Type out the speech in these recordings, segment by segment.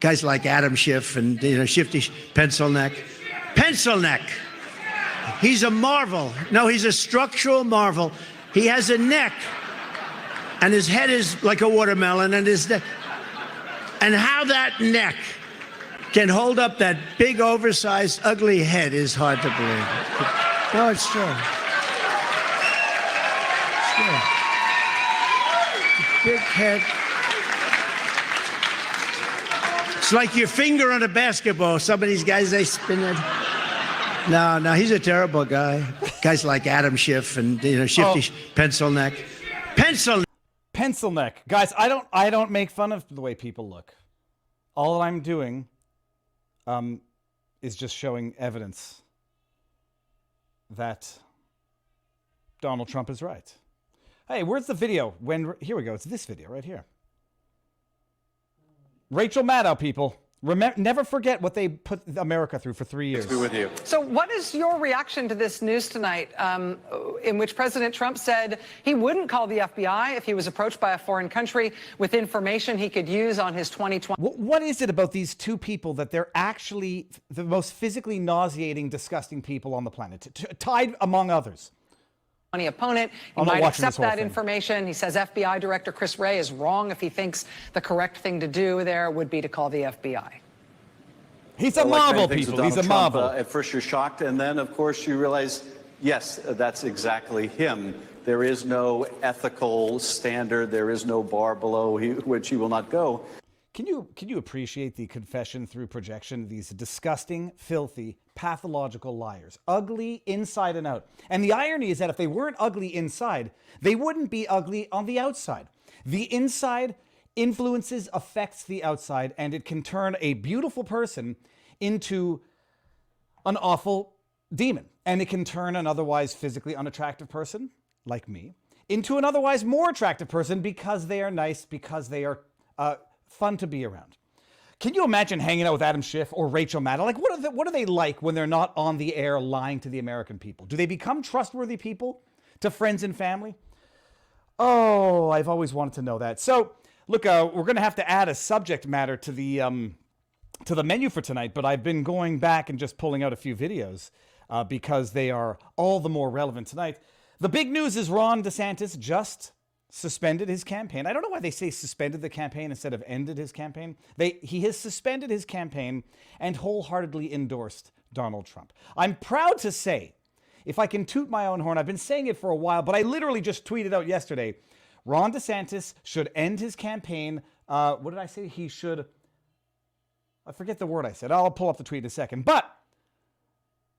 Guys like Adam Schiff and Shifty Pencil Neck. Pencil Neck. He's a marvel. No, he's a structural marvel. He has a neck, and his head is like a watermelon, and and how that neck can hold up that big, oversized, ugly head is hard to believe. No, it's true. It's true. Big head. It's like your finger on a basketball. Some of these guys, they spin it. No, he's a terrible guy. Guys like Adam Schiff and Shifty Pencil Neck. Pencil Neck. Guys, I don't make fun of the way people look. All I'm doing is just showing evidence that Donald Trump is right. Hey, where's the video? Here we go. It's this video right here. Rachel Maddow, people. Never forget what they put America through for 3 years. Be with you. So what is your reaction to this news tonight in which President Trump said he wouldn't call the FBI if he was approached by a foreign country with information he could use on his 2020? What is it about these two people that they're actually the most physically nauseating, disgusting people on the planet, tied among others? Opponent. He might accept that information. He says FBI Director Chris Wray is wrong if he thinks the correct thing to do there would be to call the FBI. He's a marvel, people. He's a marvel. At first you're shocked, and then, of course, you realize, yes, that's exactly him. There is no ethical standard. There is no bar below which he will not go. Can you appreciate the confession through projection? These disgusting, filthy, pathological liars, ugly inside and out. And the irony is that if they weren't ugly inside, they wouldn't be ugly on the outside. The inside influences, affects the outside, and it can turn a beautiful person into an awful demon. And it can turn an otherwise physically unattractive person, like me, into an otherwise more attractive person because they are nice, because they are fun to be around. Can you imagine hanging out with Adam Schiff or Rachel Maddow? Like, what are they like when they're not on the air lying to the American people? Do they become trustworthy people to friends and family? Oh, I've always wanted to know that. So, look, we're going to have to add a subject matter to the menu for tonight, but I've been going back and just pulling out a few videos because they are all the more relevant tonight. The big news is Ron DeSantis just suspended his campaign. I don't know why they say suspended the campaign instead of ended his campaign. He has suspended his campaign and wholeheartedly endorsed Donald Trump. I'm proud to say, if I can toot my own horn, I've been saying it for a while, but I literally just tweeted out yesterday, Ron DeSantis should end his campaign. What did I say? He should, I forget the word I said. I'll pull up the tweet in a second. But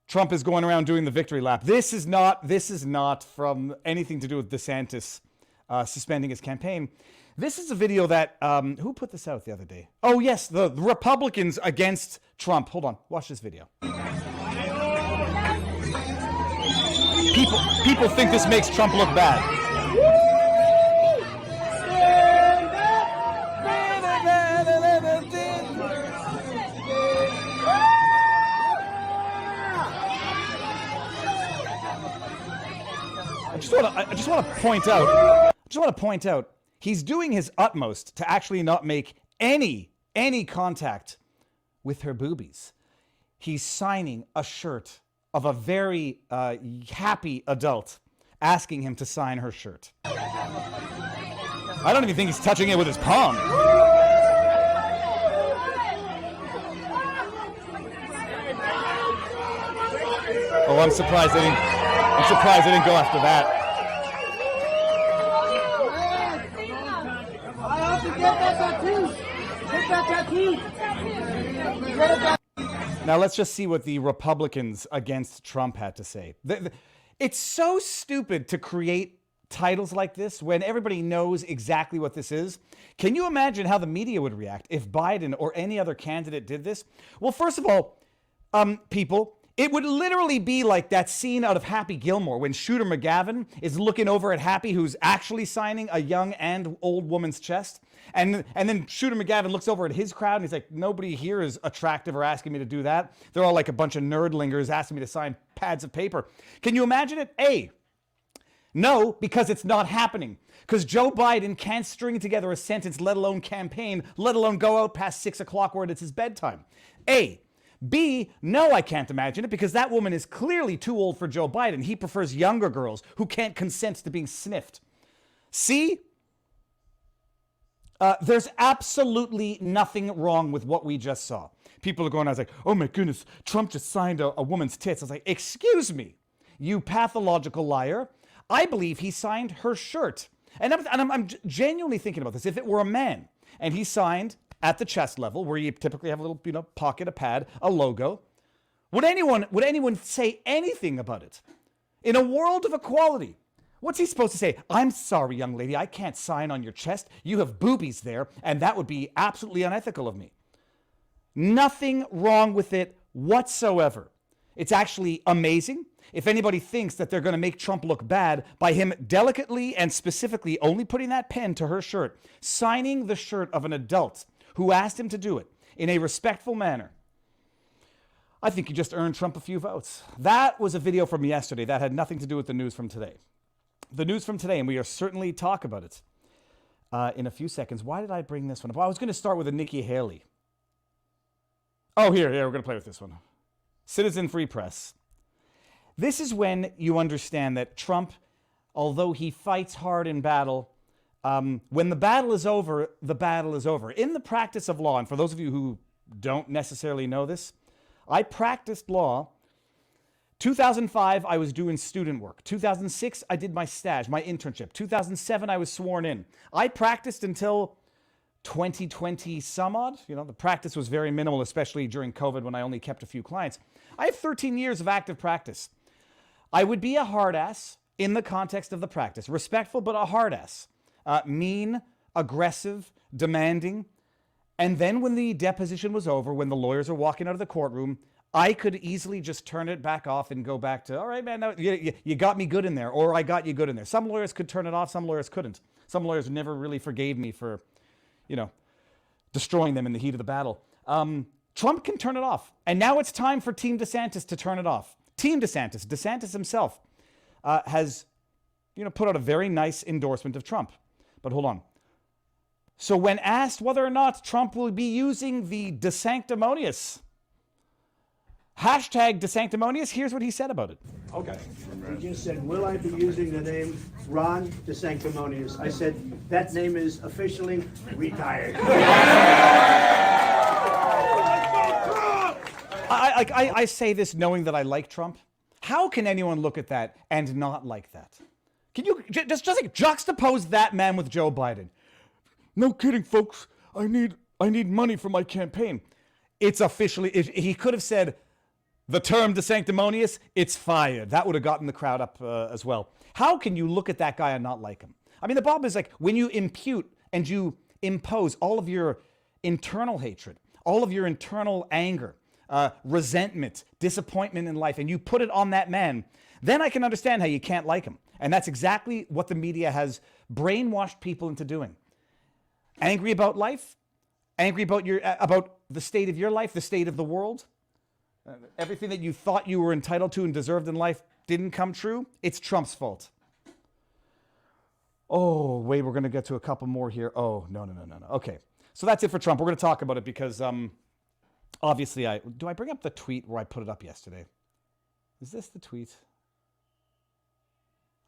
Trump is going around doing the victory lap. This is not from anything to do with DeSantis suspending his campaign. This is a video that, who put this out the other day? Oh yes, the Republicans against Trump. Hold on, watch this video. People think this makes Trump look bad. I just want to point out, he's doing his utmost to actually not make any contact with her boobies. He's signing a shirt of a very happy adult, asking him to sign her shirt. I don't even think he's touching it with his palm. Oh, I'm surprised they didn't go after that. Now let's just see what the Republicans against Trump had to say. It's so stupid to create titles like this when everybody knows exactly what this is. Can you imagine how the media would react if Biden or any other candidate did this? Well, first of all, people, it would literally be like that scene out of Happy Gilmore when Shooter McGavin is looking over at Happy, who's actually signing a young and old woman's chest. And then Shooter McGavin looks over at his crowd and he's like, nobody here is attractive or asking me to do that. They're all like a bunch of nerdlingers asking me to sign pads of paper. Can you imagine it? A, No, because it's not happening. Because Joe Biden can't string together a sentence, let alone campaign, let alone go out past 6 o'clock where it's his bedtime. A. B, no, I can't imagine it because that woman is clearly too old for Joe Biden. He prefers younger girls who can't consent to being sniffed. C, there's absolutely nothing wrong with what we just saw. People are going, I was like, oh my goodness, Trump just signed a woman's tits. I was like, excuse me, you pathological liar. I believe he signed her shirt. And I'm genuinely thinking about this. If it were a man and he signed at the chest level, where you typically have a little, pocket, a pad, a logo, would anyone say anything about it? In a world of equality, what's he supposed to say? I'm sorry, young lady, I can't sign on your chest. You have boobies there, and that would be absolutely unethical of me. Nothing wrong with it whatsoever. It's actually amazing. If anybody thinks that they're going to make Trump look bad by him delicately and specifically only putting that pen to her shirt, signing the shirt of an adult who asked him to do it in a respectful manner, I think you just earned Trump a few votes. That was a video from yesterday. That had nothing to do with the news from today. The news from today, and we are certainly talk about it in a few seconds. Why did I bring this one up? Well, I was going to start with a Nikki Haley. Oh, here, we're going to play with this one. Citizen Free Press. This is when you understand that Trump, although he fights hard in battle, when the battle is over, the battle is over. In the practice of law, and for those of you who don't necessarily know this, I practiced law. 2005, I was doing student work. 2006, I did my stage, my internship. 2007, I was sworn in. I practiced until 2020 some odd. The practice was very minimal, especially during COVID when I only kept a few clients. I have 13 years of active practice. I would be a hard ass in the context of the practice. Respectful, but a hard ass. Mean, aggressive, demanding. And then when the deposition was over, when the lawyers are walking out of the courtroom, I could easily just turn it back off and go back to, all right, man, no, you got me good in there, or I got you good in there. Some lawyers could turn it off, some lawyers couldn't. Some lawyers never really forgave me for, destroying them in the heat of the battle. Trump can turn it off. And now it's time for Team DeSantis to turn it off. Team DeSantis himself has, put out a very nice endorsement of Trump. But hold on. So when asked whether or not Trump will be using the DeSanctimonious, hashtag DeSanctimonious, here's what he said about it. Okay. He just said, will I be using the name Ron DeSanctimonious? I said, that name is officially retired. I say this knowing that I like Trump. How can anyone look at that and not like that? Can you just juxtapose that man with Joe Biden? No kidding, folks. I need money for my campaign. It's officially, he could have said the term DeSanctimonious, it's fired. That would have gotten the crowd up as well. How can you look at that guy and not like him? I mean, the problem is when you impute and you impose all of your internal hatred, all of your internal anger, resentment, disappointment in life, and you put it on that man, then I can understand how you can't like him. And that's exactly what the media has brainwashed people into doing. Angry about life, angry about the state of your life, the state of the world, everything that you thought you were entitled to and deserved in life didn't come true. It's Trump's fault. Oh, wait, we're going to get to a couple more here. Oh, no. Okay, so that's it for Trump. We're going to talk about it because obviously do I bring up the tweet where I put it up yesterday? Is this the tweet?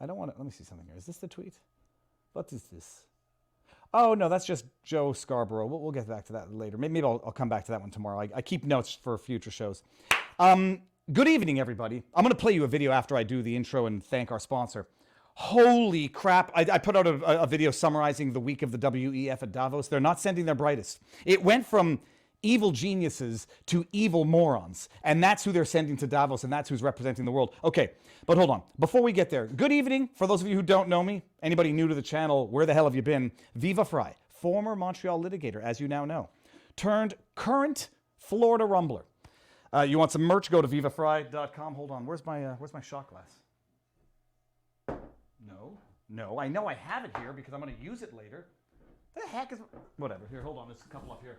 I don't want to, let me see something here. Is this the tweet? What is this? Oh, no, that's just Joe Scarborough. We'll get back to that later. Maybe I'll come back to that one tomorrow. I keep notes for future shows. Good evening, everybody. I'm going to play you a video after I do the intro and thank our sponsor. Holy crap. I put out a video summarizing the week of the WEF at Davos. They're not sending their brightest. It went from evil geniuses to evil morons. And that's who they're sending to Davos, and that's who's representing the world. Okay, but hold on. Before we get there, good evening. For those of you who don't know me, anybody new to the channel, where the hell have you been? Viva Frei, former Montreal litigator, as you now know, turned current Florida rumbler. You want some merch, go to vivafrei.com. Hold on, where's my shot glass? No, I know I have it here because I'm going to use it later. The heck is... Whatever, here, hold on, there's a couple up here.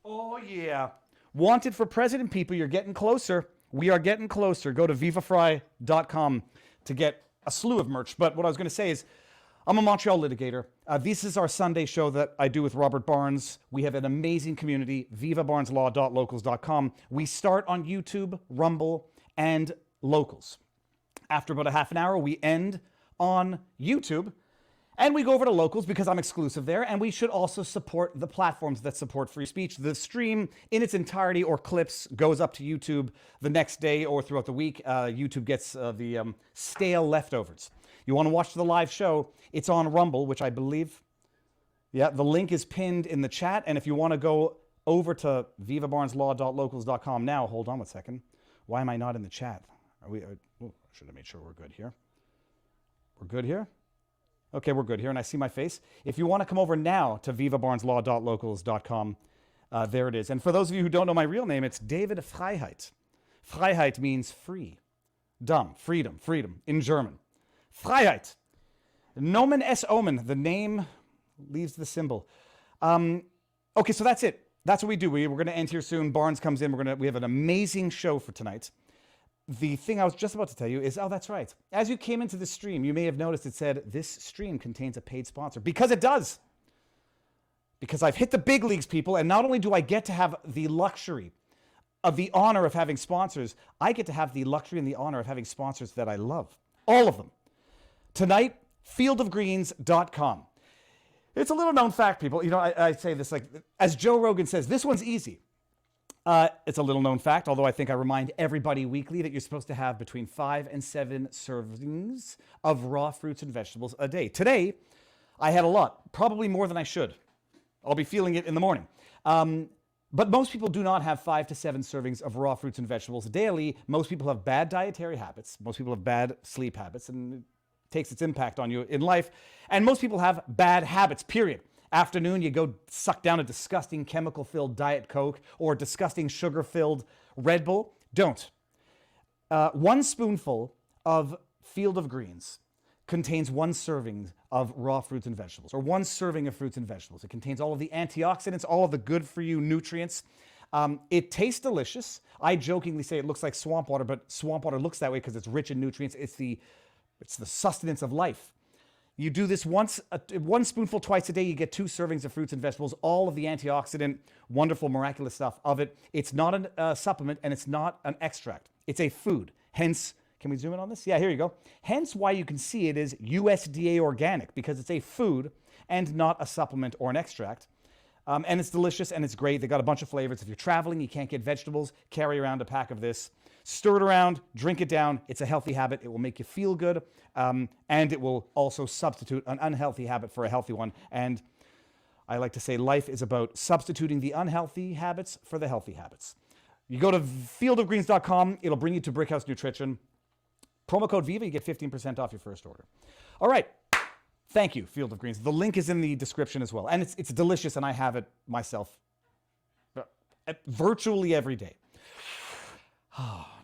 Oh, yeah. Wanted for president, people. You're getting closer. We are getting closer. Go to vivafrei.com to get a slew of merch. But what I was going to say is, I'm a Montreal litigator. This is our Sunday show that I do with Robert Barnes. We have an amazing community, vivabarneslaw.locals.com. We start on YouTube, Rumble, and Locals. After about a half an hour, we end on YouTube, and we go over to Locals because I'm exclusive there, and we should also support the platforms that support free speech. The stream in its entirety or clips goes up to YouTube the next day or throughout the week. YouTube gets the stale leftovers. You want to watch the live show, it's on Rumble, which I believe, yeah, the link is pinned in the chat. And if you want to go over to vivabarneslaw.locals.com now, hold on one second. Why am I not in the chat? Should have made sure we're good here. We're good here? Okay, we're good here, and I see my face. If you want to come over now to vivabarneslaw.locals.com, there it is. And for those of you who don't know my real name, it's David Freiheit. Freiheit means free. Dumb, freedom, freedom in German. Freiheit. Nomen es omen. The name leaves the symbol. Okay, so that's it. That's what we do. We're going to end here soon. Barnes comes in. We have an amazing show for tonight. The thing I was just about to tell you is, oh, that's right. As you came into the stream, you may have noticed it said, this stream contains a paid sponsor. Because it does. Because I've hit the big leagues, people, and not only do I get to have the luxury of the honor of having sponsors, I get to have the luxury and the honor of having sponsors that I love. All of them. Tonight, fieldofgreens.com. It's a little known fact, people. You know, I say this like, as Joe Rogan says, this one's easy. It's a little known fact, although I think I remind everybody weekly that you're supposed to have between 5 and 7 servings of raw fruits and vegetables a day. Today, I had a lot, probably more than I should. I'll be feeling it in the morning. But most people do not have 5 to 7 servings of raw fruits and vegetables daily. Most people have bad dietary habits. Most people have bad sleep habits, and it takes its impact on you in life. And most people have bad habits, period. Afternoon, you go suck down a disgusting chemical-filled Diet Coke or disgusting sugar-filled Red Bull. Don't. 1 spoonful of Field of Greens contains 1 serving of raw fruits and vegetables, or 1 serving of fruits and vegetables. It contains all of the antioxidants, all of the good-for-you nutrients. It tastes delicious. I jokingly say it looks like swamp water, but swamp water looks that way because it's rich in nutrients. It's the sustenance of life. You do this 1 spoonful twice a day, you get 2 servings of fruits and vegetables, all of the antioxidant, wonderful, miraculous stuff of it. It's not a supplement, and it's not an extract. It's a food. Hence, can we zoom in on this? Yeah, here you go. Hence why you can see it is USDA organic, because it's a food and not a supplement or an extract. And it's delicious and it's great. They got a bunch of flavors. If you're traveling, you can't get vegetables, carry around a pack of this. Stir it around, drink it down. It's a healthy habit. It will make you feel good. And it will also substitute an unhealthy habit for a healthy one. And I like to say life is about substituting the unhealthy habits for the healthy habits. You go to fieldofgreens.com. It'll bring you to Brickhouse Nutrition. Promo code VIVA, you get 15% off your first order. All right. Thank you, Field of Greens. The link is in the description as well. And it's delicious, and I have it myself virtually every day.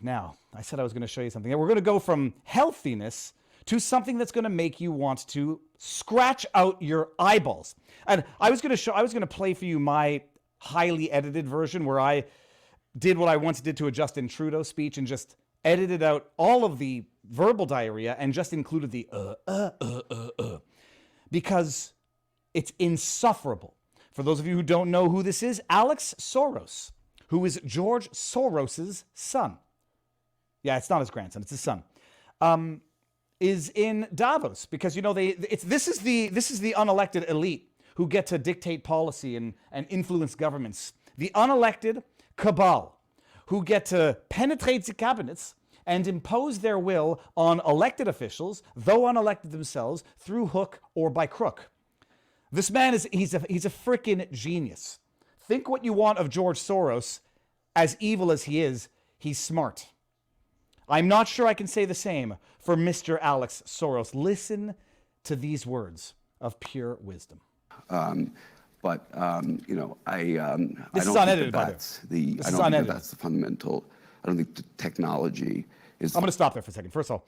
Now, I said I was going to show you something. We're going to go from healthiness to something that's going to make you want to scratch out your eyeballs. And I was going to play for you my highly edited version where I did what I once did to a Justin Trudeau speech and just edited out all of the verbal diarrhea and just included the because it's insufferable. For those of you who don't know who this is, Alex Soros, who is George Soros's son. Yeah, it's not his grandson, it's his son. Is in Davos because, you know, this is the unelected elite who get to dictate policy and influence governments. The unelected cabal who get to penetrate the cabinets and impose their will on elected officials, though unelected themselves, through hook or by crook. This man he's a freaking genius. Think what you want of George Soros. As evil as he is, he's smart. I'm not sure I can say the same for Mr. Alex Soros. Listen to these words of pure wisdom. You know, I don't unedited, think that's the fundamental. I don't think the technology is. I'm going to stop there for a second. First of all,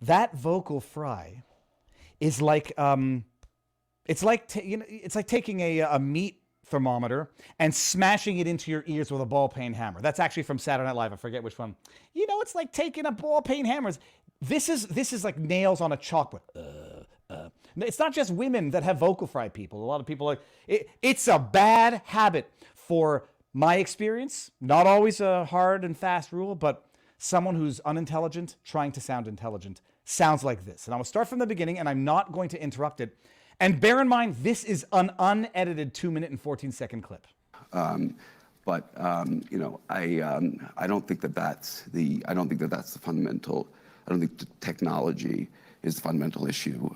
that vocal fry is like it's like taking a meat thermometer and smashing it into your ears with a ball peen hammer. That's actually from Saturday Night Live. I forget which one. You know, it's like taking a ball peen hammer. This is like nails on a chalkboard. It's not just women that have vocal fry people. A lot of people like it's a bad habit for my experience. Not always a hard and fast rule, but someone who's unintelligent trying to sound intelligent sounds like this. And I'm going to start from the beginning, and I'm not going to interrupt it. And bear in mind, this is an unedited 2-minute and 14-second clip. But you know, I don't think that that's the fundamental. I don't think the technology is the fundamental issue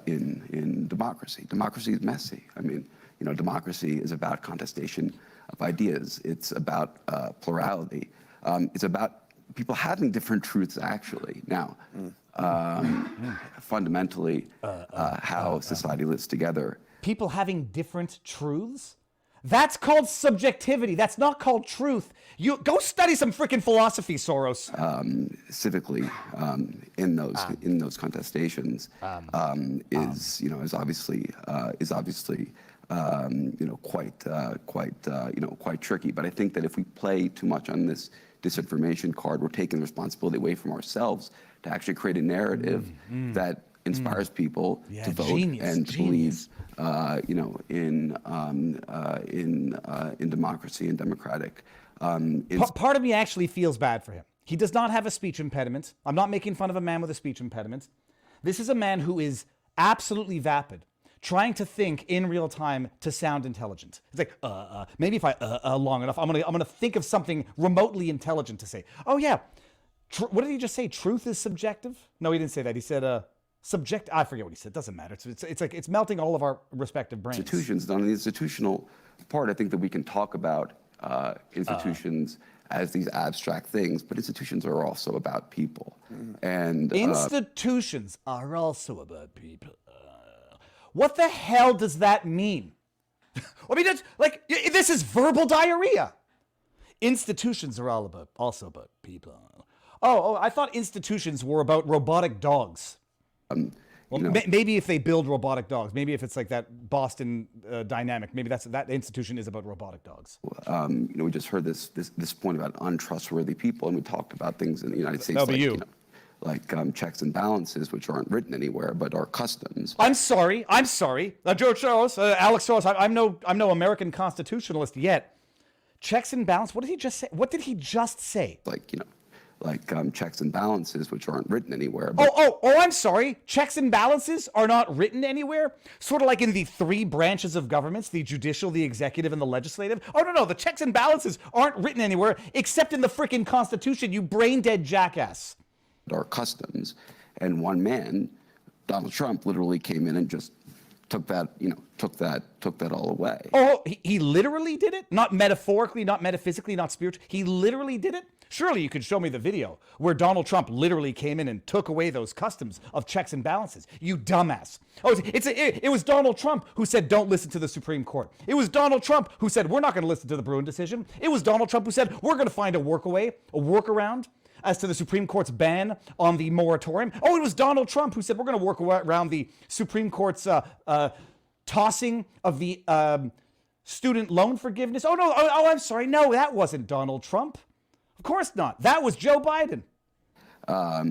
in democracy. Democracy is messy. I mean, you know, democracy is about contestation of ideas. It's about plurality. It's about people having different truths, actually. Now, fundamentally, how society lives together. People having different truths? That's called subjectivity. That's not called truth. You go study some freaking philosophy, Soros. Civically, in those contestations, is obviously quite tricky. But I think that if we play too much on this disinformation card, we're taking responsibility away from ourselves to actually create a narrative that inspires people to vote and believe, in democracy and democratic. Part of me actually feels bad for him. He does not have a speech impediment. I'm not making fun of a man with a speech impediment. This is a man who is absolutely vapid, trying to think in real time to sound intelligent. It's like, maybe if I long enough, I'm gonna think of something remotely intelligent to say. Oh yeah, what did he just say? Truth is subjective? No, he didn't say that. He said subject. I forget what he said. Doesn't matter. It's like it's melting all of our respective brains. Institutions. On the institutional part, I think that we can talk about institutions as these abstract things, but institutions are also about people. And institutions are also about people. What the hell does that mean? I mean, that's like, this is verbal diarrhea. Institutions are also about people. Oh, I thought institutions were about robotic dogs. Maybe if they build robotic dogs, maybe if it's like that Boston dynamic, maybe that institution is about robotic dogs. We just heard this point about untrustworthy people, and we talked about things in the United States. That'll be you. Like checks and balances, which aren't written anywhere, but are customs. I'm sorry. George Soros, Alex Soros, I'm no American constitutionalist yet. Checks and balances, what did he just say? What did he just say? Like checks and balances, which aren't written anywhere. But I'm sorry. Checks and balances are not written anywhere? Sort of like in the 3 branches of governments, the judicial, the executive, and the legislative? Oh, no, the checks and balances aren't written anywhere except in the freaking Constitution, you brain-dead jackass. Our customs, and one man, Donald Trump, literally came in and just took that all away. Oh, he literally did it? Not metaphorically, not metaphysically, not spiritually. He literally did it? Surely you could show me the video where Donald Trump literally came in and took away those customs of checks and balances. You dumbass. Oh, it was Donald Trump who said, don't listen to the Supreme Court. It was Donald Trump who said, we're not going to listen to the Bruin decision. It was Donald Trump who said, we're going to find a workaround as to the Supreme Court's ban on the moratorium. Oh, it was Donald Trump who said, we're going to work around the Supreme Court's tossing of the student loan forgiveness. Oh, no, I'm sorry. No, that wasn't Donald Trump. Of course not. That was Joe Biden. But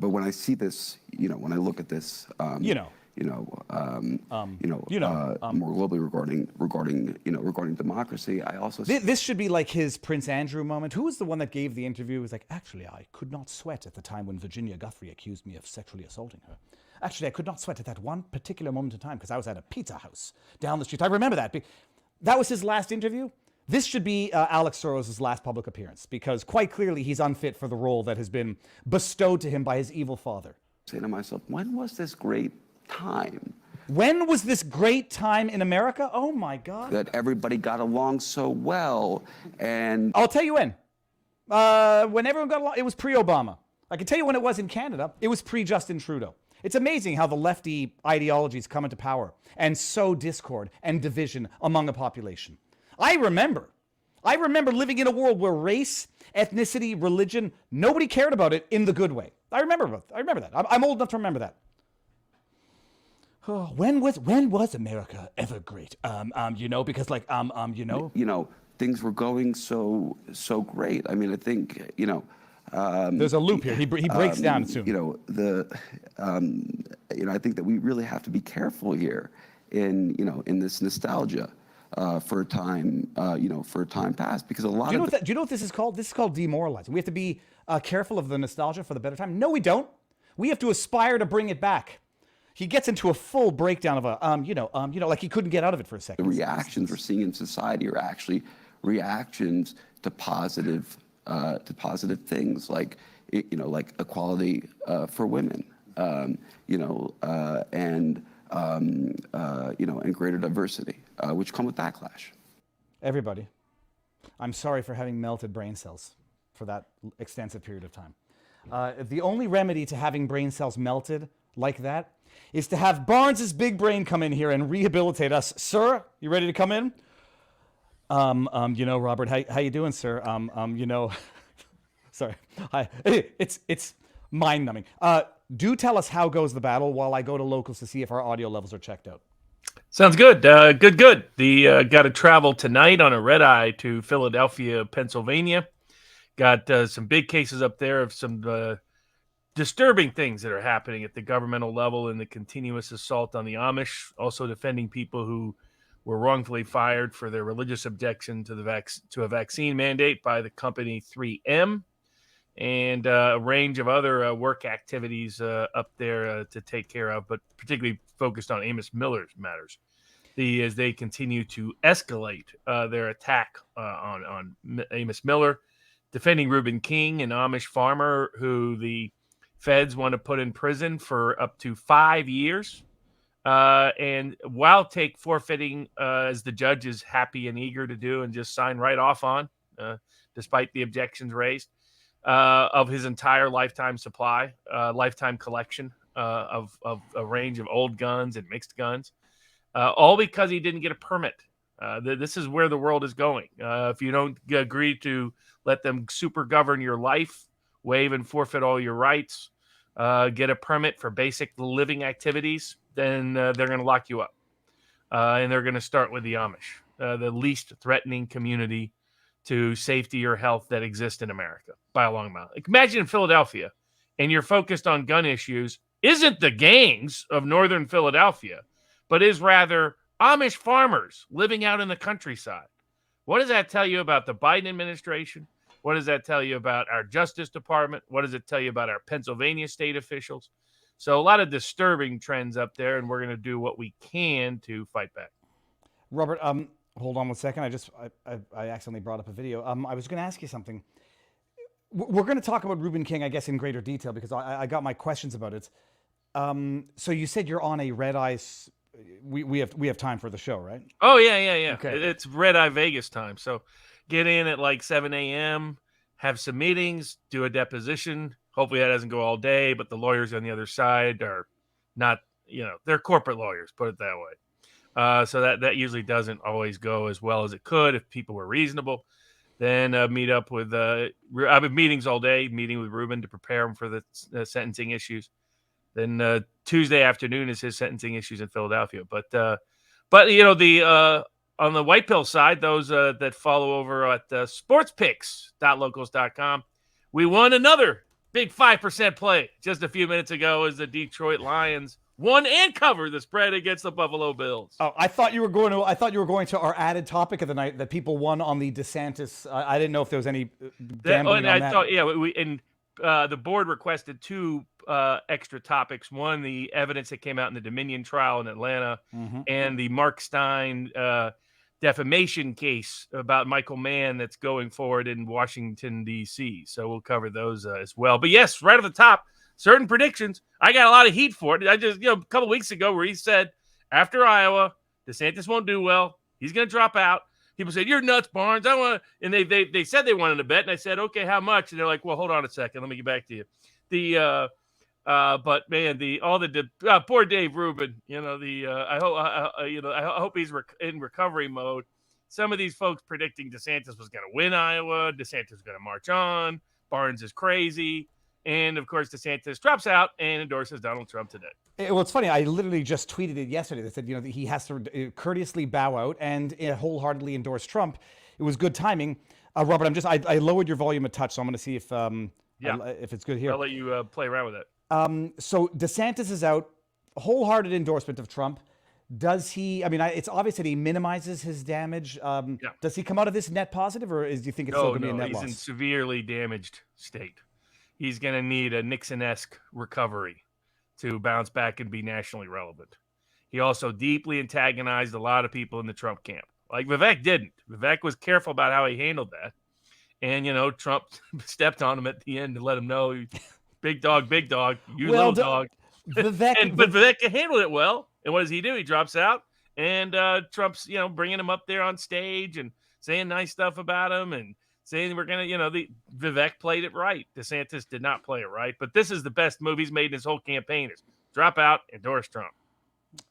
when I see this, when I look at this, more globally regarding democracy, I also this should be like his Prince Andrew moment. Who was the one that gave the interview? It was like, actually, I could not sweat at the time when Virginia Guthrie accused me of sexually assaulting her. Actually, I could not sweat at that one particular moment in time because I was at a pizza house down the street. I remember that. That was his last interview. This should be Alex Soros' last public appearance because quite clearly he's unfit for the role that has been bestowed to him by his evil father. Say to myself, when was this great time? When was this great time in America? Oh my God. That everybody got along so well. And I'll tell you when. When everyone got along, it was pre-Obama. I can tell you when it was in Canada. It was pre-Justin Trudeau. It's amazing how the lefty ideologies come into power and sow discord and division among a population. I remember living in a world where race, ethnicity, religion, nobody cared about it in the good way. I remember that. I'm old enough to remember that. Oh, when was America ever great? Because things were going so great. I mean, I think, There's a loop here. He breaks down soon. I think that we really have to be careful here in this nostalgia for a time past, because a lot Do you of know what this is called? This is called demoralizing. We have to be careful of the nostalgia for the better time. No, we don't. We have to aspire to bring it back. He gets into a full breakdown of like he couldn't get out of it for a second. the reactions we're seeing in society are actually reactions to positive things, like like equality for women, and greater diversity, which come with backlash. Everybody, I'm sorry for having melted brain cells for that extensive period of time. The only remedy to having brain cells melted like that is to have Barnes's big brain come in here and rehabilitate us. Sir, you ready to come in? Robert, how you doing, sir? Sorry. Hi. It's mind-numbing. Do tell us how goes the battle while I go to locals to see if our audio levels are checked out. Sounds good. Good. The got to travel tonight on a red eye to Philadelphia, Pennsylvania. Got some big cases up there of some disturbing things that are happening at the governmental level and the continuous assault on the Amish, also defending people who were wrongfully fired for their religious objection to a vaccine mandate by the company 3M, and a range of other work activities up there to take care of, but particularly focused on Amos Miller's matters. As they continue to escalate their attack on Amos Miller, defending Reuben King, an Amish farmer who the feds want to put in prison for up to 5 years. And while take forfeiting, as the judge is happy and eager to do and just sign right off on, despite the objections raised, of his entire lifetime supply, lifetime collection of a range of old guns and mixed guns, all because he didn't get a permit. This is where the world is going. If you don't agree to let them super govern your life, waive and forfeit all your rights, get a permit for basic living activities, then they're going to lock you up. And they're going to start with the Amish, the least threatening community to safety or health that exists in America by a long amount. Like, imagine in Philadelphia, and you're focused on gun issues, isn't the gangs of northern Philadelphia, but is rather Amish farmers living out in the countryside. What does that tell you about the Biden administration? What does that tell you about our Justice Department? What does it tell you about our Pennsylvania state officials? So a lot of disturbing trends up there, and we're going to do what we can to fight back. Robert, hold on one second. I accidentally brought up a video. I was going to ask you something. We're going to talk about Reuben King, I guess, in greater detail, because I got my questions about it. So you said you're on a red eye. We have time for the show, right? Oh, yeah. Okay. It's red eye Vegas time. So get in at like 7 a.m., have some meetings, do a deposition. Hopefully that doesn't go all day, but the lawyers on the other side are not, they're corporate lawyers, put it that way. So that usually doesn't always go as well as it could if people were reasonable. Then meet up with, I've been meetings all day, meeting with Reuben to prepare him for the sentencing issues. Then Tuesday afternoon is his sentencing issues in Philadelphia. But on the White Pill side, those that follow over at sportspicks.locals.com, we won another big 5% play just a few minutes ago as the Detroit Lions won and covered the spread against the Buffalo Bills. Oh, I thought you were going to our added topic of the night, that people won on the DeSantis. I didn't know if there was any gambling on that. The board requested two extra topics. One, the evidence that came out in the Dominion trial in Atlanta, and the Mark Stein defamation case about Michael Mann that's going forward in Washington, D.C. So we'll cover those as well. But yes, right at the top, certain predictions. I got a lot of heat for it. I just, a couple weeks ago where he said, after Iowa, DeSantis won't do well. He's going to drop out. People said, "You're nuts, Barnes. I want," and they said they wanted to bet, and I said, "Okay, how much?" And they're like, "Well, hold on a second. Let me get back to you." But man, poor Dave Rubin. I hope he's in recovery mode. Some of these folks predicting DeSantis was going to win Iowa. DeSantis was going to march on. Barnes is crazy. And, of course, DeSantis drops out and endorses Donald Trump today. Well, it's funny. I literally just tweeted it yesterday. They said, that he has to courteously bow out and wholeheartedly endorse Trump. it was good timing. Robert, I lowered your volume a touch, so I'm going to see if it's good here. I'll let you play around with it. So DeSantis is out, wholehearted endorsement of Trump. Does he? I mean, it's obvious that he minimizes his damage. Does he come out of this net positive, or do you think it's still going to be a net he's loss? in severely damaged state. He's going to need a Nixon-esque recovery to bounce back and be nationally relevant. He also deeply antagonized a lot of people in the Trump camp. Like Vivek didn't. Vivek was careful about how he handled that. And, Trump stepped on him at the end to let him know, big dog, you little dog. Vivek, But Vivek handled it well. And what does he do? He drops out. And Trump's, bringing him up there on stage and saying nice stuff about him and saying we're going to, Vivek played it right. DeSantis did not play it right. But this is the best move he's made in his whole campaign is drop out, endorse Trump.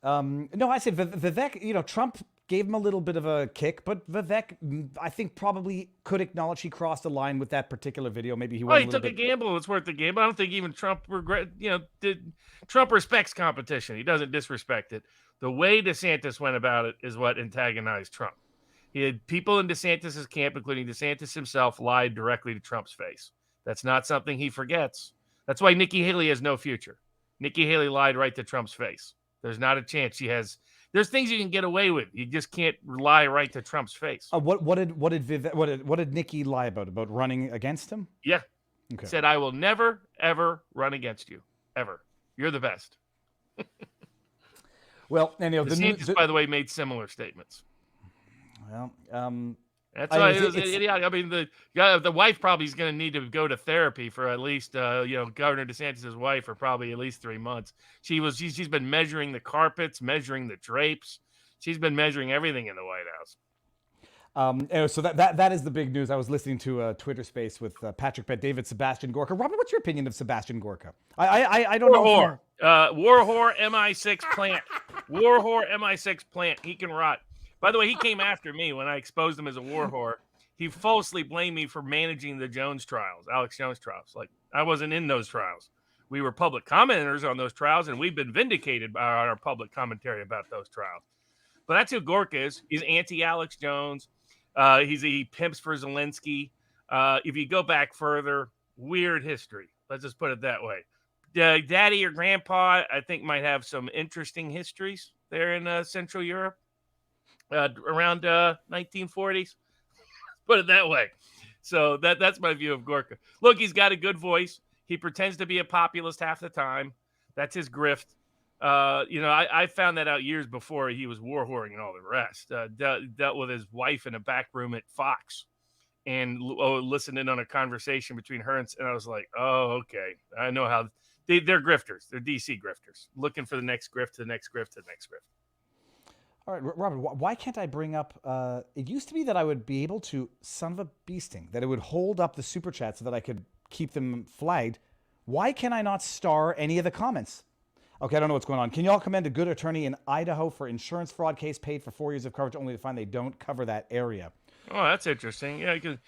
No, I said Vivek, Trump gave him a little bit of a kick, but Vivek, I think, probably could acknowledge he crossed a line with that particular video. Maybe he went he took a gamble. It's worth the gamble. I don't think even Trump Trump respects competition. He doesn't disrespect it. The way DeSantis went about it is what antagonized Trump. He had people in DeSantis's camp, including DeSantis himself, lied directly to Trump's face. That's not something he forgets. That's why Nikki Haley has no future. Nikki Haley lied right to Trump's face. There's not a chance she has. There's things you can get away with. You just can't lie right to Trump's face. What did Nikki lie about? About running against him? Yeah. Okay. Said, I will never, ever run against you. Ever. You're the best. Well, and DeSantis, by the way, made similar statements. Well, that's why it was idiotic. I mean, the wife probably is going to need to go to therapy for at least, Governor DeSantis' wife for probably at least 3 months. She's been measuring the carpets, measuring the drapes. She's been measuring everything in the White House. Anyway, so that is the big news. I was listening to a Twitter space with Patrick Bet-David, Sebastian Gorka. Robert, what's your opinion of Sebastian Gorka? I don't know. War whore MI6 plant. War whore MI6 plant. He can rot. By the way, he came after me when I exposed him as a war whore. He falsely blamed me for managing the Jones trials, Alex Jones trials. Like, I wasn't in those trials. We were public commenters on those trials, and we've been vindicated by our public commentary about those trials. But that's who Gorka is. He's anti-Alex Jones. He pimps for Zelensky. If you go back further, weird history. Let's just put it that way. Daddy or grandpa, I think, might have some interesting histories there in Central Europe. Around 1940s, put it that way. So that's my view of Gorka. Look, he's got a good voice. He pretends to be a populist half the time. That's his grift. I found that out years before he was war whoring and all the rest. Dealt with his wife in a back room at Fox and listened in on a conversation between her and I was like, oh, okay. I know how they're grifters. They're DC grifters, looking for the next grift, to the next grift, to the next grift. All right, Robert, why can't I bring up, it used to be that I would be able to, son of a beasting, that it would hold up the super chat so that I could keep them flagged. Why can I not star any of the comments? Okay, I don't know what's going on. Can you all commend a good attorney in Idaho for insurance fraud case paid for 4 years of coverage only to find they don't cover that area? Oh, that's interesting. Yeah, because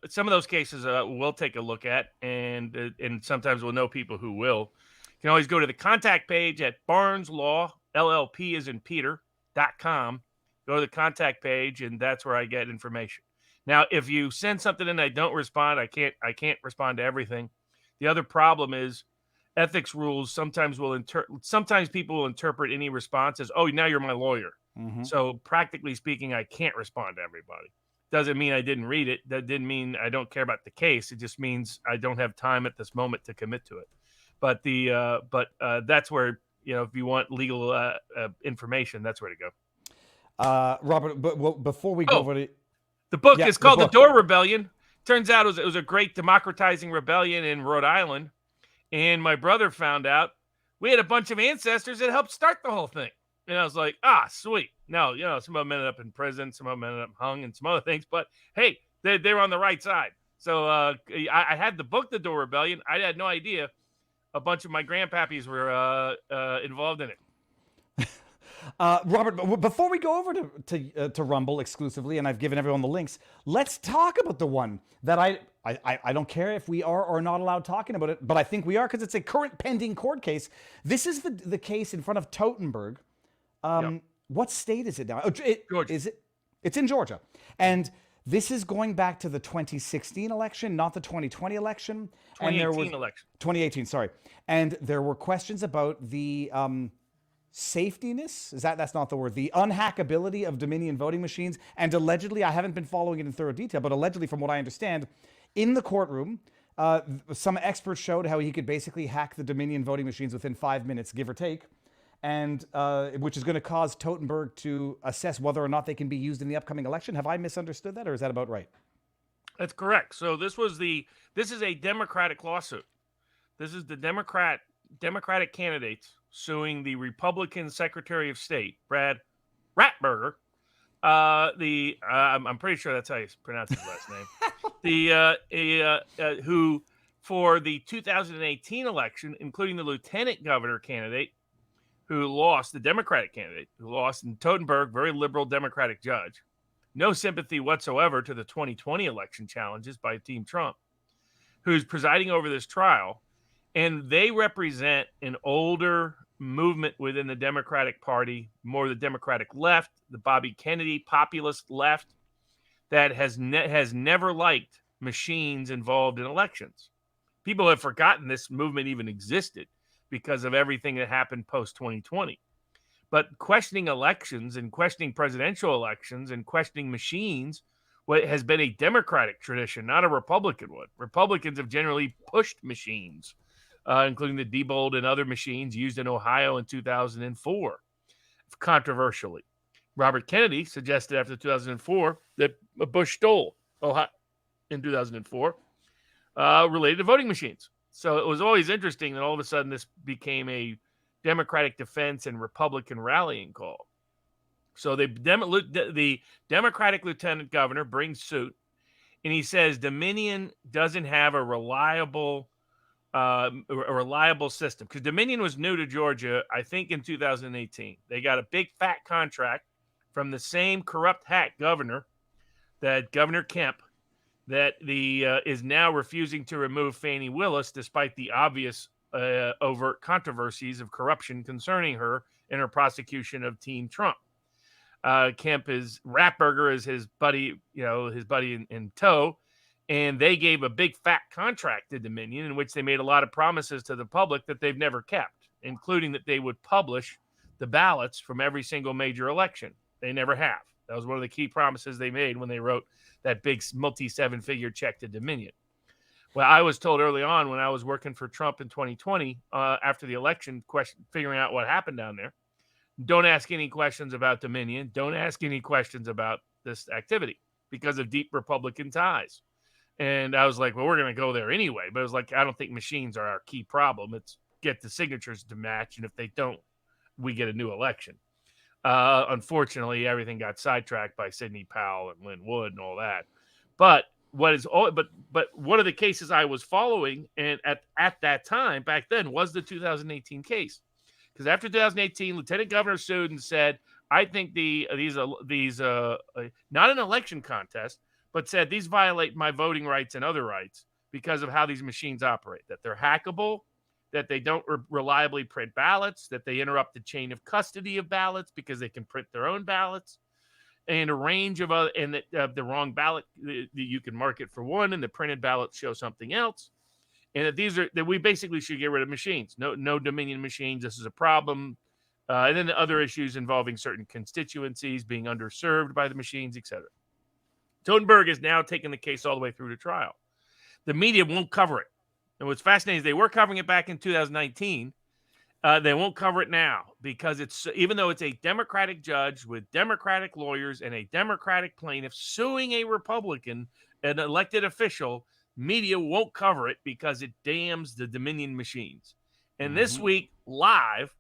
some of those cases we'll take a look at, and sometimes we'll know people who will. You can always go to the contact page at Barnes Law, LLP as in Peter.com. Go to the contact page, and that's where I get information. Now, if you send something in and I don't respond, I can't respond to everything. The other problem is ethics rules sometimes people will interpret any response as, oh, now you're my lawyer. Mm-hmm. So practically speaking, I can't respond to everybody. Doesn't mean I didn't read it. That didn't mean I don't care about the case. It just means I don't have time at this moment to commit to it. But that's where, if you want legal information, that's where to go. Robert, but before we go over to the book is called The Door Rebellion. Turns out it was a great democratizing rebellion in Rhode Island. And my brother found out we had a bunch of ancestors that helped start the whole thing. And I was like, sweet. No, some of them ended up in prison. Some of them ended up hung and some other things. But, hey, they're on the right side. So I had the book, The Door Rebellion. I had no idea a bunch of my grandpappies were involved in it. Robert, before we go over to Rumble exclusively, and I've given everyone the links, let's talk about the one that I don't care if we are or not allowed talking about it, but I think we are because it's a current pending court case. This is the case in front of Totenberg. Yep. What state is it now? Georgia. Is it? It's in Georgia. And this is going back to the 2016 election, not the 2020 election. 2018 election. 2018, sorry. And there were questions about the safetiness, that's not the word, the unhackability of Dominion voting machines. And allegedly, I haven't been following it in thorough detail, but allegedly, from what I understand, in the courtroom, some experts showed how he could basically hack the Dominion voting machines within 5 minutes, give or take, and which is going to cause Totenberg to assess whether or not they can be used in the upcoming election. Have I misunderstood that, or is that about right? That's correct. So this is a Democratic lawsuit. This is the Democratic candidates suing the Republican Secretary of State, Brad Ratberger. I'm pretty sure that's how you pronounce his last name. Who, for the 2018 election, including the lieutenant governor candidate, who lost, the Democratic candidate who lost, and Totenberg, very liberal Democratic judge, no sympathy whatsoever to the 2020 election challenges by Team Trump, who's presiding over this trial. And they represent an older movement within the Democratic Party, more the Democratic left, the Bobby Kennedy populist left, that has never liked machines involved in elections. People have forgotten this movement even existed because of everything that happened post-2020. But questioning elections and questioning presidential elections and questioning machines, what has been a Democratic tradition, not a Republican one. Republicans have generally pushed machines, including the Diebold and other machines used in Ohio in 2004, controversially. Robert Kennedy suggested after 2004 that Bush stole Ohio in 2004 related to voting machines. So it was always interesting that all of a sudden this became a Democratic defense and Republican rallying call. So the Democratic lieutenant governor brings suit, and he says Dominion doesn't have a reliable system, because Dominion was new to Georgia, I think, in 2018. They got a big fat contract from the same corrupt hack governor, that Governor Kemp, that is now refusing to remove Fani Willis despite the obvious overt controversies of corruption concerning her in her prosecution of Team Trump. Ratberger is his buddy, in tow. And they gave a big fat contract to Dominion in which they made a lot of promises to the public that they've never kept, including that they would publish the ballots from every single major election. They never have. That was one of the key promises they made when they wrote that big multi-seven-figure check to Dominion. Well, I was told early on when I was working for Trump in 2020, after the election, figuring out what happened down there, don't ask any questions about Dominion. Don't ask any questions about this activity because of deep Republican ties. And I was like, well, we're going to go there anyway. But it was like, I don't think machines are our key problem. It's get the signatures to match. And if they don't, we get a new election. Unfortunately, everything got sidetracked by Sidney Powell and Lynn Wood and all that. But one of the cases I was following and at that time back then was the 2018 case. Because after 2018, Lieutenant Governor Snowden said, I think these not an election contest, but said these violate my voting rights and other rights because of how these machines operate, that they're hackable, that they don't reliably print ballots, that they interrupt the chain of custody of ballots because they can print their own ballots, and a range of other, and that the wrong ballot, you can mark it for one, and the printed ballots show something else, and that we basically should get rid of machines. No Dominion machines. This is a problem. And then the other issues involving certain constituencies being underserved by the machines, etc. Totenberg is now taking the case all the way through to trial. The media won't cover it. And what's fascinating is they were covering it back in 2019. They won't cover it now because even though it's a Democratic judge with Democratic lawyers and a Democratic plaintiff suing a Republican, an elected official, media won't cover it because it damns the Dominion machines. And this week, live,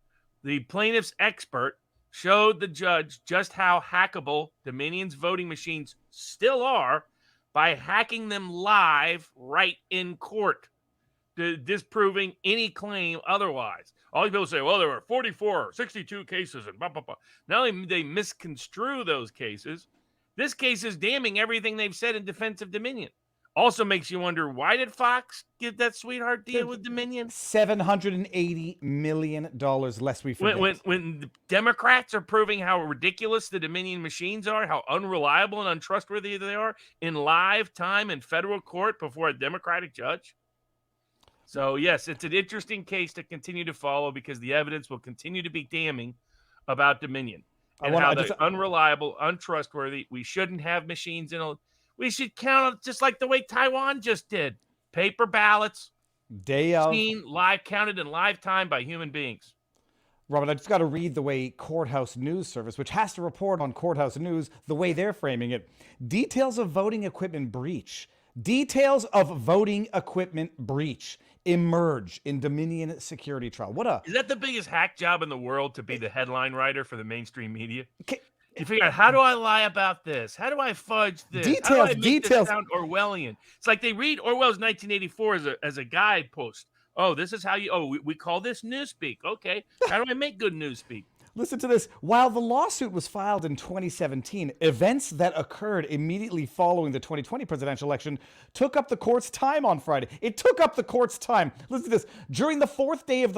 the plaintiff's expert showed the judge just how hackable Dominion's voting machines still are by hacking them live right in court, disproving any claim otherwise. All these people say, well, there were 44 or 62 cases and blah, blah, blah. Not only they misconstrue those cases, this case is damning everything they've said in defense of Dominion. Also makes you wonder, why did Fox get that sweetheart deal with Dominion? $780 million lest we forget. When the Democrats are proving how ridiculous the Dominion machines are, how unreliable and untrustworthy they are in live time in federal court before a Democratic judge. So, yes, it's an interesting case to continue to follow because the evidence will continue to be damning about Dominion and how they're unreliable, untrustworthy. We shouldn't have machines we should count it just like the way Taiwan just did. Paper ballots, day of, seen, live counted in live time by human beings. Robert, I just got to read the way Courthouse News Service, which has to report on Courthouse News, the way they're framing it. Details of voting equipment breach. Details of voting equipment breach emerge in Dominion security trial. Is that the biggest hack job in the world, to be the headline writer for the mainstream media? You figure out, how do I lie about this? How do I fudge this? How do I make this sound Orwellian? It's like they read Orwell's 1984 as a guidepost. Oh, this is how we call this newspeak. Okay, how do I make good newspeak? Listen to this. While the lawsuit was filed in 2017, events that occurred immediately following the 2020 presidential election took up the court's time on Friday. It took up the court's time. Listen to this. During the fourth day of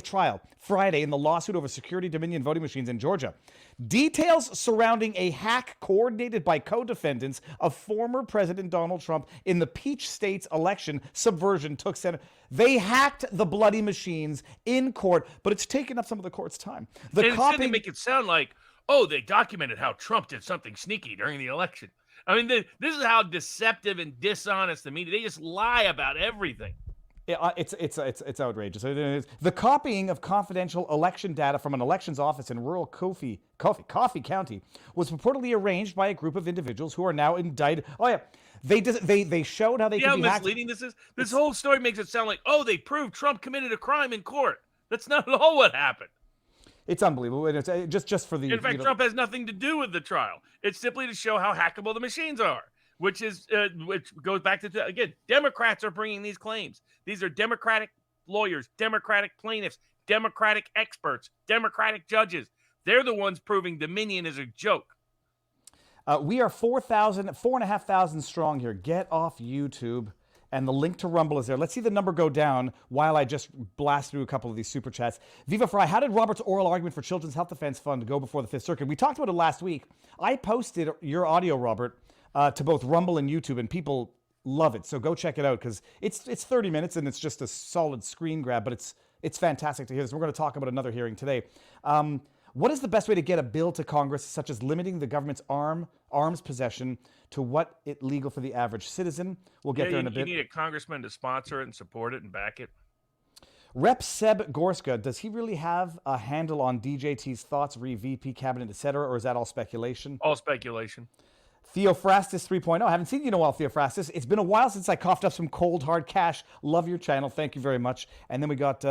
trial, Friday, in the lawsuit over security Dominion voting machines in Georgia, details surrounding a hack coordinated by co-defendants of former President Donald Trump in the Peach State's election subversion took center. They hacked the bloody machines in court, but it's taken up some of the court's time. They make it sound like, they documented how Trump did something sneaky during the election. I mean, this is how deceptive and dishonest the media. They just lie about everything. It's outrageous. The copying of confidential election data from an elections office in rural Coffee County was purportedly arranged by a group of individuals who are now indicted. Oh yeah. They showed how they could be hacked. Misleading this is? This whole story makes it sound like, they proved Trump committed a crime in court. That's not at all what happened. It's unbelievable. And it's just for the. In fact, Trump has nothing to do with the trial. It's simply to show how hackable the machines are, which goes back to, again, Democrats are bringing these claims. These are Democratic lawyers, Democratic plaintiffs, Democratic experts, Democratic judges. They're the ones proving Dominion is a joke. We are 4,500 strong here. Get off YouTube. And the link to Rumble is there. Let's see the number go down while I just blast through a couple of these super chats. Viva Frei, how did Robert's oral argument for Children's Health Defense Fund go before the Fifth Circuit? We talked about it last week. I posted your audio, Robert, to both Rumble and YouTube, and people love it. So go check it out because it's 30 minutes and it's just a solid screen grab, but it's fantastic to hear this. We're going to talk about another hearing today. What is the best way to get a bill to Congress, such as limiting the government's arms possession to what it legal for the average citizen? We'll get there in a bit. You need a congressman to sponsor it and support it and back it. Rep Seb Gorska, does he really have a handle on DJT's thoughts, VP cabinet, etc., or is that all speculation? All speculation. Theophrastus 3.0. I haven't seen you in a while, Theophrastus. It's been a while since I coughed up some cold, hard cash. Love your channel. Thank you very much. And then we got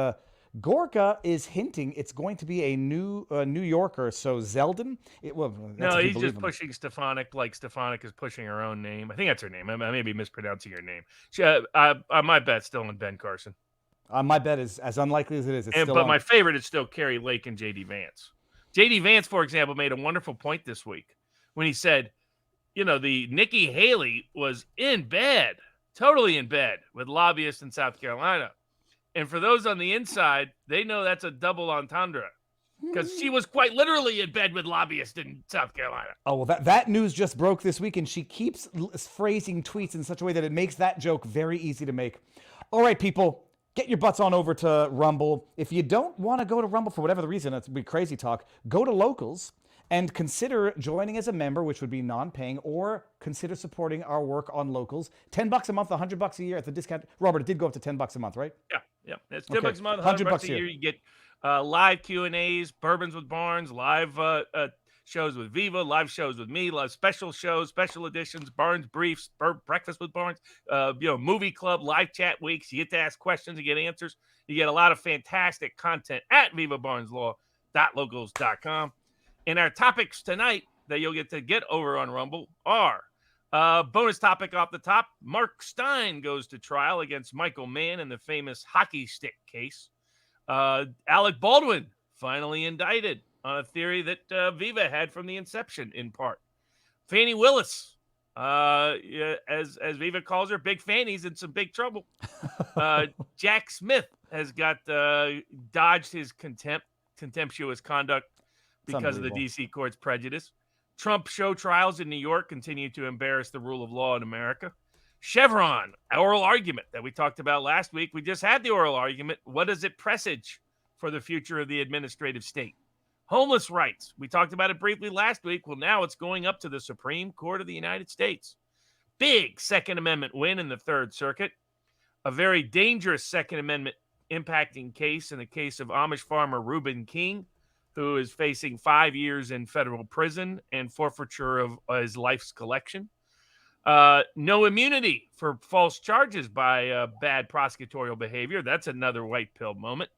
Gorka is hinting it's going to be a New Yorker. So Zeldin? No, he's just pushing Stefanik like Stefanik is pushing her own name. I think that's her name. I may be mispronouncing her name. My bet's still on Ben Carson. My bet is as unlikely as it is. But my favorite is still Kerry Lake and J.D. Vance. J.D. Vance, for example, made a wonderful point this week when he said, the Nikki Haley was in bed, totally in bed with lobbyists in South Carolina. And for those on the inside, they know that's a double entendre because she was quite literally in bed with lobbyists in South Carolina. Oh, well, that news just broke this week, and she keeps phrasing tweets in such a way that it makes that joke very easy to make. All right, people, get your butts on over to Rumble. If you don't want to go to Rumble for whatever the reason, that's be crazy talk, go to Locals and consider joining as a member, which would be non-paying, or consider supporting our work on Locals. $10 a month, $100 a year at the discount. Robert, it did go up to $10 a month, right? Yeah. It's $10 a month, $100 a year. You get live Q&As, Bourbons with Barnes, live shows with Viva, live shows with me, live special shows, special editions, Barnes Briefs, Breakfast with Barnes, movie club, live chat weeks. You get to ask questions and get answers. You get a lot of fantastic content at vivabarneslaw.locals.com. And our topics tonight that you'll get over on Rumble are bonus topic off the top. Mark Stein goes to trial against Michael Mann in the famous hockey stick case. Alec Baldwin finally indicted on a theory that Viva had from the inception in part. Fani Willis Yeah, as Viva calls her, big fannies in some big trouble. Jack Smith has got dodged his contemptuous conduct because of the unbelievable. D.C. court's prejudice. Trump show trials in New York continue to embarrass the rule of law in America. Chevron, oral argument that we talked about last week. We just had the oral argument. What does it presage for the future of the administrative state? Homeless rights. We talked about it briefly last week. Well, now it's going up to the Supreme Court of the United States. Big Second Amendment win in the Third Circuit. A very dangerous Second Amendment impacting case in the case of Amish farmer Reuben King, who is facing 5 years in federal prison and forfeiture of his life's collection. No immunity for false charges by bad prosecutorial behavior. That's another white pill moment.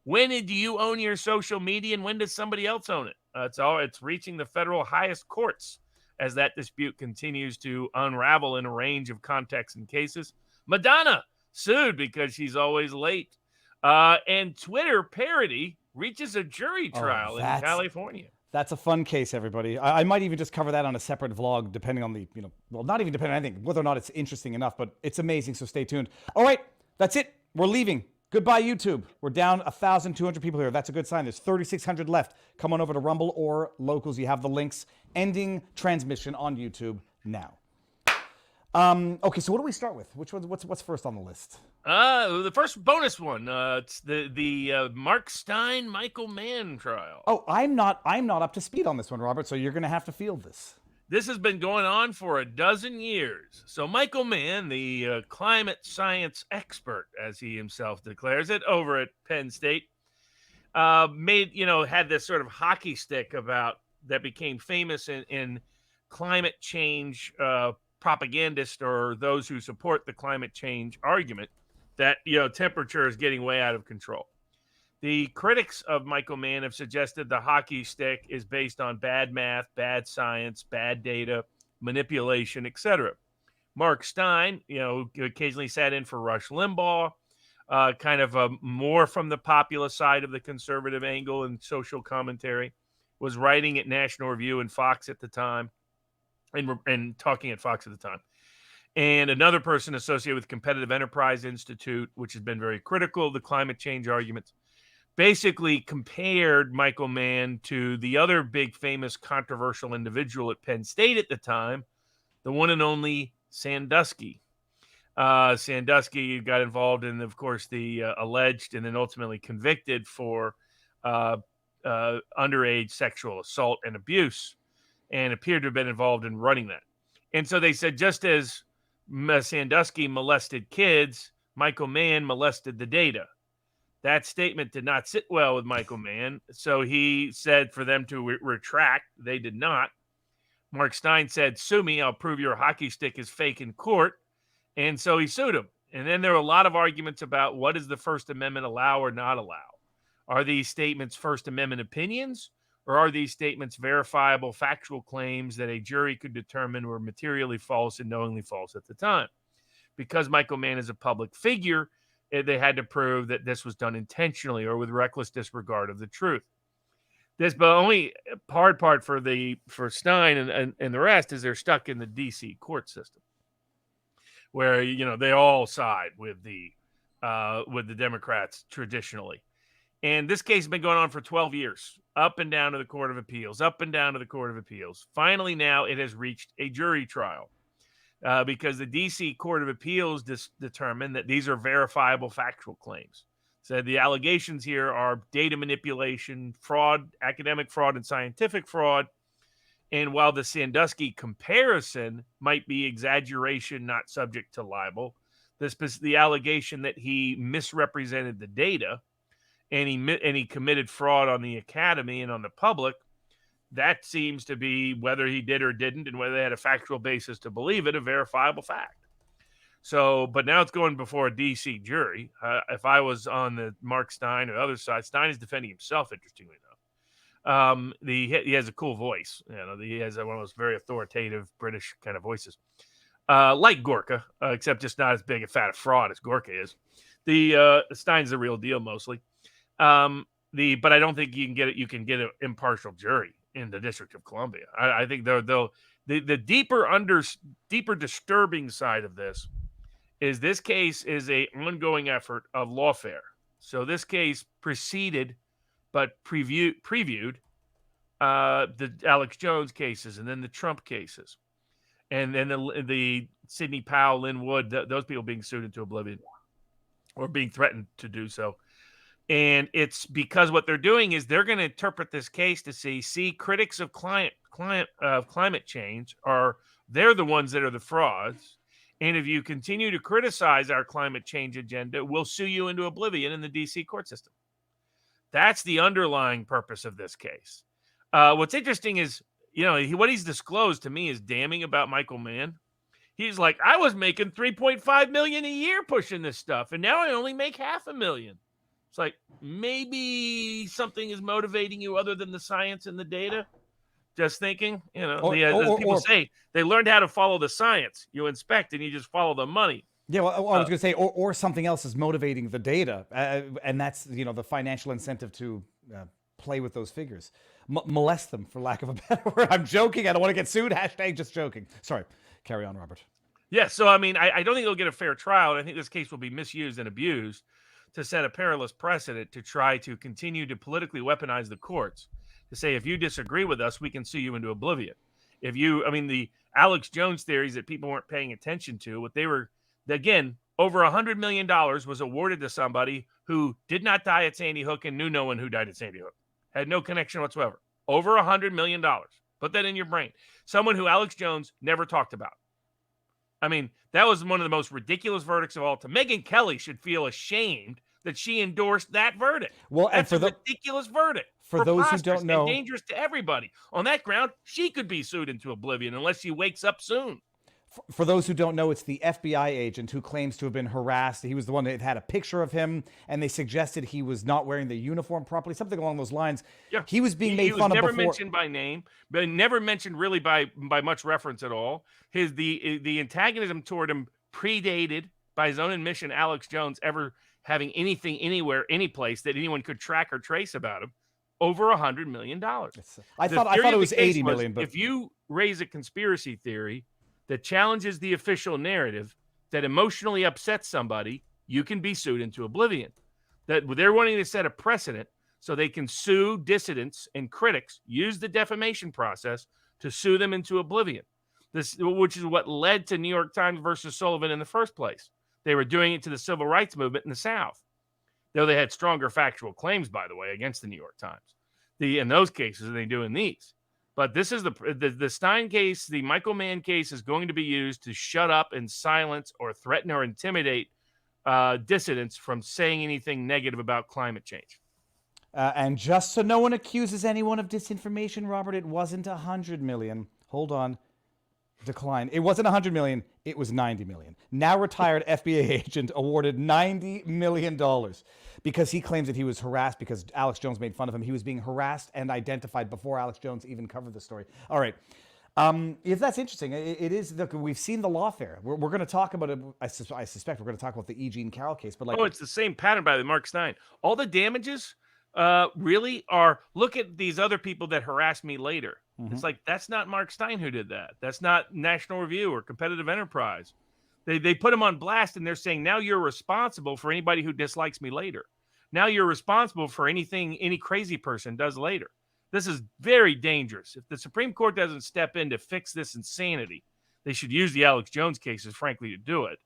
When do you own your social media, and when does somebody else own it? It's reaching the federal highest courts as that dispute continues to unravel in a range of contexts and cases. Madonna sued because she's always late. And Twitter parody reaches a jury trial in California. That's a fun case, everybody. I might even just cover that on a separate vlog, depending on the, well, not even depending on anything, whether or not it's interesting enough, but it's amazing, so stay tuned. All right, that's it. We're leaving. Goodbye, YouTube. We're down 1,200 people here. That's a good sign. There's 3,600 left. Come on over to Rumble or Locals. You have the links. Ending transmission on YouTube now. Okay, so what do we start with? What's first on the list? The first bonus one. It's the Mark Stein, Michael Mann trial. Oh, I'm not up to speed on this one, Robert. So you're going to have to field this. This has been going on for a dozen years. So Michael Mann, the climate science expert, as he himself declares it, over at Penn State, had this sort of hockey stick about that became famous in climate change propagandists or those who support the climate change argument that, temperature is getting way out of control. The critics of Michael Mann have suggested the hockey stick is based on bad math, bad science, bad data, manipulation, etc. Mark Stein, occasionally sat in for Rush Limbaugh, kind of more from the populist side of the conservative angle and social commentary, was writing at National Review and Fox at the time, and talking at Fox at the time. And another person associated with Competitive Enterprise Institute, which has been very critical of the climate change arguments, basically compared Michael Mann to the other big, famous, controversial individual at Penn State at the time, the one and only Sandusky. Sandusky got involved in, of course, the alleged and then ultimately convicted for underage sexual assault and abuse, and appeared to have been involved in running that. And so they said, just as Sandusky molested kids, Michael Mann molested the data. That statement did not sit well with Michael Mann, so he said for them to retract. They did not. Mark Stein said, "Sue me, I'll prove your hockey stick is fake in court." And so he sued him. And then there were a lot of arguments about what does the First Amendment allow or not allow. Are these statements First Amendment opinions, or are these statements verifiable factual claims that a jury could determine were materially false and knowingly false at the time? Because Michael Mann is a public figure, they had to prove that this was done intentionally or with reckless disregard of the truth. This, but only hard part for Stein and the rest is they're stuck in the D.C. court system, where they all side with the Democrats traditionally. And this case has been going on for 12 years, up and down to the Court of Appeals, up and down to the Court of Appeals. Finally, now it has reached a jury trial. Because the D.C. Court of Appeals determined that these are verifiable factual claims. So the allegations here are data manipulation, fraud, academic fraud, and scientific fraud. And while the Sandusky comparison might be exaggeration, not subject to libel, the allegation that he misrepresented the data and he committed fraud on the academy and on the public, that seems to be, whether he did or didn't, and whether they had a factual basis to believe it, a verifiable fact. So, but now it's going before a D.C. jury. If I was on the Mark Stein or other side, Stein is defending himself, interestingly enough. He has a cool voice. He has one of those very authoritative British kind of voices, like Gorka, except just not as big a fat a fraud as Gorka is. Stein's the real deal mostly. But I don't think you can get an impartial jury in the District of Columbia. I think The deeper disturbing side of this case is a ongoing effort of lawfare. So this case preceded but previewed the Alex Jones cases and then the Trump cases. And then the Sidney Powell, Lynn Wood, those people being sued into oblivion or being threatened to do so. And it's because what they're doing is they're going to interpret this case to see critics of climate change they're the ones that are the frauds. And if you continue to criticize our climate change agenda, we'll sue you into oblivion in the DC court system. That's the underlying purpose of this case. What's interesting is, what he's disclosed to me is damning about Michael Mann. He's like, I was making $3.5 million a year pushing this stuff, and now I only make $500,000. It's like, maybe something is motivating you other than the science and the data. Just thinking, as people say, they learned how to follow the science. You inspect and you just follow the money. Yeah, well, I was going to say, or something else is motivating the data, and that's the financial incentive to play with those figures, molest them, for lack of a better word. I'm joking. I don't want to get sued. # just joking. Sorry. Carry on, Robert. Yeah. So I mean, I don't think they'll get a fair trial, and I think this case will be misused and abused to set a perilous precedent to try to continue to politically weaponize the courts to say, if you disagree with us, we can sue you into oblivion. The Alex Jones theories that people weren't paying attention to, again, over $100 million was awarded to somebody who did not die at Sandy Hook and knew no one who died at Sandy Hook. Had no connection whatsoever. Over $100 million. Put that in your brain. Someone who Alex Jones never talked about. I mean, that was one of the most ridiculous verdicts of all time. Megyn Kelly should feel ashamed that she endorsed that verdict. Well, that's a ridiculous verdict. For those who don't know, and dangerous to everybody. On that ground, she could be sued into oblivion unless she wakes up soon. For those who don't know, it's the FBI agent who claims to have been harassed. He was the one that had a picture of him, and they suggested he was not wearing the uniform properly, something along those lines. Yeah. He was being made fun of before. Never mentioned by name, but never mentioned really by much reference at all. The antagonism toward him predated, by his own admission, Alex Jones ever having anything anywhere, any place that anyone could track or trace about him. Over $100 million. I thought it was 80 million. But if you raise a conspiracy theory that challenges the official narrative, that emotionally upsets somebody, you can be sued into oblivion. That they're wanting to set a precedent so they can sue dissidents and critics, use the defamation process to sue them into oblivion. Which is what led to New York Times versus Sullivan in the first place. They were doing it to the civil rights movement in the South. Though they had stronger factual claims, by the way, against the New York Times in those cases than they do in these. But this is the Stein case, the Michael Mann case is going to be used to shut up and silence or threaten or intimidate dissidents from saying anything negative about climate change. And just so no one accuses anyone of disinformation, Robert, it wasn't 100 million. Hold on. Decline. It wasn't 100 million. It was 90 million. Now retired FBI agent awarded $90 million because he claims that he was harassed because Alex Jones made fun of him. He was being harassed and identified before Alex Jones even covered the story. All right. If that's interesting, it is. Look, we've seen the lawfare. We're going to talk about it. I suspect we're going to talk about the E. Jean Carroll case. But it's the same pattern by the Mark Stein. All the damages really are, look at these other people that harassed me later. Mm-hmm. It's like, that's not Mark Stein who did that. That's not National Review or Competitive Enterprise. They put him on blast and they're saying, now you're responsible for anybody who dislikes me later. Now you're responsible for anything any crazy person does later. This is very dangerous. If the Supreme Court doesn't step in to fix this insanity, they should use the Alex Jones cases, frankly, to do it,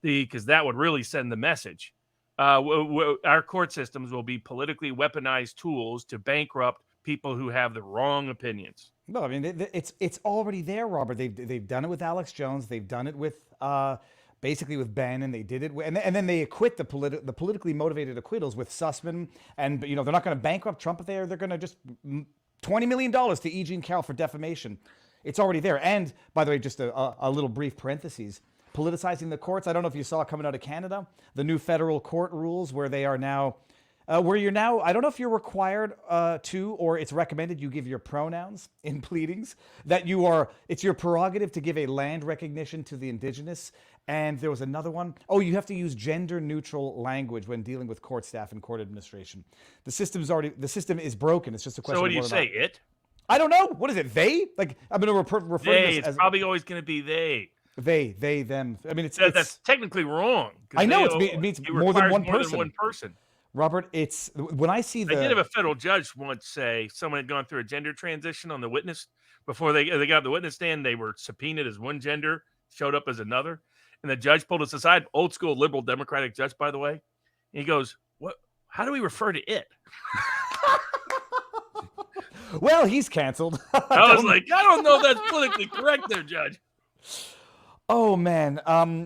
because that would really send the message. Our court systems will be politically weaponized tools to bankrupt people who have the wrong opinions. No, I mean, it's already there, Robert. They've done it with Alex Jones. They've done it with basically with Ben, and they did it, and then they acquit the politically motivated acquittals with Sussman, and they're not going to bankrupt Trump, but they're going to just $20 million to E. Jean Carroll for defamation. It's already there. And by the way, just a little brief parentheses. Politicizing the courts. I don't know if you saw coming out of Canada, the new federal court rules where they are now. I don't know if you're required to, or it's recommended you give your pronouns in pleadings, it's your prerogative to give a land recognition to the indigenous. And there was another one. Oh, you have to use gender neutral language when dealing with court staff and court administration. The system is broken. It's just a question. So what do you say? I don't know. What is it? They? Like, I'm going to refer to They. this It's as probably always going to be they. they, them. I mean, That's technically wrong. 'Cause I know they, it means it more than requires one more person. than one person. Robert, it's when I see I did have the a federal judge once say someone had gone through a gender transition on the witness before they got on the witness stand. They were subpoenaed as one gender, showed up as another, and the judge pulled us aside. Old school liberal Democratic judge, by the way. And he goes, "What? How do we refer to it?" well, he's canceled. I was like, I don't know if that's politically correct, there, Judge. Oh man.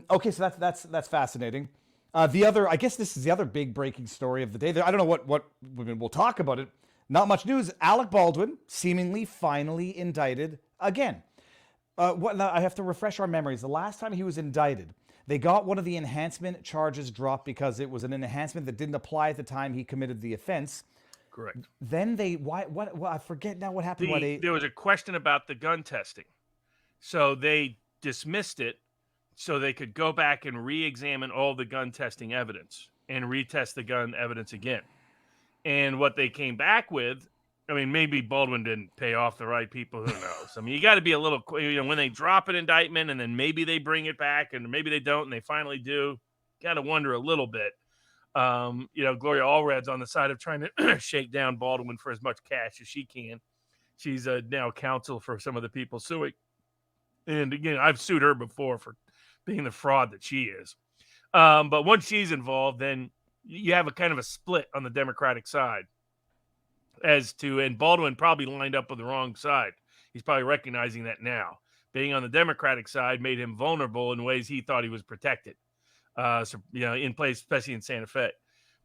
Okay, so that's fascinating. The other, I guess this is the other big breaking story of the day. I don't know what we'll talk about it. Not much news. Alec Baldwin seemingly finally indicted again. Now I have to refresh our memories. The last time he was indicted, they got one of the enhancement charges dropped because it was an enhancement that didn't apply at the time he committed the offense. Correct. Then I forget now what happened. There was a question about the gun testing. So they dismissed it so they could go back and re-examine all the gun testing evidence and retest the gun evidence again. And what they came back with, I mean, maybe Baldwin didn't pay off the right people. Who knows? I mean, you got to be a little, when they drop an indictment and then maybe they bring it back and maybe they don't and they finally do, got to wonder a little bit. Gloria Allred's on the side of trying to shake down Baldwin for as much cash as she can. She's now counsel for some of the people suing. And again, I've sued her before for being the fraud that she is. But once she's involved, then you have a kind of a split on the Democratic side and Baldwin probably lined up with the wrong side. He's probably recognizing that now. Being on the Democratic side made him vulnerable in ways he thought he was protected. In place, especially in Santa Fe.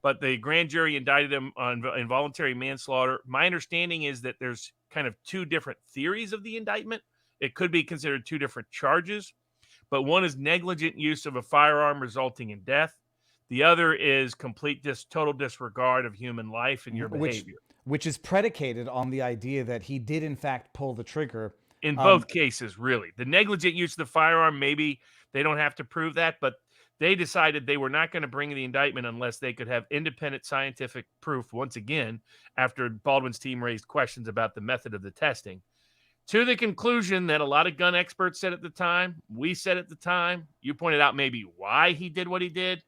But the grand jury indicted him on involuntary manslaughter. My understanding is that there's kind of two different theories of the indictment. It could be considered two different charges, but one is negligent use of a firearm resulting in death. The other is total disregard of human life and your behavior. Which is predicated on the idea that he did, in fact, pull the trigger. In both cases, really. The negligent use of the firearm, maybe they don't have to prove that, but they decided they were not going to bring the indictment unless they could have independent scientific proof, once again, after Baldwin's team raised questions about the method of the testing, to the conclusion that a lot of gun experts said at the time, we said at the time, you pointed out maybe why he did what he did.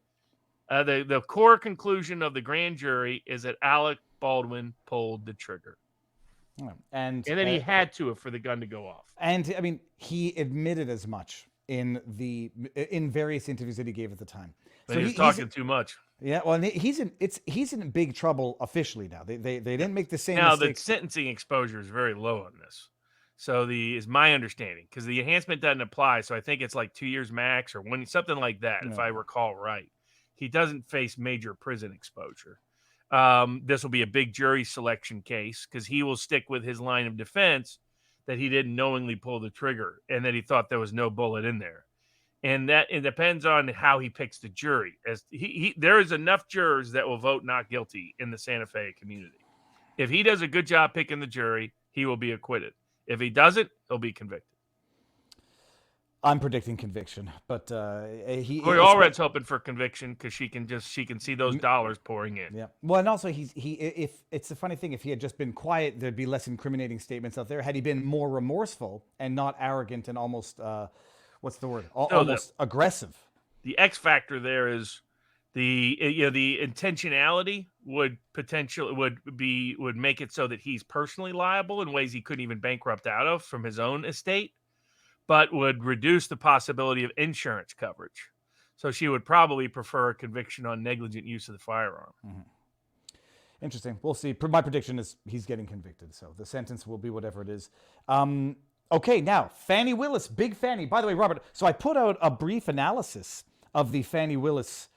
The core conclusion of the grand jury is that Alec Baldwin pulled the trigger. And then he had to for the gun to go off. And I mean, he admitted as much in various interviews that he gave at the time. But he was talking too much. Yeah, well, and he's in big trouble officially now. They didn't make the same mistake. The sentencing exposure is very low on this. So is my understanding, because the enhancement doesn't apply. So I think it's like 2 years max or something like that, if I recall right. He doesn't face major prison exposure. This will be a big jury selection case because he will stick with his line of defense that he didn't knowingly pull the trigger and that he thought there was no bullet in there. And that it depends on how he picks the jury. As there is enough jurors that will vote not guilty in the Santa Fe community. If he does a good job picking the jury, he will be acquitted. If he doesn't, he'll be convicted. I'm predicting conviction, but Gloria Allred's hoping for conviction because she can see those dollars pouring in. Yeah. Well, and also if it's a funny thing, if he had just been quiet, there'd be less incriminating statements out there. Had he been more remorseful and not arrogant and almost what's the word? Almost aggressive. The X factor there is the intentionality would make it so that he's personally liable in ways he couldn't even bankrupt out of from his own estate, but would reduce the possibility of insurance coverage. So she would probably prefer a conviction on negligent use of the firearm. Mm-hmm. Interesting. We'll see. My prediction is he's getting convicted. So the sentence will be whatever it is. Okay, now, Fani Willis, big Fani. By the way, Robert, so I put out a brief analysis of the Fani Willis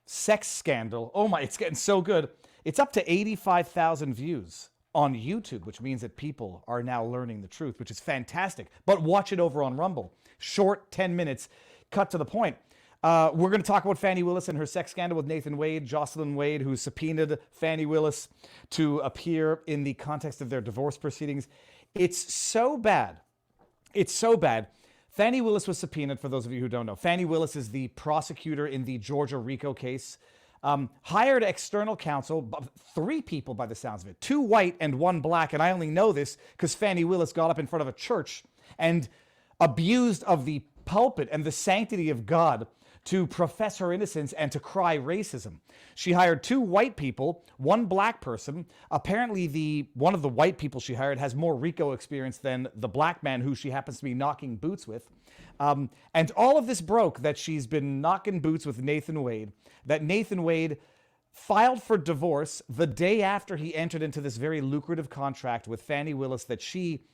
sex scandal. Oh my, it's getting so good. It's up to 85,000 views on YouTube, which means that people are now learning the truth, which is fantastic. But watch it over on Rumble. Short, 10 minutes, cut to the point. We're going to talk about Fani Willis and her sex scandal with Nathan Wade, Jocelyn Wade, who subpoenaed Fani Willis to appear in the context of their divorce proceedings. It's so bad. It's so bad. Fani Willis was subpoenaed, for those of you who don't know. Fani Willis is the prosecutor in the Georgia RICO case. hired external counsel, 3 people by the sounds of it, 2 white and 1 black. And I only know this because Fannie Willis got up in front of a church and abused of the pulpit and the sanctity of God to profess her innocence and to cry racism. She hired 2 white people, 1 black person. Apparently, one of the white people she hired has more RICO experience than the black man who she happens to be knocking boots with. And all of this broke that she's been knocking boots with Nathan Wade, that Nathan Wade filed for divorce the day after he entered into this very lucrative contract with Fannie Willis that she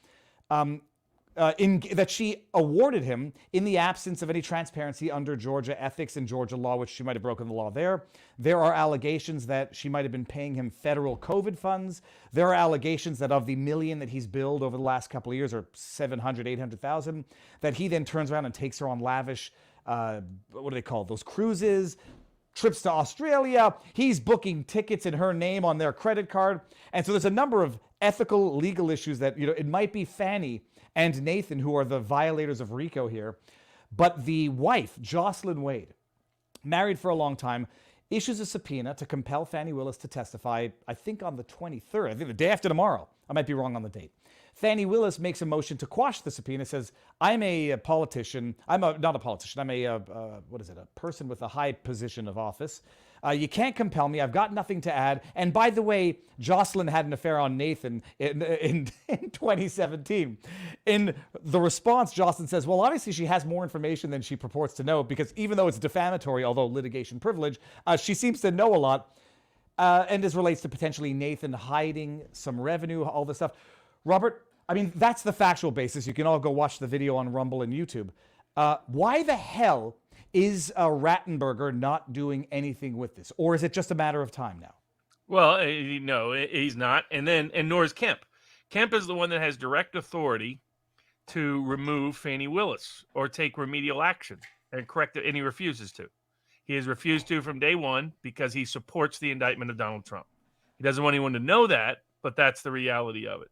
awarded him in the absence of any transparency under Georgia ethics and Georgia law, which she might have broken the law there. There are allegations that she might have been paying him federal COVID funds. There are allegations that of the $1 million that he's billed over the last couple of years, or 700, 800,000, that he then turns around and takes her on lavish, what do they call it? Those cruises, trips to Australia. He's booking tickets in her name on their credit card. And so there's a number of ethical, legal issues that, it might be Fannie and Nathan who are the violators of RICO here. But the wife, Jocelyn Wade, married for a long time, issues a subpoena to compel Fannie Willis to testify, I think on the 23rd, I think the day after tomorrow. I might be wrong on the date. Fannie Willis makes a motion to quash the subpoena, says, I'm a politician. Not a politician. I'm a person with a high position of office. You can't compel me. I've got nothing to add. And by the way, Jocelyn had an affair on Nathan in 2017. In the response, Jocelyn says, well, obviously she has more information than she purports to know, because even though it's defamatory, although litigation privilege, she seems to know a lot. And this relates to potentially Nathan hiding some revenue, all this stuff. Robert, I mean, that's the factual basis. You can all go watch the video on Rumble and YouTube. Why the hell is Rattenberger not doing anything with this? Or is it just a matter of time now? Well, no, he's not. And nor is Kemp. Kemp is the one that has direct authority to remove Fannie Willis or take remedial action and correct it, and he refuses to. He has refused to from day one because he supports the indictment of Donald Trump. He doesn't want anyone to know that, but that's the reality of it.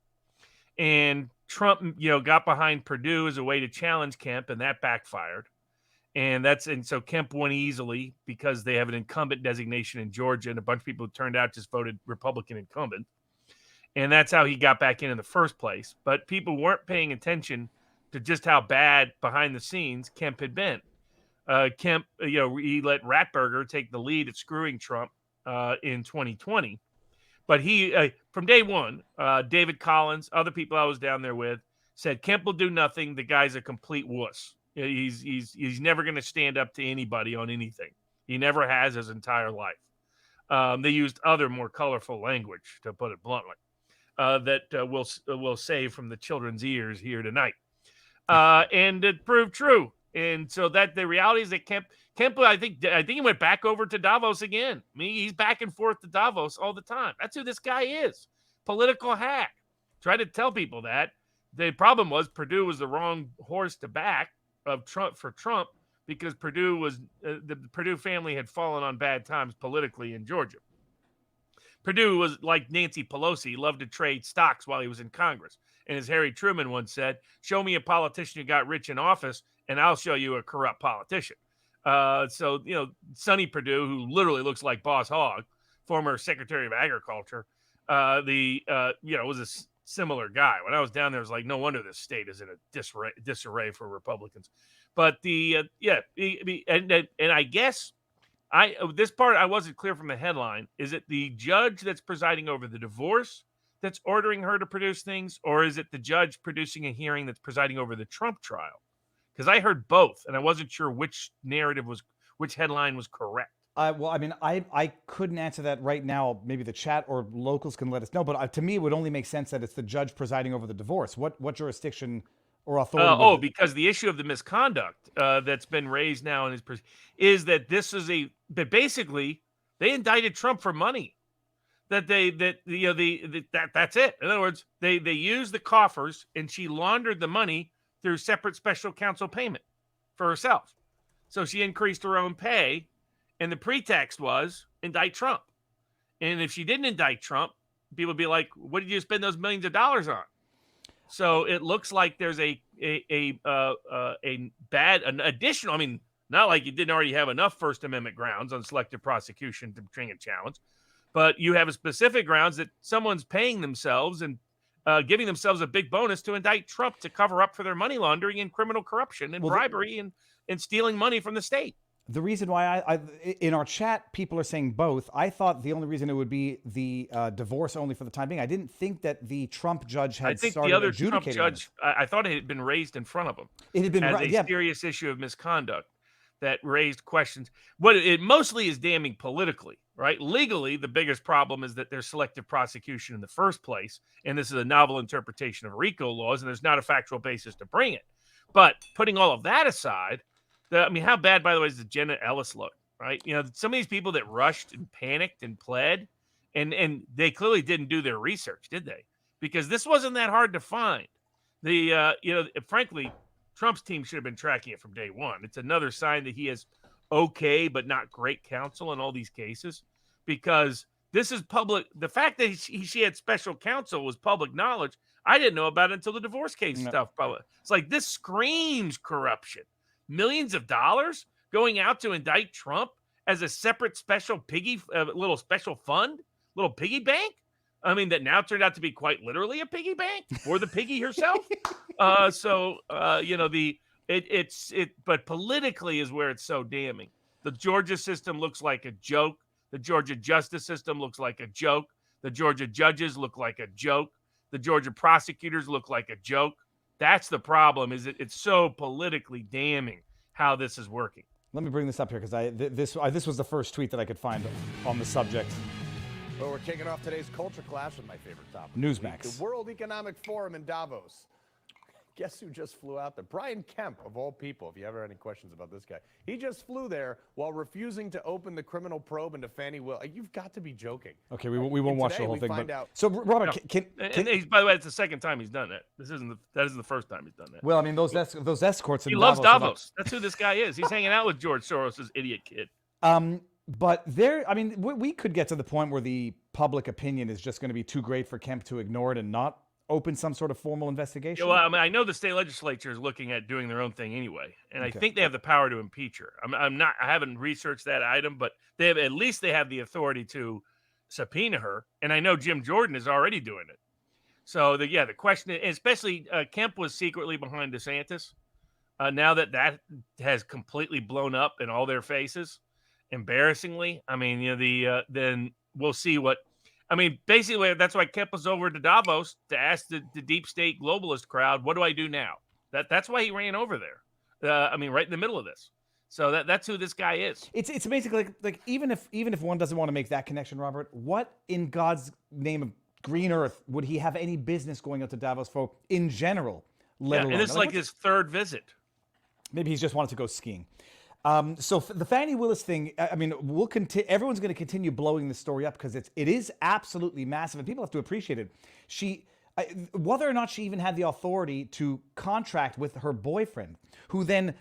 And Trump, got behind Perdue as a way to challenge Kemp, and that backfired. And so Kemp won easily because they have an incumbent designation in Georgia, and a bunch of people who turned out just voted Republican incumbent. And that's how he got back in the first place. But people weren't paying attention to just how bad behind the scenes Kemp had been. Kemp, he let Rattenberger take the lead at screwing Trump in 2020. But he, from day one, David Collins, other people I was down there with, said Kemp will do nothing. The guy's a complete wuss. He's never going to stand up to anybody on anything. He never has his entire life. They used other more colorful language, to put it bluntly, that we'll save from the children's ears here tonight. And it proved true. And so that the reality is that Kemp, I think he went back over to Davos again. I mean, he's back and forth to Davos all the time. That's who this guy is. Political hack. Try to tell people that. The problem was Perdue was the wrong horse to back of Trump for Trump, because Perdue was the Perdue family had fallen on bad times politically in Georgia. Perdue was like Nancy Pelosi, loved to trade stocks while he was in Congress. And as Harry Truman once said, show me a politician who got rich in office, and I'll show you a corrupt politician. So, Sonny Perdue, who literally looks like Boss Hogg, former Secretary of Agriculture, was a similar guy. When I was down there, it was like, no wonder this state is in a disarray for Republicans. But and I guess this part I wasn't clear from the headline. Is it the judge that's presiding over the divorce that's ordering her to produce things, or is it the judge producing a hearing that's presiding over the Trump trial? Because I heard both, and I wasn't sure which headline was correct. I couldn't answer that right now. Maybe the chat or locals can let us know. But to me, it would only make sense that it's the judge presiding over the divorce. What jurisdiction or authority? Because the issue of the misconduct that's been raised now is that this is that basically they indicted Trump for money. That's it. In other words, they used the coffers, and she laundered the money through separate special counsel payment for herself. So she increased her own pay. And the pretext was indict Trump. And if she didn't indict Trump, people would be like, what did you spend those millions of dollars on? So it looks like there's an additional, Not like you didn't already have enough First Amendment grounds on selective prosecution to bring a challenge, but you have a specific grounds that someone's paying themselves and giving themselves a big bonus to indict Trump to cover up for their money laundering and criminal corruption and bribery and stealing money from the state. The reason why I in our chat, people are saying both. I thought the only reason it would be the divorce only for the time being. I didn't think that the Trump judge had started adjudicating. I think the other Trump judge, I thought it had been raised in front of him. It had been as a serious issue of misconduct that raised questions. What it mostly is damning politically, right? Legally, the biggest problem is that there's selective prosecution in the first place, and this is a novel interpretation of RICO laws, and there's not a factual basis to bring it. But putting all of that aside, how bad, by the way, does Jenna Ellis look, right? Some of these people that rushed and panicked and pled, and they clearly didn't do their research, did they? Because this wasn't that hard to find. Frankly, Trump's team should have been tracking it from day one. It's another sign that he has okay but not great counsel in all these cases, because this is public. The fact that she had special counsel was public knowledge. I didn't know about it until the divorce case stuff. It's like this screams corruption. Millions of dollars going out to indict Trump as a separate special little special fund, little piggy bank. That now turned out to be quite literally a piggy bank for the piggy herself. But politically is where it's so damning. The Georgia system looks like a joke. The Georgia justice system looks like a joke. The Georgia judges look like a joke. The Georgia prosecutors look like a joke. That's the problem, is it's so politically damning how this is working. Let me bring this up here because this was the first tweet that I could find on the subject. Well, we're kicking off today's culture clash with my favorite topic. Newsmax. The World Economic Forum in Davos. Guess who just flew out there? Brian Kemp, of all people, if you ever have any questions about this guy. He just flew there while refusing to open the criminal probe into Fannie Willis. You've got to be joking. Okay, we won't watch the whole thing. So, Robert, by the way, it's the second time he's done that. That isn't the first time he's done that. Well, those escorts in Davos. He loves Davos. That's who this guy is. He's hanging out with George Soros' idiot kid. But we could get to the point where the public opinion is just going to be too great for Kemp to ignore it and not open some sort of formal investigation. Yeah, well, I know the state legislature is looking at doing their own thing anyway, and I think they have the power to impeach her. I haven't researched that item, but at least they have the authority to subpoena her, and I know Jim Jordan is already doing it. So the question, especially Kemp was secretly behind DeSantis. Now that has completely blown up in all their faces, embarrassingly. Then we'll see what. Basically, that's why Kemp was over to Davos to ask the deep state globalist crowd, what do I do now? That's why he ran over there. Right in the middle of this. So that's who this guy is. It's basically like even if one doesn't want to make that connection, Robert, what in God's name of green earth would he have any business going out to Davos for in general? And it's like his third visit. Maybe he's just wanted to go skiing. So the Fannie Willis thing, we'll continue. Everyone's going to continue blowing the story up because it is absolutely massive, and people have to appreciate it. Whether or not she even had the authority to contract with her boyfriend, who then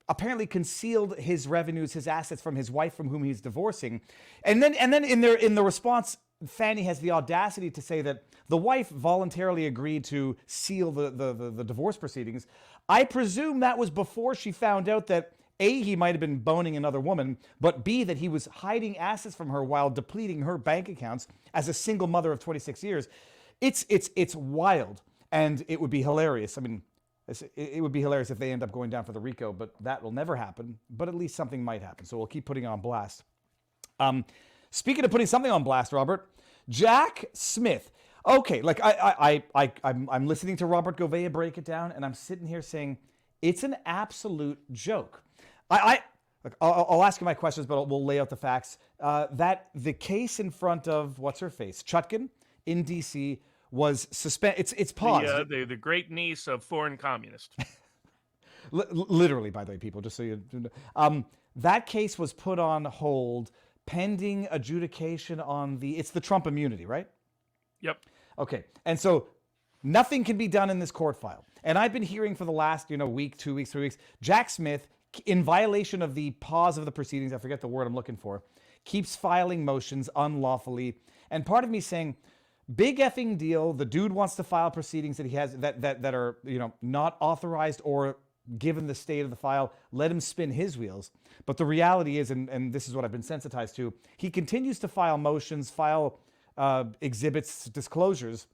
apparently concealed his revenues, his assets from his wife, from whom he's divorcing, and then in the response, Fannie has the audacity to say that the wife voluntarily agreed to seal the divorce proceedings. I presume that was before she found out that A, he might have been boning another woman, but B, that he was hiding assets from her while depleting her bank accounts as a single mother of 26 years. It's wild, and it would be hilarious. It would be hilarious if they end up going down for the RICO, but that will never happen. But at least something might happen, so we'll keep putting it on blast. Speaking of putting something on blast, Robert, Jack Smith. Okay, I'm listening to Robert Gouveia break it down, and I'm sitting here saying it's an absolute joke. I'll ask you my questions, but we'll lay out the facts. That the case in front of what's-her-face, Chutkan in D.C. was suspended. It's paused. The great niece of foreign communist. Literally, by the way, people, just so you know. That case was put on hold pending adjudication on it's the Trump immunity, right? Yep. Okay, and so nothing can be done in this court file. And I've been hearing for the last, week, 2 weeks, 3 weeks, Jack Smith, in violation of the pause of the proceedings, I forget the word I'm looking for, keeps filing motions unlawfully. And part of me saying, big effing deal. The dude wants to file proceedings that he has that are, not authorized or given the state of the file, let him spin his wheels. But the reality is, and this is what I've been sensitized to, he continues to file motions, file exhibits, disclosures.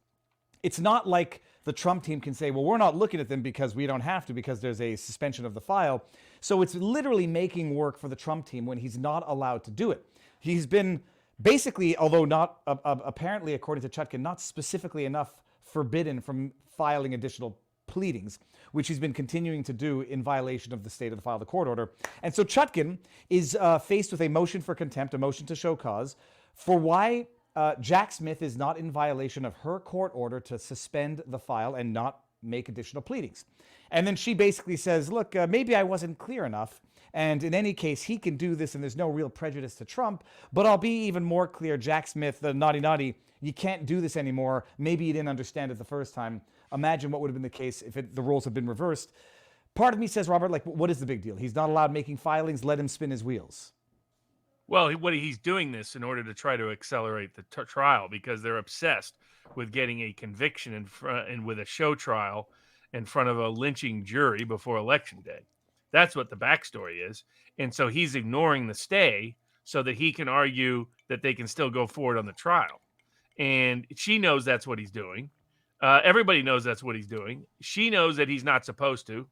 It's not like the Trump team can say, well, we're not looking at them because we don't have to, because there's a suspension of the file. So it's literally making work for the Trump team when he's not allowed to do it. He's been basically, although not apparently, according to Chutkan, not specifically enough forbidden from filing additional pleadings, which he's been continuing to do in violation of the state of the file, the court order. And so Chutkan is faced with a motion for contempt, a motion to show cause, for why Jack Smith is not in violation of her court order to suspend the file and not make additional pleadings. And then she basically says, look, maybe I wasn't clear enough. And in any case, he can do this and there's no real prejudice to Trump. But I'll be even more clear, Jack Smith, the naughty, you can't do this anymore. Maybe you didn't understand it the first time. Imagine what would have been the case if the roles had been reversed. Part of me says, Robert, like, what is the big deal? He's not allowed making filings. Let him spin his wheels. Well, he's doing this in order to try to accelerate the trial because they're obsessed with getting a conviction and with a show trial in front of a lynching jury before Election Day. That's what the backstory is. And so he's ignoring the stay so that he can argue that they can still go forward on the trial. And she knows that's what he's doing. Everybody knows that's what he's doing. She knows that he's not supposed to,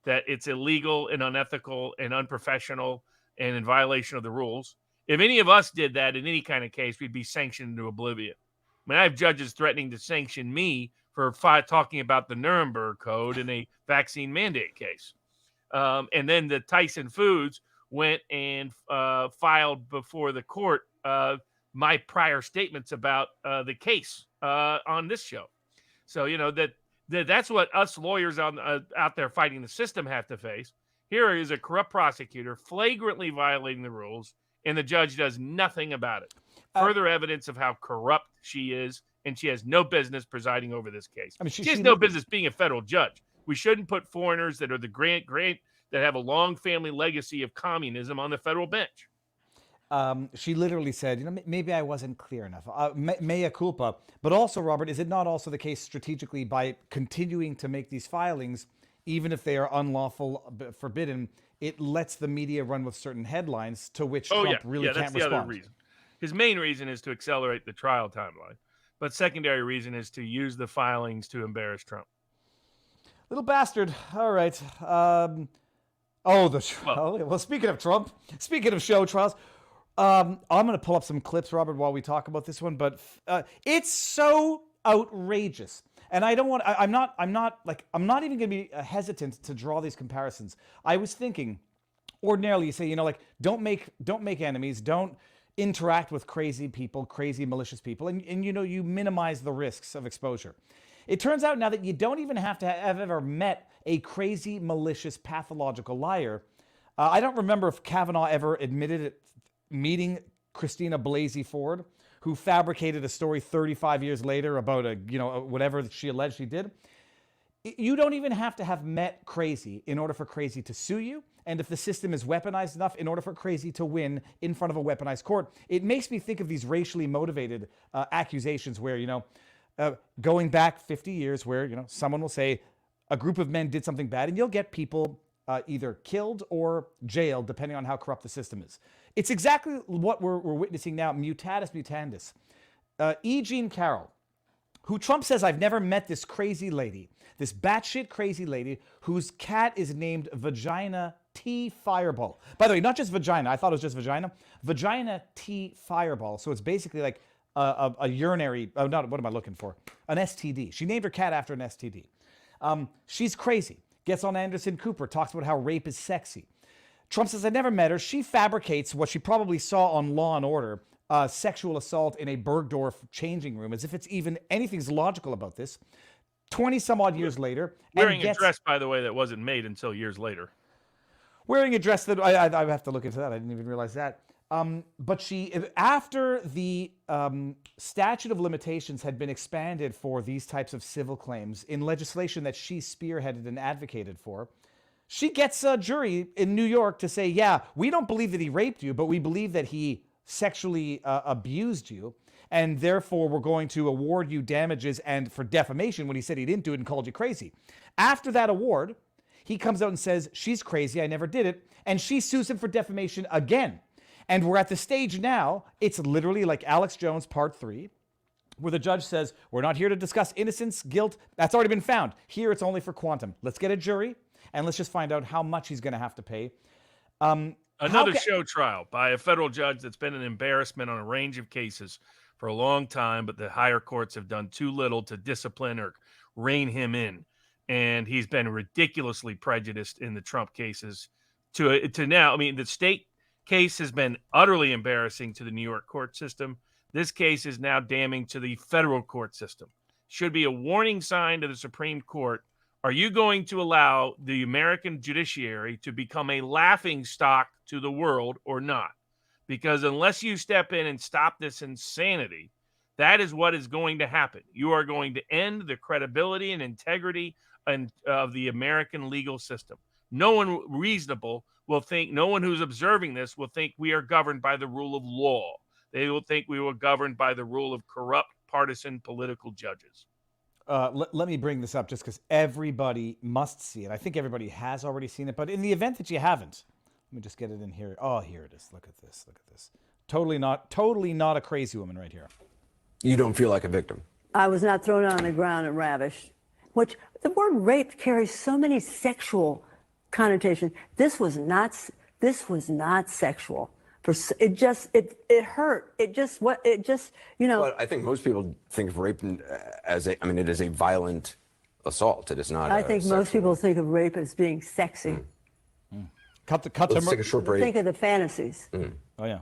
that it's illegal and unethical and unprofessional and in violation of the rules. If any of us did that in any kind of case, we'd be sanctioned into oblivion. I mean, I have judges threatening to sanction me for talking about the Nuremberg Code in a vaccine mandate case. And then the Tyson Foods went and filed before the court my prior statements about the case on this show. So, you know, that's what us lawyers out there fighting the system have to face. Here is a corrupt prosecutor flagrantly violating the rules, and the judge does nothing about it. Further evidence of how corrupt she is, and she has no business presiding over this case. I mean, she has no business being a federal judge. We shouldn't put foreigners that are the great that have a long family legacy of communism on the federal bench. She literally said, you know, maybe I wasn't clear enough. Mea culpa. But also, Robert, is it not also the case strategically by continuing to make these filings, even if they are unlawful, forbidden, it lets the media run with certain headlines to which Trump really can't respond? That's the other reason. His main reason is to accelerate the trial timeline. But secondary reason is to use the filings to embarrass Trump. Little bastard. All right. Well, speaking of Trump, speaking of show trials, I'm going to pull up some clips, Robert, while we talk about this one. But it's so outrageous. And I don't want, I'm not even going to be hesitant to draw these comparisons. I was thinking, ordinarily you say, you know, like, don't make enemies, don't interact with crazy people, crazy malicious people, and you know, you minimize the risks of exposure. It turns out now that you don't even have to have ever met a crazy, malicious, pathological liar. I don't remember if Kavanaugh ever admitted it, meeting Christina Blasey Ford, who fabricated a story 35 years later about whatever she alleged she did. You don't even have to have met crazy in order for crazy to sue you. And if the system is weaponized enough, in order for crazy to win in front of a weaponized court. It makes me think of these racially motivated accusations where, going back 50 years where, someone will say a group of men did something bad and you'll get people either killed or jailed, depending on how corrupt the system is. It's exactly what we're witnessing now, mutatis mutandis. E. Jean Carroll, who Trump says, I've never met this crazy lady, this batshit crazy lady whose cat is named Vagina T. Fireball. By the way, not just vagina. I thought it was just vagina. Vagina T. Fireball. So it's basically like a urinary, what am I looking for? An STD. She named her cat after an STD. She's crazy. Gets on Anderson Cooper, talks about how rape is sexy. Trump says, I never met her. She fabricates what she probably saw on Law and Order, sexual assault in a Bergdorf changing room, as if it's even anything's logical about this. 20 some odd years later. Wearing a dress, by the way, that wasn't made until years later. Wearing a dress that, I have to look into that. I didn't even realize that. But she, after the statute of limitations had been expanded for these types of civil claims in legislation that she spearheaded and advocated for, she gets a jury in New York to say, yeah, we don't believe that he raped you, but we believe that he sexually abused you, and therefore we're going to award you damages and for defamation when he said he didn't do it and called you crazy. After that award, He comes out and says, she's crazy, I never did it. And she sues him for defamation again. And we're at the stage now, it's literally like Alex Jones Part 3, where the judge says, we're not here to discuss innocence, guilt. That's already been found. Here, it's only for quantum. Let's get a jury, and let's just find out how much he's going to have to pay. Another show trial by a federal judge that's been an embarrassment on a range of cases for a long time, but the higher courts have done too little to discipline or rein him in. And he's been ridiculously prejudiced in the Trump cases to now. I mean, the state case has been utterly embarrassing to the New York court system. This case is now damning to the federal court system. Should be a warning sign to the Supreme Court. Are you going to allow the American judiciary to become a laughing stock to the world or not? Because unless you step in and stop this insanity, that is what is going to happen. You are going to end the credibility and integrity of the American legal system. No one reasonable will think, no one who's observing this will think we are governed by the rule of law. They will think we were governed by the rule of corrupt, partisan, political judges. Let me bring this up just because everybody must see it. I think everybody has already seen it, but in the event that you haven't, let me just get it in here. Oh, here it is. Look at this. Look at this. Totally not a crazy woman right here. You don't feel like a victim. I was not thrown on the ground and ravished. Which the word rape carries so many sexual connotations. This was not sexual. It hurt. It just But I think most people think of rape as it is a violent assault. It is not. I think most people think of rape as being sexy. Cut Let's take a short break. Think of the fantasies. Oh yeah.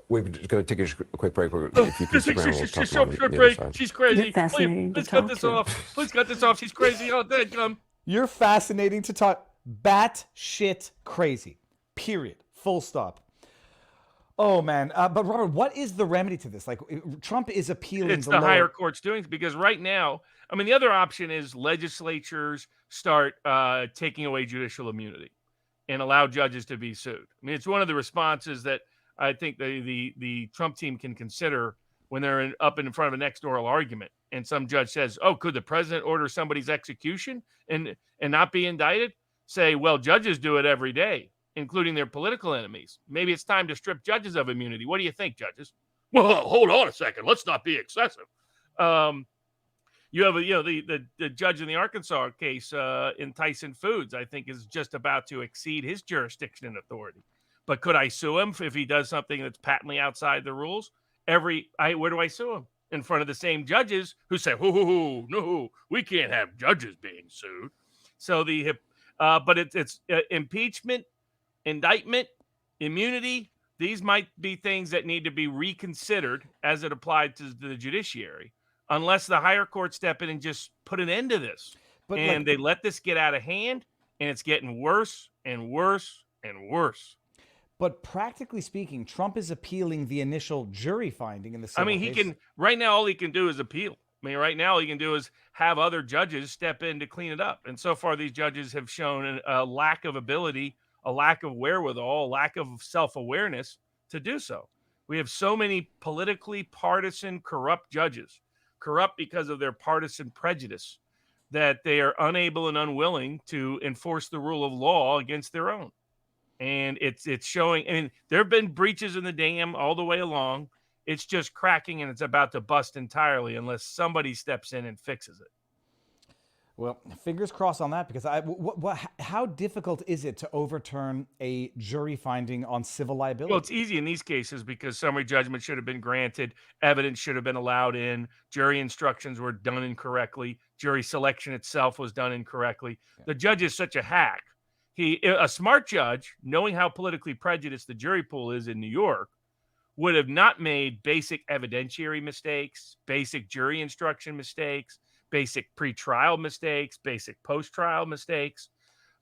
We're going to take a quick break. If you can stick around, we'll talk about Short the break. other side. She's crazy. You're fascinating Please to cut talk this to. off. Please cut this off. She's crazy. Oh, there come. You're fascinating to talk. Bat shit crazy. Period. Full stop. Oh man. But Robert, what is the remedy to this? Like, Trump is appealing. It's the higher court's doing, because right now, I mean, the other option is legislatures start taking away judicial immunity and allow judges to be sued. I mean, it's one of the responses that I think the Trump team can consider when they're up in front of a next oral argument, and some judge says, "Oh, could the president order somebody's execution and not be indicted?" Say, "Well, judges do it every day, including their political enemies. Maybe it's time to strip judges of immunity. What do you think, judges?" Well, hold on a second. Let's not be excessive. You have the judge in the Arkansas case in Tyson Foods, I think, is just about to exceed his jurisdiction and authority. But could I sue him if he does something that's patently outside the rules? Where do I sue him? In front of the same judges who say, no, we can't have judges being sued. So but it's impeachment, indictment, immunity. These might be things that need to be reconsidered as it applied to the judiciary, unless the higher court step in and just put an end to this. But they let this get out of hand, and it's getting worse and worse and worse. But practically speaking, Trump is appealing the initial jury finding in the civil case. Right now, all he can do is appeal. I mean, right now, all he can do is have other judges step in to clean it up. And so far, these judges have shown a lack of ability, a lack of wherewithal, a lack of self-awareness to do so. We have so many politically partisan, corrupt judges, corrupt because of their partisan prejudice, that they are unable and unwilling to enforce the rule of law against their own. And it's showing. I mean, there have been breaches in the dam all the way along. It's just cracking, and it's about to bust entirely unless somebody steps in and fixes it. Well, fingers crossed on that, because how difficult is it to overturn a jury finding on civil liability? Well, it's easy in these cases because summary judgment should have been granted, evidence should have been allowed in, jury instructions were done incorrectly, jury selection itself was done incorrectly. Yeah. The judge is such a hack. A smart judge, knowing how politically prejudiced the jury pool is in New York, would have not made basic evidentiary mistakes, basic jury instruction mistakes, basic pretrial mistakes, basic post-trial mistakes,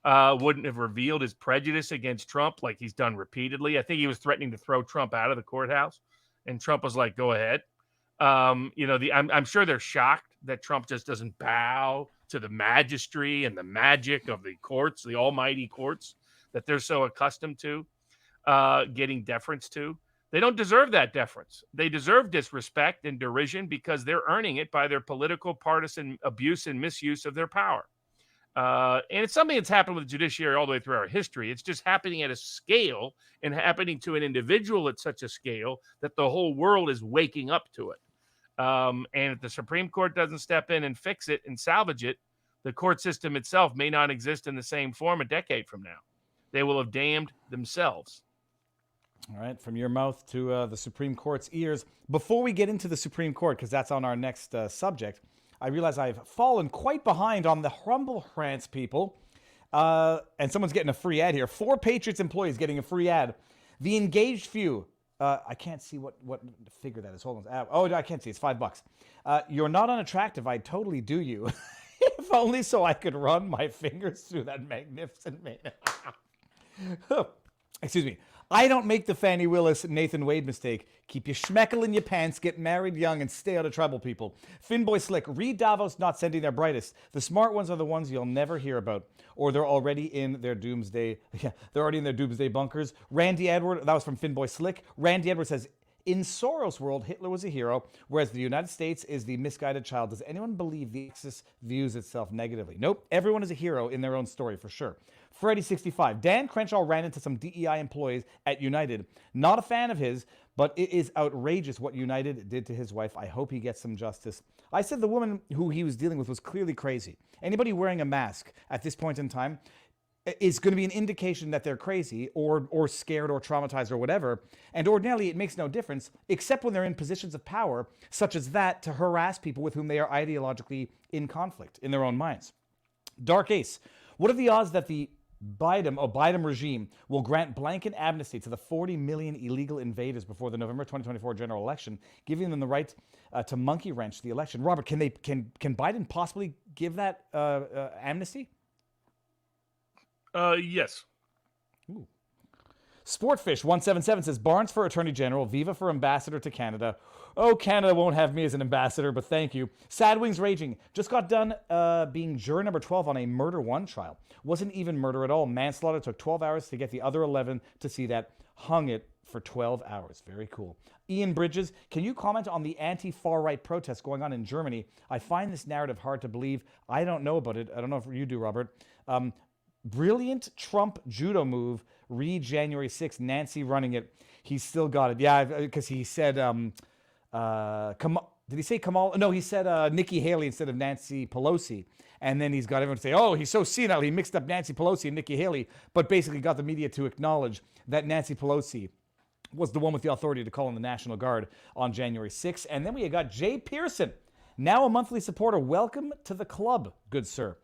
wouldn't have revealed his prejudice against Trump like he's done repeatedly. I think he was threatening to throw Trump out of the courthouse, and Trump was like, go ahead. I'm sure they're shocked that Trump just doesn't bow to the magistry and the magic of the courts, the almighty courts that they're so accustomed to getting deference to. They don't deserve that deference. They deserve disrespect and derision because they're earning it by their political partisan abuse and misuse of their power. And it's something that's happened with the judiciary all the way through our history. It's just happening at a scale and happening to an individual at such a scale that the whole world is waking up to it. And if the Supreme Court doesn't step in and fix it and salvage it, the court system itself may not exist in the same form a decade from now. They will have damned themselves. All right, from your mouth to the Supreme Court's ears. Before we get into the Supreme Court, because that's on our next subject, I realize I've fallen quite behind on the Humble France people. And someone's getting a free ad here. 4 Patriots employees getting a free ad. The engaged few. I can't see what figure that is. Hold on. Oh, I can't see. It's $5. You're not unattractive. I'd totally do you. If only so I could run my fingers through that magnificent mane. Excuse me. I don't make the Fannie Willis Nathan Wade mistake. Keep your schmeckle in your pants, get married young, and stay out of trouble, people. Finboy Slick, read Davos not sending their brightest. The smart ones are the ones you'll never hear about, or they're already in their doomsday. Yeah, they're already in their doomsday bunkers. Randy Edward, that was from Finboy Slick. Randy Edward says, in Soros' world, Hitler was a hero, whereas the United States is the misguided child. Does anyone believe the Axis views itself negatively? Nope. Everyone is a hero in their own story, for sure. Freddy65. Dan Crenshaw ran into some DEI employees at United. Not a fan of his, but it is outrageous what United did to his wife. I hope he gets some justice. I said the woman who he was dealing with was clearly crazy. Anybody wearing a mask at this point in time is going to be an indication that they're crazy or scared or traumatized or whatever. And ordinarily, it makes no difference, except when they're in positions of power, such as that, to harass people with whom they are ideologically in conflict in their own minds. Dark Ace, what are the odds that the Biden regime will grant blanket amnesty to the 40 million illegal invaders before the November 2024 general election, giving them the right to monkey wrench the election? Robert, can Biden possibly give that amnesty? Yes. Ooh. Sportfish177 says, Barnes for Attorney General, Viva for Ambassador to Canada. Oh, Canada won't have me as an ambassador, but thank you. Sad Wings Raging. Just got done being juror number 12 on a murder 1 trial. Wasn't even murder at all. Manslaughter took 12 hours to get the other 11 to see that. Hung it for 12 hours. Very cool. Ian Bridges, can you comment on the anti-far-right protests going on in Germany? I find this narrative hard to believe. I don't know about it. I don't know if you do, Robert. Brilliant Trump judo move. Read January 6th. Nancy running it. He's still got it. Yeah, because he said, did he say Kamal? No, he said Nikki Haley instead of Nancy Pelosi. And then he's got everyone to say, oh, he's so senile. He mixed up Nancy Pelosi and Nikki Haley, but basically got the media to acknowledge that Nancy Pelosi was the one with the authority to call in the National Guard on January 6th. And then we got Jay Pearson, now a monthly supporter. Welcome to the club, good sir.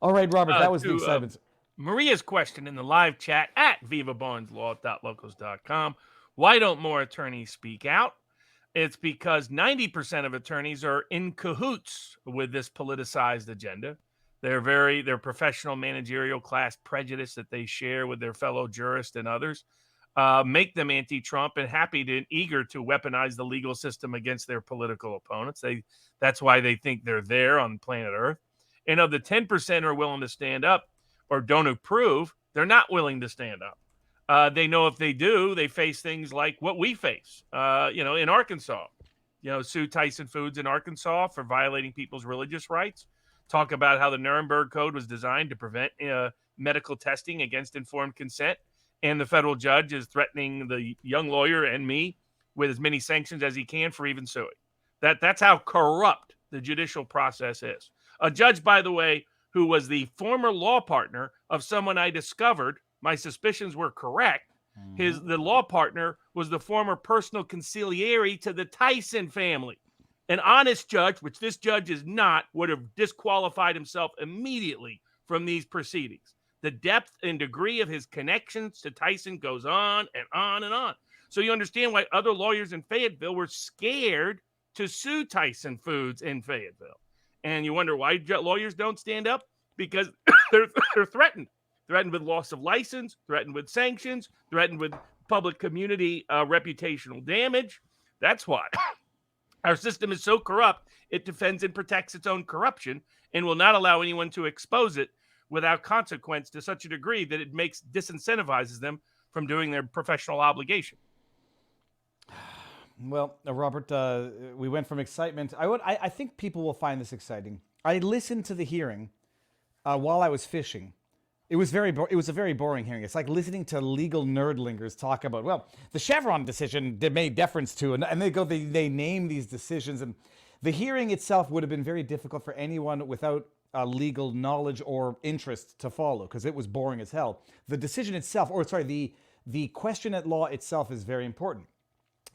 All right, Robert, that was the excitement. Maria's question in the live chat at vivabarneslaw.locals.com. Why don't more attorneys speak out? It's because 90% of attorneys are in cahoots with this politicized agenda. Their professional managerial class prejudice that they share with their fellow jurists and others make them anti-Trump and eager to weaponize the legal system against their political opponents. That's why they think they're there on planet Earth. And of the 10% who are willing to stand up or don't approve, they're not willing to stand up. They know if they do, they face things like what we face, in Arkansas. Sue Tyson Foods in Arkansas for violating people's religious rights. Talk about how the Nuremberg Code was designed to prevent medical testing against informed consent. And the federal judge is threatening the young lawyer and me with as many sanctions as he can for even suing. That's how corrupt the judicial process is. A judge, by the way, who was the former law partner of someone I discovered, my suspicions were correct. The law partner was the former personal consigliere to the Tyson family. An honest judge, which this judge is not, would have disqualified himself immediately from these proceedings. The depth and degree of his connections to Tyson goes on and on and on. So you understand why other lawyers in Fayetteville were scared to sue Tyson Foods in Fayetteville. And you wonder why lawyers don't stand up? Because they're threatened. Threatened with loss of license, threatened with sanctions, threatened with public community reputational damage. That's why. Our system is so corrupt, it defends and protects its own corruption and will not allow anyone to expose it without consequence to such a degree that it disincentivizes them from doing their professional obligation. Well, Robert, we went from excitement. I think people will find this exciting. I listened to the hearing while I was fishing. It was a very boring hearing. It's like listening to legal nerdlingers talk about, well, the Chevron decision they made deference to, and they name these decisions, and the hearing itself would have been very difficult for anyone without legal knowledge or interest to follow, because it was boring as hell. The decision itself, the question at law itself is very important.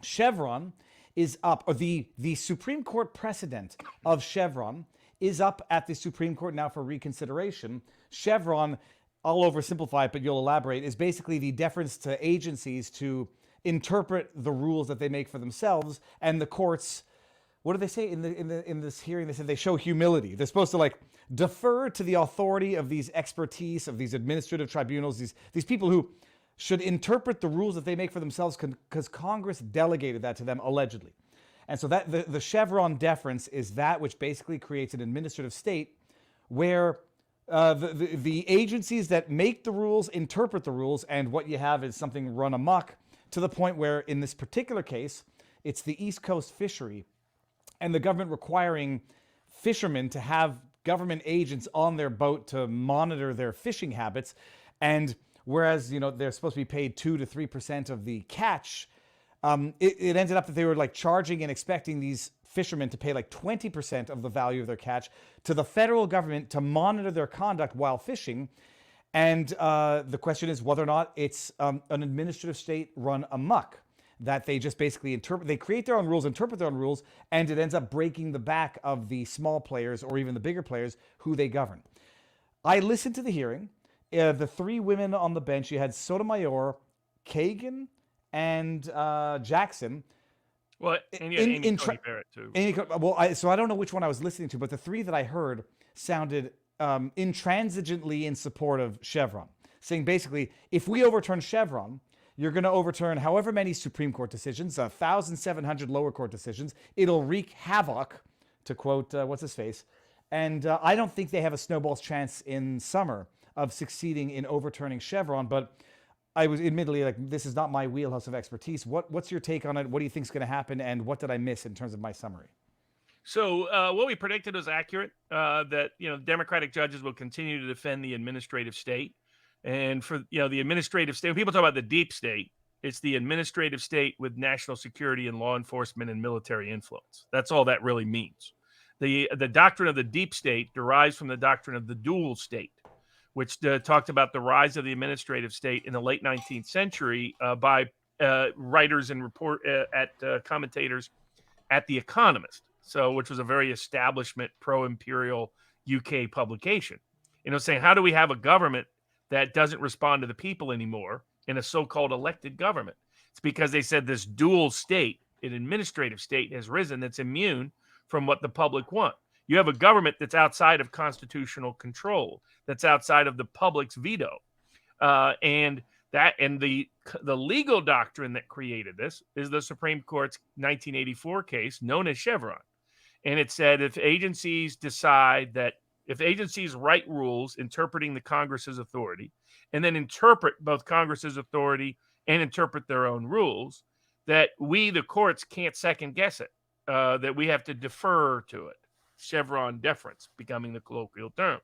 Chevron is up, or the Supreme Court precedent of Chevron is up at the Supreme Court now for reconsideration. Chevron, I'll oversimplify it, but you'll elaborate, is basically the deference to agencies to interpret the rules that they make for themselves, and the courts, what do they say in this hearing? They said they show humility. They're supposed to like defer to the authority of these expertise, of these administrative tribunals, these people who should interpret the rules that they make for themselves because Congress delegated that to them allegedly. And so that the Chevron deference is that which basically creates an administrative state where the agencies that make the rules interpret the rules, and what you have is something run amok to the point where, in this particular case, it's the East Coast fishery and the government requiring fishermen to have government agents on their boat to monitor their fishing habits. And whereas, they're supposed to be paid 2 to 3% of the catch, it ended up that they were like charging and expecting these fishermen to pay like 20% of the value of their catch to the federal government to monitor their conduct while fishing. And the question is whether or not it's an administrative state run amok, that they just basically they create their own rules, interpret their own rules, and it ends up breaking the back of the small players or even the bigger players who they govern. I listened to the hearing. The three women on the bench, you had Sotomayor, Kagan, and Jackson. Well, and you had Amy Coney Barrett, too. So I don't know which one I was listening to, but the three that I heard sounded intransigently in support of Chevron, saying basically, if we overturn Chevron, you're going to overturn however many Supreme Court decisions, 1,700 lower court decisions. It'll wreak havoc, to quote what's-his-face. And I don't think they have a snowball's chance in summer of succeeding in overturning Chevron, but I was admittedly like, this is not my wheelhouse of expertise. What's your take on it? What do you think is going to happen? And what did I miss in terms of my summary? So what we predicted was accurate, that, Democratic judges will continue to defend the administrative state. And for, the administrative state, when people talk about the deep state, it's the administrative state with national security and law enforcement and military influence. That's all that really means. The doctrine of the deep state derives from the doctrine of the dual state, which talked about the rise of the administrative state in the late 19th century by writers and commentators at The Economist, which was a very establishment pro-imperial UK publication. Saying, how do we have a government that doesn't respond to the people anymore in a so-called elected government? It's because they said this dual state, an administrative state, has risen that's immune from what the public want. You have a government that's outside of constitutional control, that's outside of the public's veto. And the legal doctrine that created this is the Supreme Court's 1984 case known as Chevron. And it said if agencies write rules interpreting the Congress's authority and then interpret both Congress's authority and interpret their own rules, that we, the courts, can't second guess it, that we have to defer to it. Chevron deference becoming the colloquial term.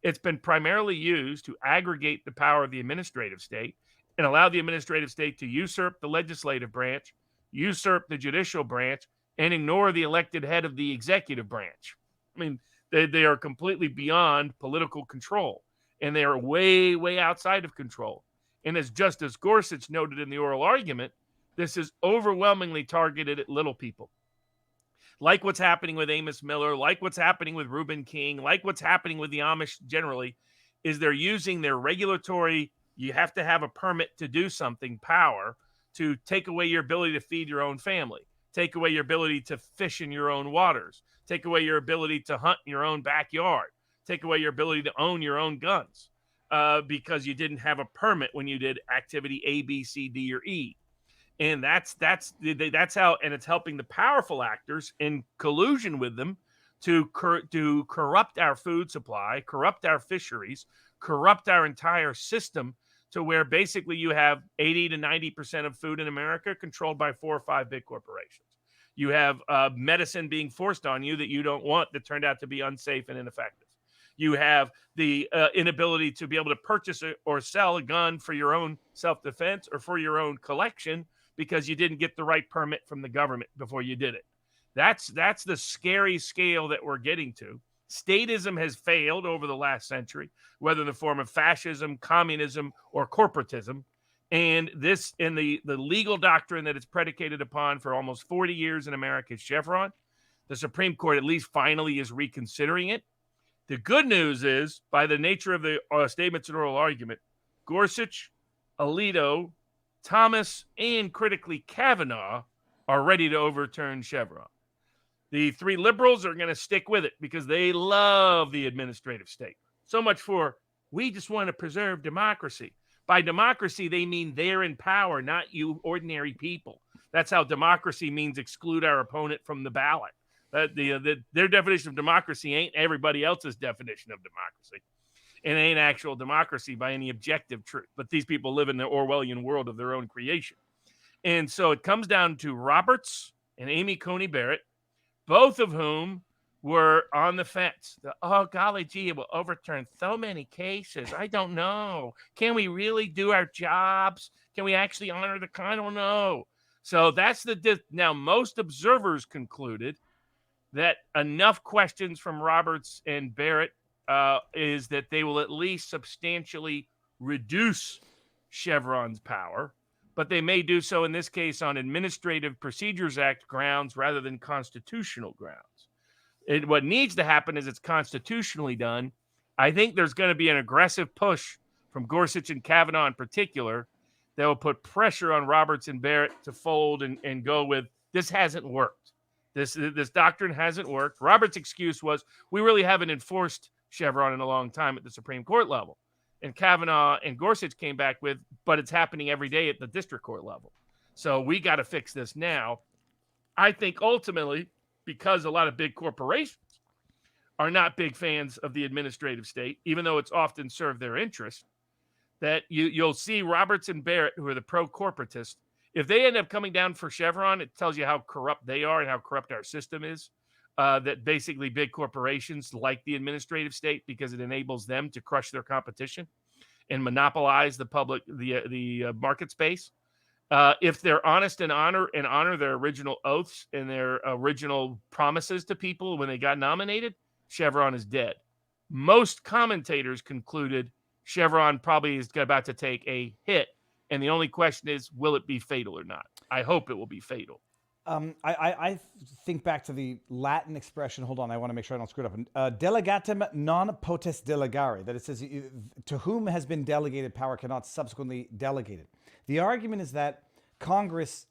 It's been primarily used to aggregate the power of the administrative state and allow the administrative state to usurp the legislative branch, usurp the judicial branch, and ignore the elected head of the executive branch. I mean, they are completely beyond political control, and they are way, way outside of control. And as Justice Gorsuch noted in the oral argument, this is overwhelmingly targeted at little people. Like what's happening with Amos Miller, like what's happening with Reuben King, like what's happening with the Amish generally, is they're using their regulatory, you have to have a permit to do something, power, to take away your ability to feed your own family, take away your ability to fish in your own waters, take away your ability to hunt in your own backyard, take away your ability to own your own guns because you didn't have a permit when you did activity A, B, C, D, or E. And that's how, and it's helping the powerful actors in collusion with them to corrupt our food supply, corrupt our fisheries, corrupt our entire system to where basically you have 80 to 90% of food in America controlled by 4 or 5 big corporations. You have medicine being forced on you that you don't want that turned out to be unsafe and ineffective. You have the inability to be able to purchase or sell a gun for your own self-defense or for your own collection because you didn't get the right permit from the government before you did it. That's the scary scale that we're getting to. Statism has failed over the last century, whether in the form of fascism, communism, or corporatism. And this, in the legal doctrine that it's predicated upon for almost 40 years in America is Chevron. The Supreme Court at least finally is reconsidering it. The good news is, by the nature of the statements in oral argument, Gorsuch, Alito, Thomas, and critically Kavanaugh are ready to overturn Chevron. The three liberals are going to stick with it because they love the administrative state. So much for, we just want to preserve democracy. By democracy, they mean they're in power, not you ordinary people. That's how democracy means exclude our opponent from the ballot. Their definition of democracy ain't everybody else's definition of democracy. It ain't actual democracy by any objective truth. But these people live in the Orwellian world of their own creation. And so it comes down to Roberts and Amy Coney Barrett, both of whom were on the fence. Oh, golly gee, it will overturn so many cases. I don't know. Can we really do our jobs? Can we actually honor the I don't know. So that's now most observers concluded that enough questions from Roberts and Barrett is that they will at least substantially reduce Chevron's power, but they may do so in this case on Administrative Procedures Act grounds rather than constitutional grounds. What needs to happen is it's constitutionally done. I think there's going to be an aggressive push from Gorsuch and Kavanaugh in particular that will put pressure on Roberts and Barrett to fold and go with, this hasn't worked. This doctrine hasn't worked. Roberts' excuse was, we really haven't enforced Chevron in a long time at the Supreme Court level. And Kavanaugh and Gorsuch came back with, but it's happening every day at the district court level. So we got to fix this now. I think ultimately, because a lot of big corporations are not big fans of the administrative state, even though it's often served their interest, that you'll see Roberts and Barrett, who are the pro-corporatists, if they end up coming down for Chevron, it tells you how corrupt they are and how corrupt our system is. That basically big corporations like the administrative state because it enables them to crush their competition and monopolize the market space. If they're honest and honor their original oaths and their original promises to people when they got nominated, Chevron is dead. Most commentators concluded Chevron probably is about to take a hit. And the only question is, will it be fatal or not? I hope it will be fatal. I think back to the Latin expression. Hold on, I want to make sure I don't screw it up. Delegatum non potest delegare. That it says, to whom has been delegated power cannot subsequently delegate it. The argument is that Congress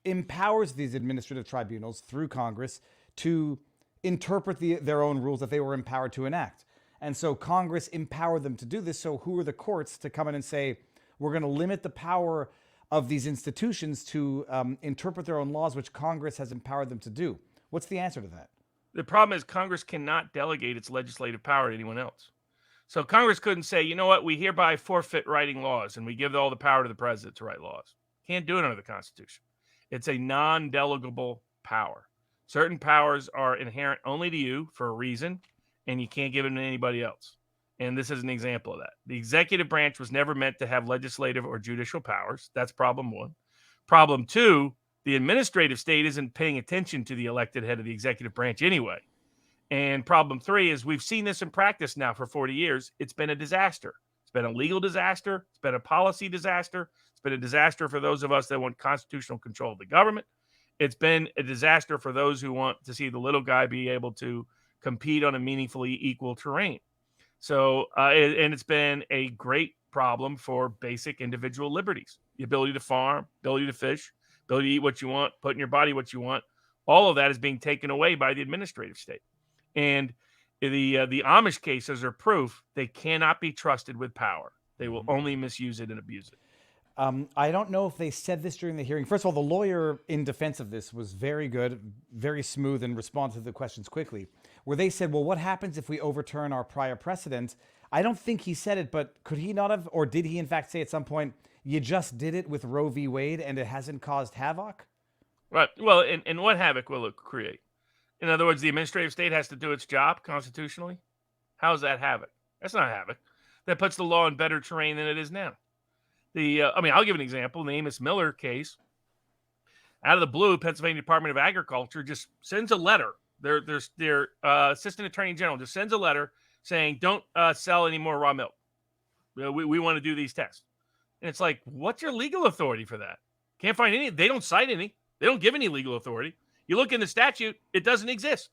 empowers these administrative tribunals through Congress to interpret their own rules that they were empowered to enact. And so Congress empowered them to do this. So who are the courts to come in and say, we're going to limit the power of these institutions to interpret their own laws, which Congress has empowered them to do? What's the answer to that? The problem is Congress cannot delegate its legislative power to anyone else. So Congress couldn't say, you know what, we hereby forfeit writing laws and we give all the power to the president to write laws. Can't do it under the Constitution. It's a non-delegable power. Certain powers are inherent only to you for a reason, and you can't give them to anybody else. And this is an example of that. The executive branch was never meant to have legislative or judicial powers. That's problem one. Problem two, the administrative state isn't paying attention to the elected head of the executive branch anyway. And problem three is we've seen this in practice now for 40 years. It's been a disaster. It's been a legal disaster. It's been a policy disaster. It's been a disaster for those of us that want constitutional control of the government. It's been a disaster for those who want to see the little guy be able to compete on a meaningfully equal terrain. So, and it's been a great problem for basic individual liberties, the ability to farm, ability to fish, ability to eat what you want, put in your body what you want. All of that is being taken away by the administrative state. And the Amish cases are proof they cannot be trusted with power. They will only misuse it and abuse it. I don't know if they said this during the hearing. First of all, the lawyer in defense of this was very good, very smooth, and responded to the questions quickly. Where they said, well, what happens if we overturn our prior precedent? I don't think he said it, but could he not have, or did he in fact say at some point, you just did it with Roe v. Wade and it hasn't caused havoc? Right. Well, and what havoc will it create? In other words, the administrative state has to do its job constitutionally. How is that havoc? That's not havoc. That puts the law in better terrain than it is now. I'll give an example. In the Amos Miller case, out of the blue, Pennsylvania Department of Agriculture just sends a letter. Their assistant attorney general just sends a letter saying, don't sell any more raw milk. We want to do these tests. And it's like, what's your legal authority for that? Can't find any. They don't cite any. They don't give any legal authority. You look in the statute, it doesn't exist.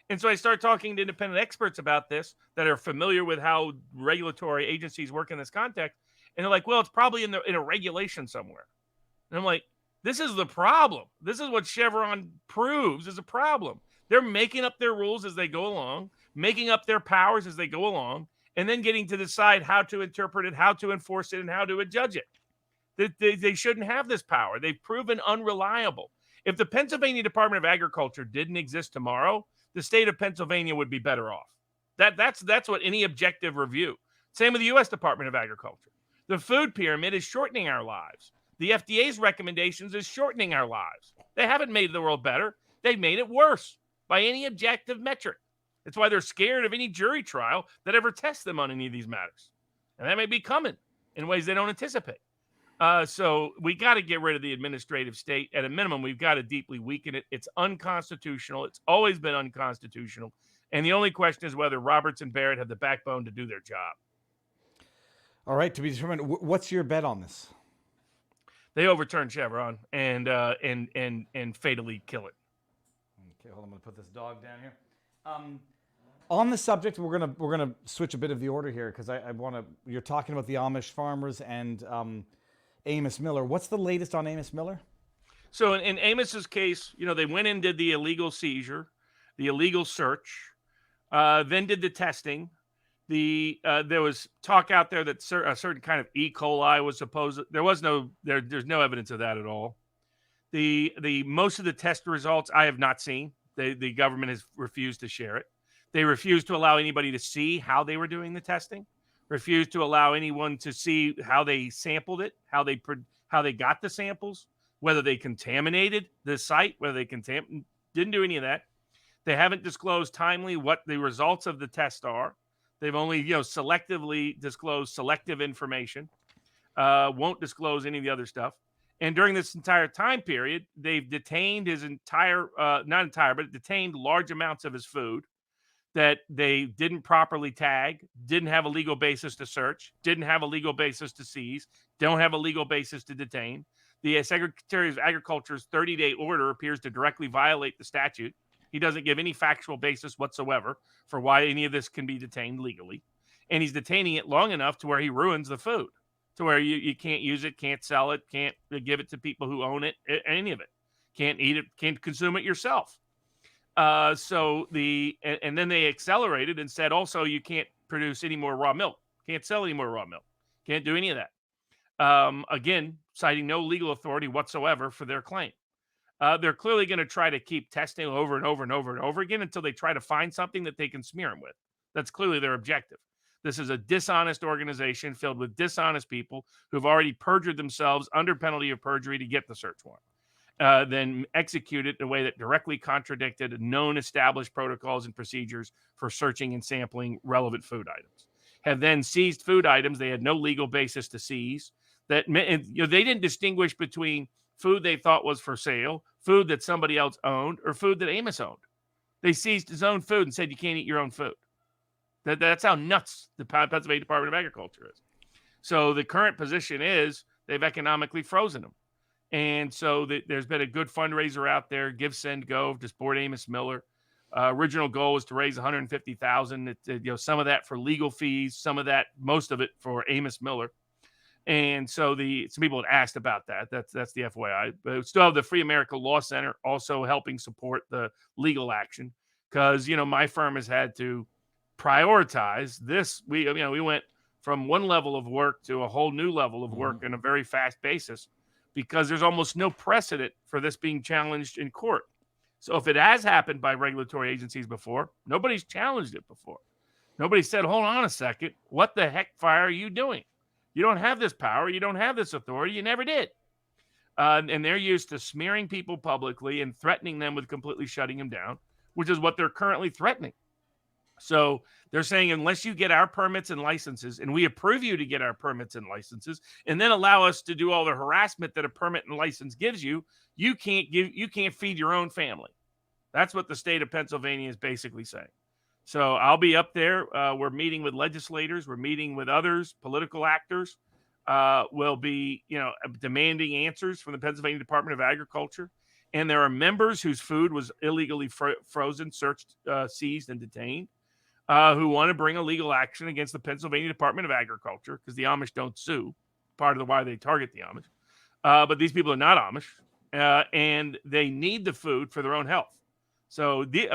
And so I start talking to independent experts about this that are familiar with how regulatory agencies work in this context. And they're like, well, it's probably in a regulation somewhere. And I'm like, this is the problem. This is what Chevron proves is a problem. They're making up their rules as they go along, making up their powers as they go along, and then getting to decide how to interpret it, how to enforce it, and how to adjudge it. They shouldn't have this power. They've proven unreliable. If the Pennsylvania Department of Agriculture didn't exist tomorrow, the state of Pennsylvania would be better off. That's what any objective review. Same with the U.S. Department of Agriculture. The food pyramid is shortening our lives. The FDA's recommendations is shortening our lives. They haven't made the world better. They've made it worse by any objective metric. That's why they're scared of any jury trial that ever tests them on any of these matters. And that may be coming in ways they don't anticipate. So we got to get rid of the administrative state. At a minimum, we've got to deeply weaken it. It's unconstitutional. It's always been unconstitutional. And the only question is whether Roberts and Barrett have the backbone to do their job. All right, to be determined. What's your bet on this? They overturn Chevron and fatally kill it. Okay, hold on. I'm going to put this dog down here. On the subject, we're gonna switch a bit of the order here because I want to. You're talking about the Amish farmers and Amos Miller. What's the latest on Amos Miller? So in Amos's case, they went and did the illegal seizure, the illegal search, then did the testing. There was talk out there that a certain kind of E. coli was supposed. There's no evidence of that at all. The most of the test results I have not seen. The government has refused to share it. They refused to allow anybody to see how they were doing the testing. Refused to allow anyone to see how they sampled it, how they got the samples, whether they contaminated the site, whether they didn't do any of that. They haven't disclosed timely what the results of the test are. They've only selectively disclosed selective information. Won't disclose any of the other stuff. And during this entire time period, they've detained detained large amounts of his food that they didn't properly tag, didn't have a legal basis to search, didn't have a legal basis to seize, don't have a legal basis to detain. The Secretary of Agriculture's 30-day order appears to directly violate the statute. He doesn't give any factual basis whatsoever for why any of this can be detained legally. And he's detaining it long enough to where he ruins the food, to where you can't use it, can't sell it, can't give it to people who own it, any of it. Can't eat it, can't consume it yourself. And then they accelerated and said, also, you can't produce any more raw milk. Can't sell any more raw milk. Can't do any of that. Again, citing no legal authority whatsoever for their claim. They're clearly going to try to keep testing over and over and over and over again until they try to find something that they can smear them with. That's clearly their objective. This is a dishonest organization filled with dishonest people who've already perjured themselves under penalty of perjury to get the search warrant. Then execute it in a way that directly contradicted known established protocols and procedures for searching and sampling relevant food items. Have then seized food items they had no legal basis to seize. They didn't distinguish between food they thought was for sale, food that somebody else owned, or food that Amos owned. They seized his own food and said, you can't eat your own food. That's how nuts the Pennsylvania Department of Agriculture is. So the current position is they've economically frozen them. And so there's been a good fundraiser out there, Give, Send, Go, to support Amos Miller. Original goal was to raise $150,000. Some of that for legal fees, most of it for Amos Miller. And so some people had asked about that. That's the FYI. But we still have the Free America Law Center also helping support the legal action because my firm has had to prioritize this. We went from one level of work to a whole new level of work in a very fast basis, because there's almost no precedent for this being challenged in court. So if it has happened by regulatory agencies before, nobody's challenged it before. Nobody said, hold on a second, what the heck fire are you doing? You don't have this power. You don't have this authority. You never did. And they're used to smearing people publicly and threatening them with completely shutting them down, which is what they're currently threatening. So they're saying unless you get our permits and licenses, and we approve you to get our permits and licenses, and then allow us to do all the harassment that a permit and license gives you, you can't feed your own family. That's what the state of Pennsylvania is basically saying. So I'll be up there. We're meeting with legislators. We're meeting with others, political actors. Will be, demanding answers from the Pennsylvania Department of Agriculture. And there are members whose food was illegally frozen, searched, seized, and detained, who want to bring a legal action against the Pennsylvania Department of Agriculture because the Amish don't sue. Part of why they target the Amish. But these people are not Amish, and they need the food for their own health. So the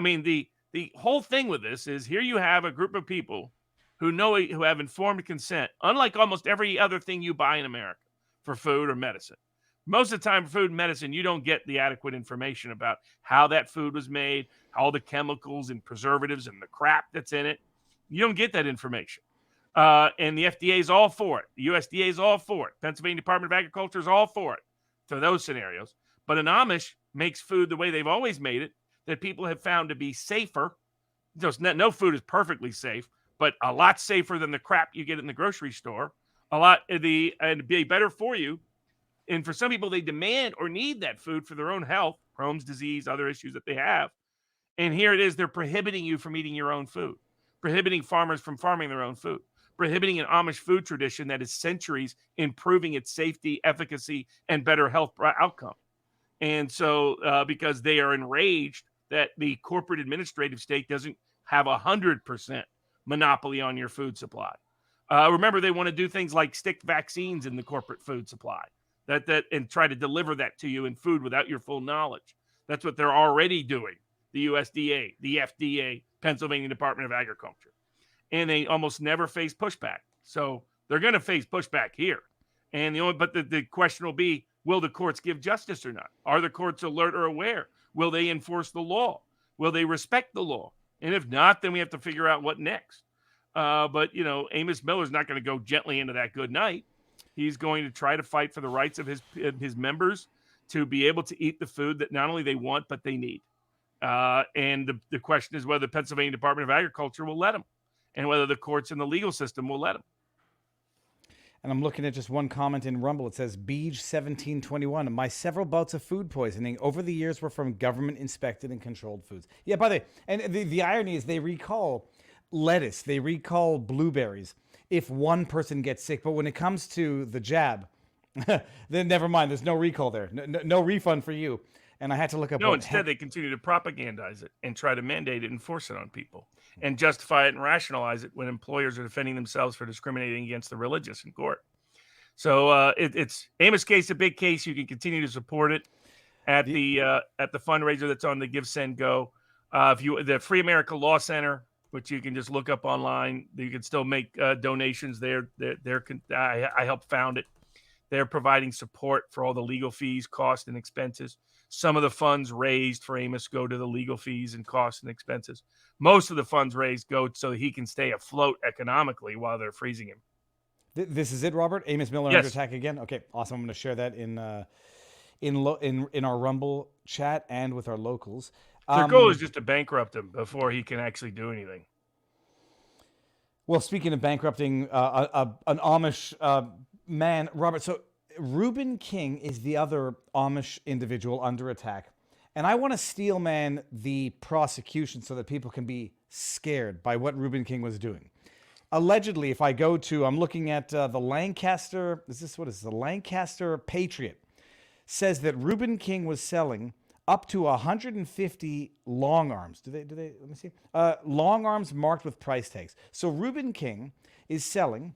whole thing with this is here you have a group of people who have informed consent, unlike almost every other thing you buy in America for food or medicine. Most of the time, for food and medicine, you don't get the adequate information about how that food was made, all the chemicals and preservatives and the crap that's in it. You don't get that information. And the FDA is all for it. The USDA is all for it. Pennsylvania Department of Agriculture is all for it for those scenarios. But an Amish makes food the way they've always made it, that people have found to be safer. No food is perfectly safe, but a lot safer than the crap you get in the grocery store. And be better for you. And for some people, they demand or need that food for their own health, Crohn's disease, other issues that they have. And here it is, they're prohibiting you from eating your own food, prohibiting farmers from farming their own food, prohibiting an Amish food tradition that is centuries improving its safety, efficacy, and better health outcome. And so because they are enraged that the corporate administrative state doesn't have 100% monopoly on your food supply. Remember, they want to do things like stick vaccines in the corporate food supply. And try to deliver that to you in food without your full knowledge. That's what they're already doing. The USDA, the FDA, Pennsylvania Department of Agriculture. And they almost never face pushback. So they're going to face pushback here. And the question will be, will the courts give justice or not? Are the courts alert or aware? Will they enforce the law? Will they respect the law? And if not, then we have to figure out what next. But Amos Miller's not going to go gently into that good night. He's going to try to fight for the rights of his members to be able to eat the food that not only they want, but they need. And the question is whether the Pennsylvania Department of Agriculture will let them and whether the courts and the legal system will let them. And I'm looking at just one comment in Rumble. It says, Beej 1721, my several bouts of food poisoning over the years were from government-inspected and controlled foods. Yeah, by the way, and the irony is they recall lettuce, they recall blueberries if one person gets sick. But when it comes to the jab, then never mind. There's no recall there. No refund for you. And I had to look up. No, instead they continue to propagandize it and try to mandate it and force it on people and justify it and rationalize it when employers are defending themselves for discriminating against the religious in court. So it's Amos case, a big case. You can continue to support it at the fundraiser that's on the Give, Send, Go. The Free America Law Center, which you can just look up online. You can still make donations there. I helped found it. They're providing support for all the legal fees, costs, and expenses. Some of the funds raised for Amos go to the legal fees and costs and expenses. Most of the funds raised go so that he can stay afloat economically while they're freezing him. This is it, Robert? Amos Miller under attack again? Okay, awesome. I'm going to share that in our Rumble chat and with our locals. Their goal is just to bankrupt him before he can actually do anything. Well, speaking of bankrupting an Amish man, Robert, so Reuben King is the other Amish individual under attack. And I want to steel man the prosecution so that people can be scared by what Reuben King was doing. Allegedly, if I go to, I'm looking at the Lancaster, the Lancaster Patriot, says that Reuben King was selling up to 150 long arms. Do they, let me see. Long arms marked with price tags. So Reuben King is selling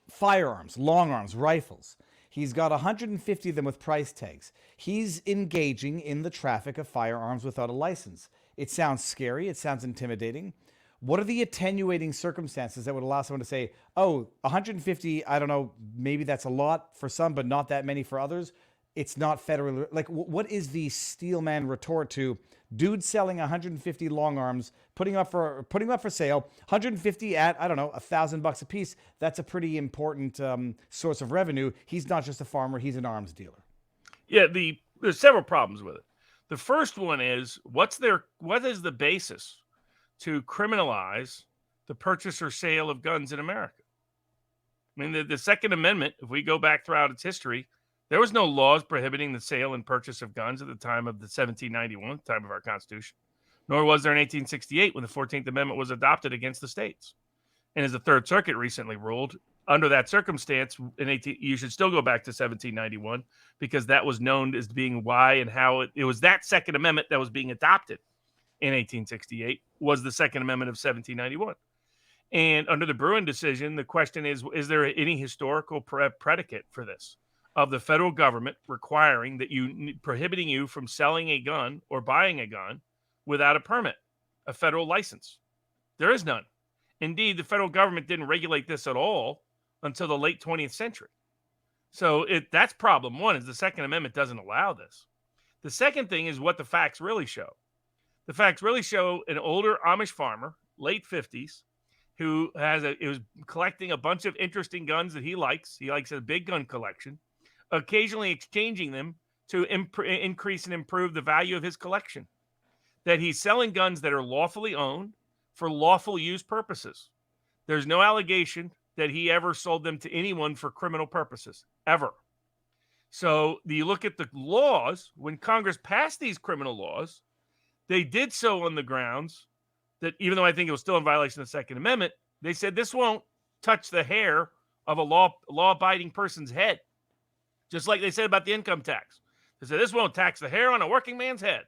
firearms, long arms, rifles. He's got 150 of them with price tags. He's engaging in the traffic of firearms without a license. It sounds scary. It sounds intimidating. What are the attenuating circumstances that would allow someone to say, oh, 150, I don't know, maybe that's a lot for some, but not that many for others? It's not federally. Like, what is the steelman retort to dude selling 150 long arms, putting up for sale, 150 at, I don't know, $1,000 a piece? That's a pretty important source of revenue. He's not just a farmer; he's an arms dealer. Yeah, there's several problems with it. The first one is what is the basis to criminalize the purchase or sale of guns in America. I mean, the Second Amendment, if we go back throughout its history, there was no laws prohibiting the sale and purchase of guns at the time of the 1791, time of our Constitution, nor was there in 1868 when the 14th Amendment was adopted against the states. And as the Third Circuit recently ruled, under that circumstance, you should still go back to 1791 because that was known as being why and how it was that Second Amendment that was being adopted in 1868 was the Second Amendment of 1791. And under the Bruin decision, the question is there any historical predicate for this of the federal government requiring that prohibiting you from selling a gun or buying a gun without a permit, a federal license? There is none. Indeed, the federal government didn't regulate this at all until the late 20th century. So that's problem one, is the Second Amendment doesn't allow this. The second thing is what the facts really show. The facts really show an older Amish farmer, late 50s, who was collecting a bunch of interesting guns that he likes. He likes a big gun collection, occasionally exchanging them to increase and improve the value of his collection. That he's selling guns that are lawfully owned for lawful use purposes. There's no allegation that he ever sold them to anyone for criminal purposes, ever. So you look at the laws, when Congress passed these criminal laws, they did so on the grounds that even though I think it was still in violation of the Second Amendment, they said this won't touch the hair of a law-abiding person's head. Just like they said about the income tax. They said this won't tax the hair on a working man's head.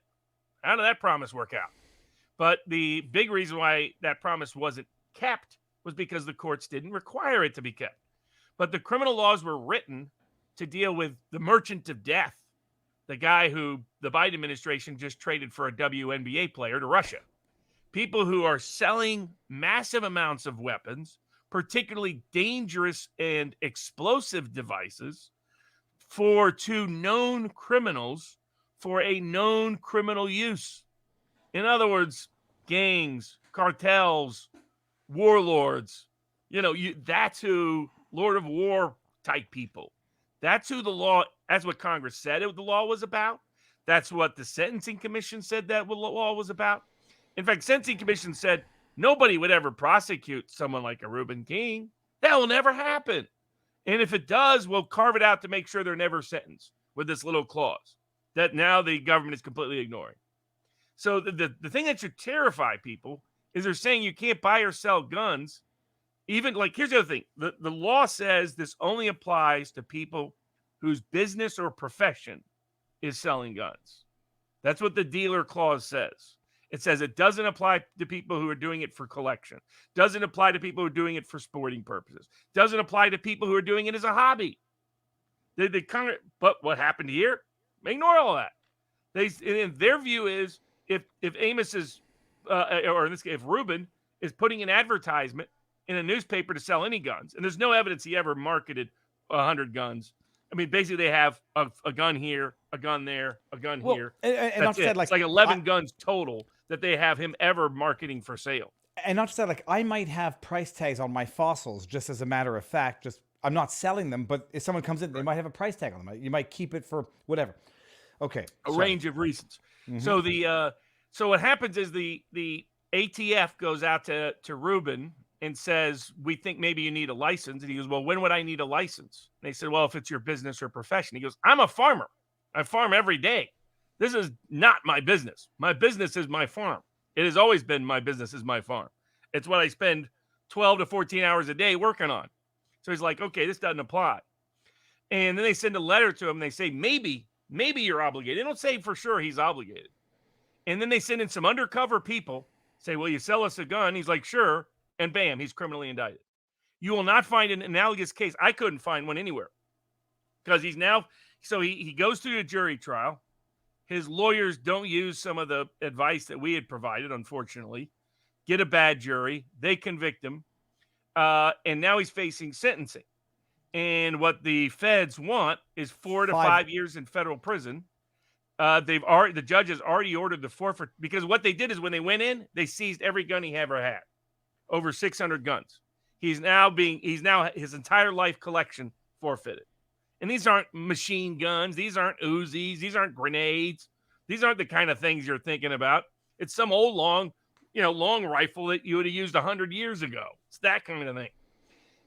How did that promise work out? But the big reason why that promise wasn't kept was because the courts didn't require it to be kept. But the criminal laws were written to deal with the merchant of death, the guy who the Biden administration just traded for a WNBA player to Russia. People who are selling massive amounts of weapons, particularly dangerous and explosive devices, to known criminals for a known criminal use. In other words, gangs, cartels, warlords, that's who Lord of War type people. That's who that's what Congress said the law was about. That's what the Sentencing Commission said that the law was about. In fact, Sentencing Commission said nobody would ever prosecute someone like a Reuben King. That will never happen. And if it does, we'll carve it out to make sure they're never sentenced with this little clause that now the government is completely ignoring. So the thing that should terrify people is they're saying you can't buy or sell guns. Even here's the other thing. The law says this only applies to people whose business or profession is selling guns. That's what the dealer clause says. It says it doesn't apply to people who are doing it for collection. Doesn't apply to people who are doing it for sporting purposes. Doesn't apply to people who are doing it as a hobby. But what happened here? Ignore all that. Their view is if Amos is, or in this case, if Reuben is putting an advertisement in a newspaper to sell any guns, and there's no evidence he ever marketed 100 guns. I mean, basically they have a gun here, a gun there, a gun here. And not just that, it's like 11 guns total that they have him ever marketing for sale. And not just that, I might have price tags on my fossils, just as a matter of fact. Just I'm not selling them, but if someone comes in, they might have a price tag on them. You might keep it for whatever. Okay, a range of reasons. Mm-hmm. So what happens is the ATF goes out to Reuben and says, we think maybe you need a license. And he goes, well, when would I need a license? And they said, well, if it's your business or profession. He goes, I'm a farmer. I farm every day. This is not my business. My business is my farm. It has always been my business is my farm. It's what I spend 12 to 14 hours a day working on. So he's like, okay, this doesn't apply. And then they send a letter to him. And they say, maybe you're obligated. They don't say for sure he's obligated. And then they send in some undercover people, say, well, you sell us a gun. He's like, sure. And bam, he's criminally indicted. You will not find an analogous case. I couldn't find one anywhere because he goes through a jury trial. His lawyers don't use some of the advice that we had provided, unfortunately. Get a bad jury. They convict him. And now he's facing sentencing. And what the feds want is 4 to 5 years in federal prison. The judge has already ordered the forfeit because what they did is when they went in, they seized every gun he ever had. Over 600 guns. He's now his entire life collection forfeited. And these aren't machine guns. These aren't Uzis. These aren't grenades. These aren't the kind of things you're thinking about. It's some old long long rifle that you would have used 100 years ago. It's that kind of thing.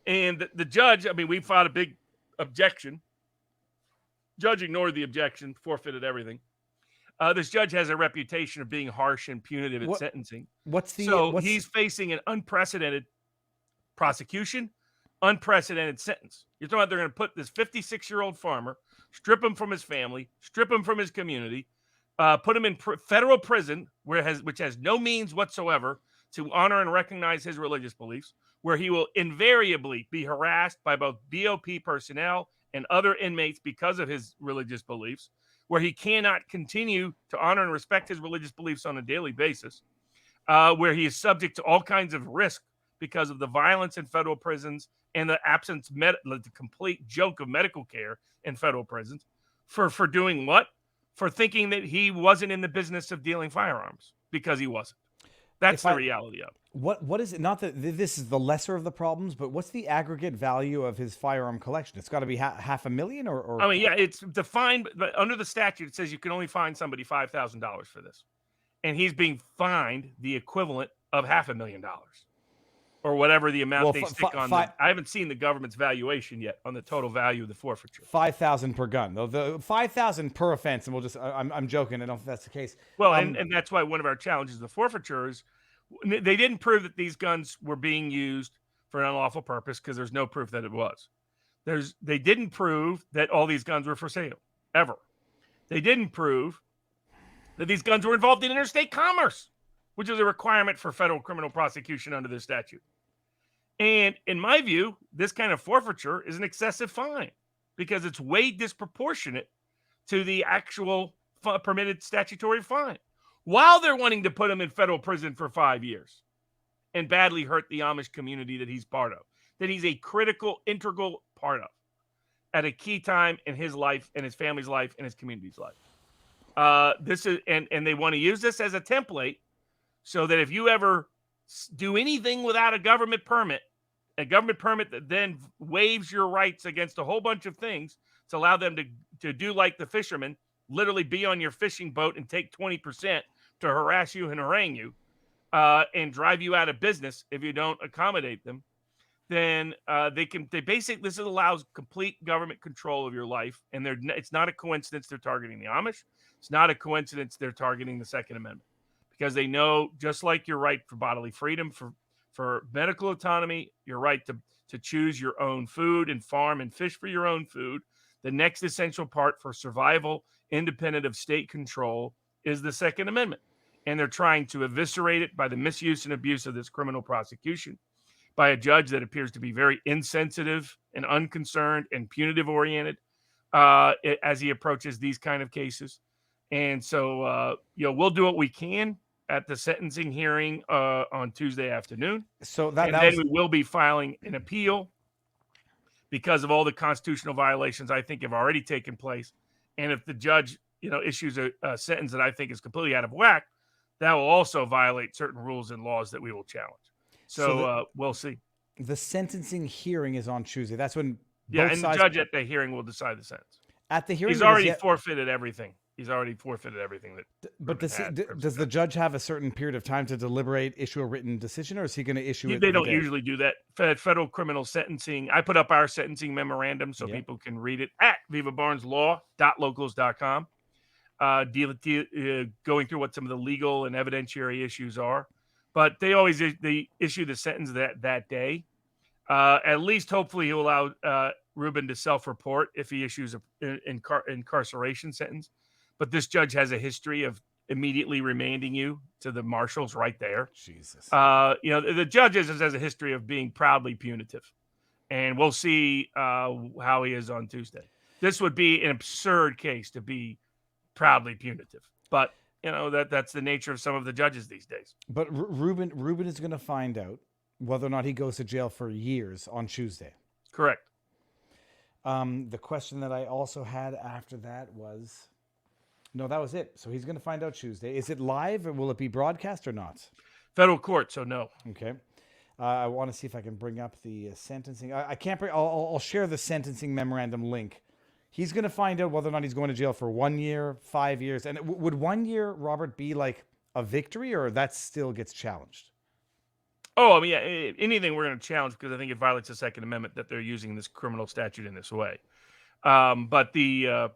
And the judge, I mean, we filed a big objection. Judge ignored the objection, forfeited everything. This judge has a reputation of being harsh and punitive at sentencing. He's facing an unprecedented prosecution, unprecedented sentence. You're talking about they're going to put this 56-year-old farmer, strip him from his family, strip him from his community, put him in federal prison, which has no means whatsoever to honor and recognize his religious beliefs, where he will invariably be harassed by both BOP personnel and other inmates because of his religious beliefs, where he cannot continue to honor and respect his religious beliefs on a daily basis, where he is subject to all kinds of risk because of the violence in federal prisons and the absence, the complete joke of medical care in federal prisons, for doing what? For thinking that he wasn't in the business of dealing firearms, because he wasn't. That's the reality of it. What is it? Not that this is the lesser of the problems, but what's the aggregate value of his firearm collection? It's got to be $500,000 or. I mean, yeah, it's defined, but under the statute, it says you can only fine somebody $5,000 for this. And he's being fined the equivalent of $500,000 or whatever the amount they stick on. I haven't seen the government's valuation yet on the total value of the forfeiture. $5,000 per gun, though. The $5,000 per offense, and we'll just. I'm joking. I don't think that's the case. Well, and that's why one of our challenges of the forfeiture is they didn't prove that these guns were being used for an unlawful purpose, because there's no proof that it was. They didn't prove that all these guns were for sale, ever. They didn't prove that these guns were involved in interstate commerce, which is a requirement for federal criminal prosecution under this statute. And in my view, this kind of forfeiture is an excessive fine because it's way disproportionate to the actual permitted statutory fine, while they're wanting to put him in federal prison for 5 years and badly hurt the Amish community that he's part of, that he's a critical, integral part of at a key time in his life and his family's life and his community's life. This is, and they want to use this as a template so that if you ever do anything without a government permit that then waives your rights against a whole bunch of things to allow them to do like the fishermen, literally be on your fishing boat and take 20% to harass you and harangue you and drive you out of business if you don't accommodate them, then this allows complete government control of your life. And it's not a coincidence they're targeting the Amish. It's not a coincidence they're targeting the Second Amendment, because they know, just like your right for bodily freedom, for medical autonomy, your right to choose your own food and farm and fish for your own food, the next essential part for survival, independent of state control, is the Second Amendment. And they're trying to eviscerate it by the misuse and abuse of this criminal prosecution by a judge that appears to be very insensitive and unconcerned and punitive oriented as he approaches these kind of cases. And so, we'll do what we can at the sentencing hearing on Tuesday afternoon. So then we will be filing an appeal because of all the constitutional violations I think have already taken place. And if the judge, issues a sentence that I think is completely out of whack, that will also violate certain rules and laws that we will challenge. So we'll see. The sentencing hearing is on Tuesday. That's when the judge at the hearing will decide the sentence. At the hearing, he's already forfeited everything. He's already forfeited everything that. But does the judge have a certain period of time to deliberate, issue a written decision, or is he going to issue it? They don't usually do that. Federal criminal sentencing. I put up our sentencing memorandum so people can read it at vivabarneslaw.locals.com. Going through what some of the legal and evidentiary issues are, but they issue the sentence that day. At least, hopefully, he'll allow Rubin to self-report if he issues an incarceration sentence. But this judge has a history of immediately remanding you to the marshals right there. Jesus. The judge has a history of being proudly punitive. And we'll see how he is on Tuesday. This would be an absurd case to be proudly punitive. But, that's the nature of some of the judges these days. But Rubin is going to find out whether or not he goes to jail for years on Tuesday. Correct. The question that I also had after that was... No, that was it. So he's going to find out Tuesday. Is it live, or will it be broadcast or not? Federal court, so no. Okay. I want to see if I can bring up the sentencing. I can't bring... I'll share the sentencing memorandum link. He's going to find out whether or not he's going to jail for 1 year, 5 years. And would 1 year, Robert, be like a victory, or that still gets challenged? Oh, I mean, yeah, anything we're going to challenge because I think it violates the Second Amendment that they're using this criminal statute in this way. But the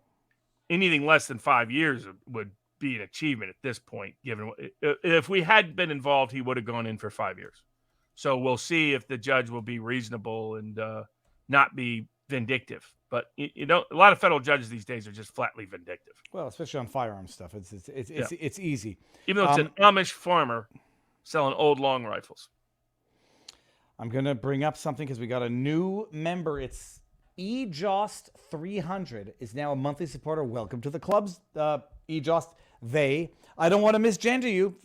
anything less than 5 years would be an achievement at this point. Given if we had been involved, he would have gone in for 5 years. So we'll see if the judge will be reasonable and not be vindictive. But a lot of federal judges these days are just flatly vindictive. Well, especially on firearms stuff, it's easy. Even though it's an Amish farmer selling old long rifles. I'm gonna bring up something because we got a new member. It's eJost 300 is now a monthly supporter. Welcome to the clubs, eJost. I don't want to misgender you,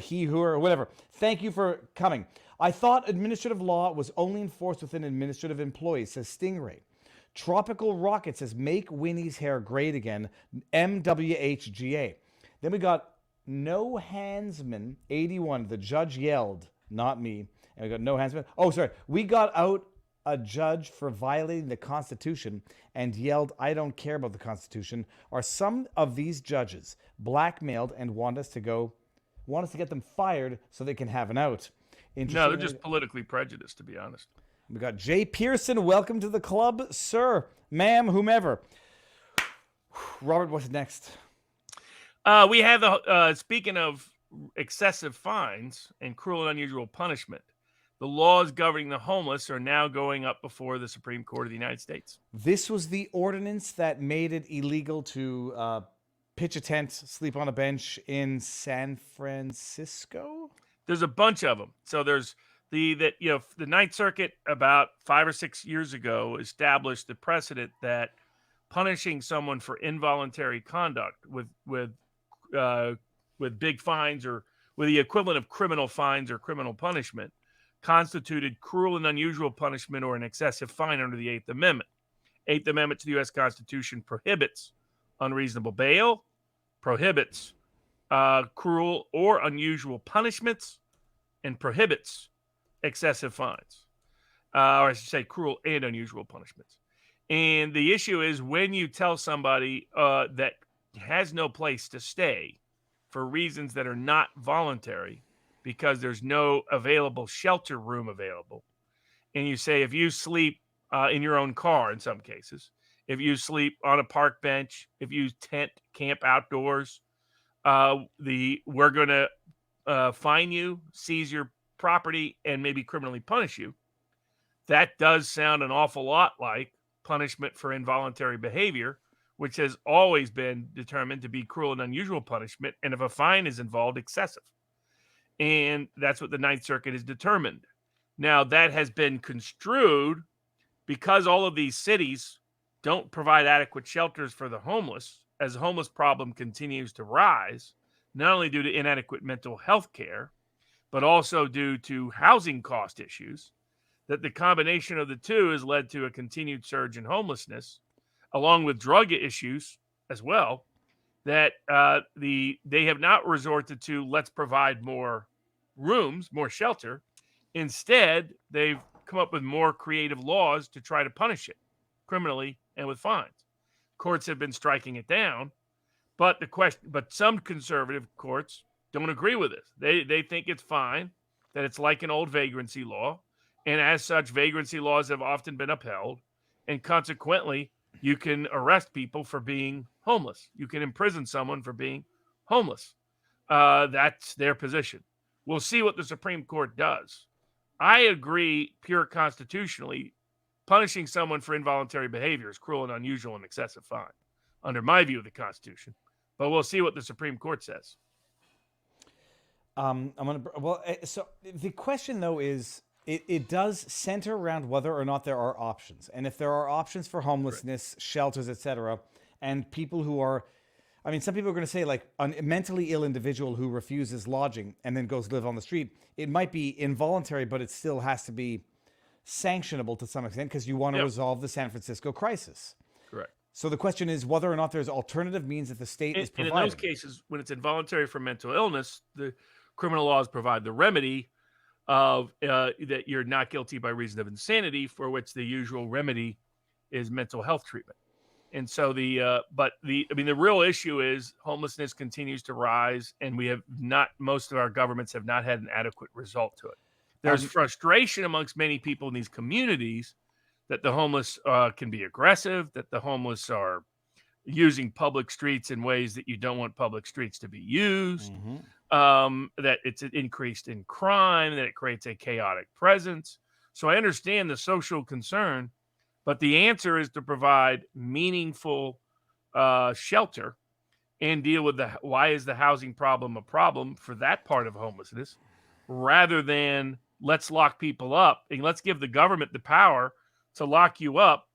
he, who, or whatever. Thank you for coming. I thought administrative law was only enforced within administrative employees, says Stingray. Tropical Rocket says, make Winnie's hair great again, MWHGA. Then we got No Handsman 81. The judge yelled, not me. And we got No Handsman. Oh, sorry. We got out a judge for violating the Constitution and yelled, I don't care about the Constitution. Are some of these judges blackmailed and want us to get them fired so they can have an out? No, they're just politically prejudiced, to be honest. We got Jay Pearson. Welcome to the club, sir, ma'am, whomever. Robert, what's next? We have speaking of excessive fines and cruel and unusual punishment, the laws governing the homeless are now going up before the Supreme Court of the United States. This was the ordinance that made it illegal to pitch a tent, sleep on a bench in San Francisco. There's a bunch of them. So there's the Ninth Circuit about 5 or 6 years ago established the precedent that punishing someone for involuntary conduct with big fines or with the equivalent of criminal fines or criminal punishment constituted cruel and unusual punishment or an excessive fine under the Eighth Amendment. Eighth Amendment to the U.S. Constitution prohibits unreasonable bail, prohibits cruel or unusual punishments, and prohibits excessive fines, or I should say cruel and unusual punishments. And the issue is when you tell somebody that has no place to stay for reasons that are not voluntary because there's no available shelter room available, and you say if you sleep in your own car in some cases, if you sleep on a park bench, if you camp outdoors, we're going to fine you, seize your property, and maybe criminally punish you. That does sound an awful lot like punishment for involuntary behavior, which has always been determined to be cruel and unusual punishment, and if a fine is involved, excessive. And that's what the Ninth Circuit has determined. Now, that has been construed because all of these cities don't provide adequate shelters for the homeless, as the homeless problem continues to rise, not only due to inadequate mental health care, but also due to housing cost issues, that the combination of the two has led to a continued surge in homelessness, along with drug issues as well, that they have not resorted to let's provide more rooms, more shelter. Instead, they've come up with more creative laws to try to punish it criminally and with fines. Courts have been striking it down, but some conservative courts don't agree with this. They think it's fine, that it's like an old vagrancy law, and as such, vagrancy laws have often been upheld, and consequently, you can arrest people for being homeless. You can imprison someone for being homeless. That's their position. We'll see what the Supreme Court does. I agree, pure constitutionally, punishing someone for involuntary behavior is cruel and unusual and excessive fine, under my view of the Constitution. But we'll see what the Supreme Court says. So the question, though, is it does center around whether or not there are options. And if there are options for homelessness, shelters, etc., and people who are, some people are going to say, like, a mentally ill individual who refuses lodging and then goes live on the street, it might be involuntary, but it still has to be sanctionable to some extent because you want to resolve the San Francisco crisis. Correct. So the question is whether or not there's alternative means that the state is providing. And in those cases, when it's involuntary for mental illness, the criminal laws provide the remedy of that you're not guilty by reason of insanity, for which the usual remedy is mental health treatment. And so the real issue is homelessness continues to rise, and most of our governments have not had an adequate result to it. There's frustration amongst many people in these communities that the homeless can be aggressive, that the homeless are using public streets in ways that you don't want public streets to be used, that it's increased in crime, that it creates a chaotic presence. So I understand the social concern, but the answer is to provide meaningful shelter and deal with why is the housing problem a problem for that part of homelessness, rather than let's lock people up and let's give the government the power to lock you up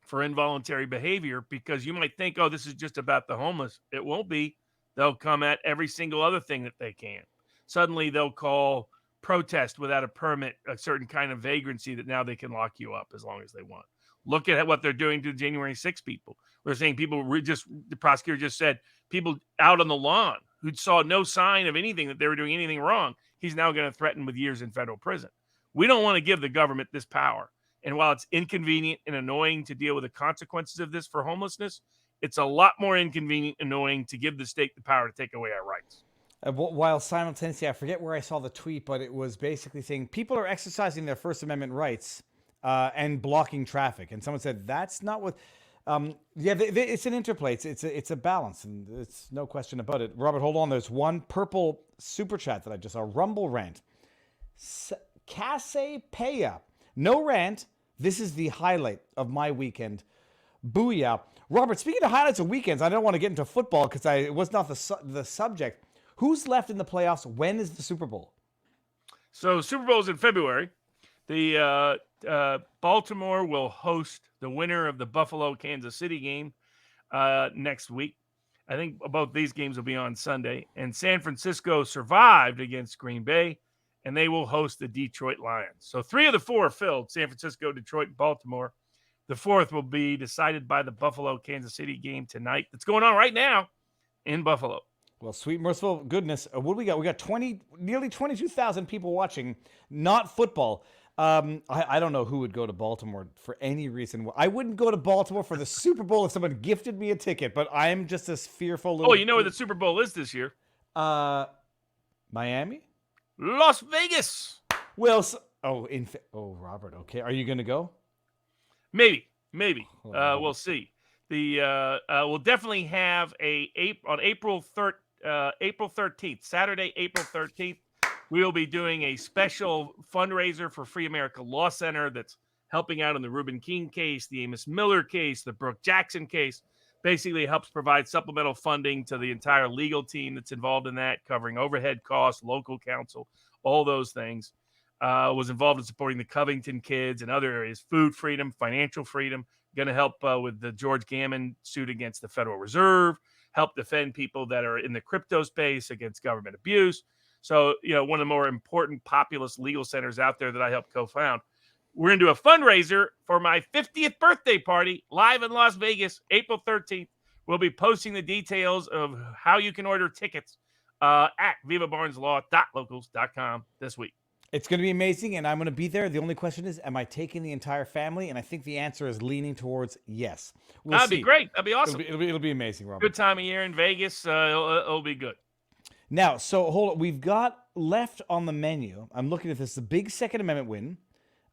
for involuntary behavior, because you might think, oh, this is just about the homeless. It won't be. They'll come at every single other thing that they can. Suddenly they'll call protest without a permit a certain kind of vagrancy that now they can lock you up as long as they want. Look at what they're doing to January 6 people. We're saying the prosecutor just said people out on the lawn who saw no sign of anything, that they were doing anything wrong, he's now going to threaten with years in federal prison. We don't want to give the government this power. And while it's inconvenient and annoying to deal with the consequences of this for homelessness, it's a lot more inconvenient and annoying to give the state the power to take away our rights. While simultaneously, I forget where I saw the tweet, but it was basically saying people are exercising their First Amendment rights and blocking traffic. And someone said, that's not what... it's an interplay. It's a balance, and it's no question about it. Robert, hold on. There's one purple super chat that I just saw. Rumble rant. Cassiopeia. No rant. This is the highlight of my weekend. Booyah. Robert, speaking of highlights of weekends, I don't want to get into football because it was not the subject. Who's left in the playoffs? When is the Super Bowl? So Super Bowl's in February. The Baltimore will host the winner of the Buffalo-Kansas City game next week. I think both these games will be on Sunday. And San Francisco survived against Green Bay, and they will host the Detroit Lions. So 3 of the 4 are filled: San Francisco, Detroit, and Baltimore. The 4th will be decided by the Buffalo-Kansas City game tonight. That's going on right now in Buffalo. Well, sweet merciful goodness. What do we got? We got nearly 22,000 people watching, not football. I don't know who would go to Baltimore for any reason. I wouldn't go to Baltimore for the Super Bowl if someone gifted me a ticket, but I'm just as fearful. Oh, you know where the Super Bowl is this year? Miami? Las Vegas. Well, Robert, okay. Are you going to go? Maybe. We'll see. We'll definitely have on April 13th, Saturday, April 13th, we will be doing a special fundraiser for Free America Law Center that's helping out in the Reuben King case, the Amos Miller case, the Brooke Jackson case. Basically helps provide supplemental funding to the entire legal team that's involved in that, covering overhead costs, local counsel, all those things. Was involved in supporting the Covington kids and other areas, food freedom, financial freedom, going to help with the George Gammon suit against the Federal Reserve, help defend people that are in the crypto space against government abuse. So, one of the more important populist legal centers out there that I helped co-found. We're going to do a fundraiser for my 50th birthday party live in Las Vegas, April 13th. We'll be posting the details of how you can order tickets at vivabarneslaw.locals.com this week. It's going to be amazing, and I'm going to be there. The only question is, am I taking the entire family? And I think the answer is leaning towards yes. That'd be great. That'd be awesome. It'll be amazing, Robert. Good time of year in Vegas. It'll be good. Now, so hold on. We've got left on the menu. I'm looking at this. The big Second Amendment win,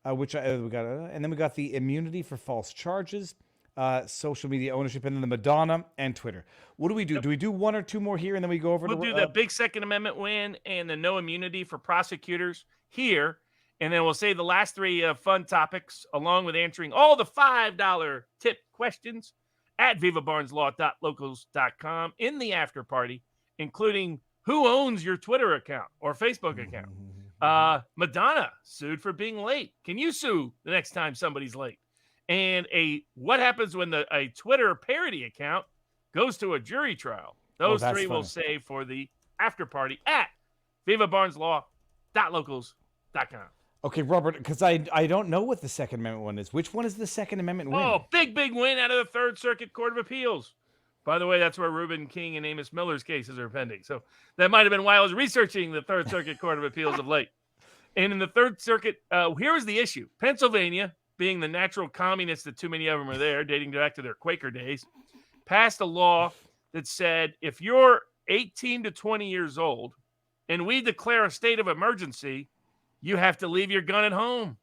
which we got, and then we got the immunity for false charges, social media ownership, and then the Madonna and Twitter. What do we do? Yep. Do we do one or two more here, and then we go over? We'll do the big Second Amendment win and the no immunity for prosecutors here, and then we'll say the last 3 fun topics, along with answering all the $5 tip questions at vivabarneslaw.locals.com in the after party, including who owns your Twitter account or Facebook account. Madonna sued for being late. Can you sue the next time somebody's late? And what happens when a Twitter parody account goes to a jury trial? Those 3 we'll save for the after party at vivabarneslaw.locals.com. Okay, Robert, because I don't know what the Second Amendment one is. Which one is the Second Amendment win? Oh, big win out of the Third Circuit Court of Appeals. By the way, that's where Reuben King and Amos Miller's cases are pending. So that might have been why I was researching the Third Circuit Court of Appeals of late. And in the Third Circuit, here was the issue. Pennsylvania being the natural communists that too many of them are there, dating back to their Quaker days, passed a law that said if you're 18 to 20 years old and we declare a state of emergency, you have to leave your gun at home.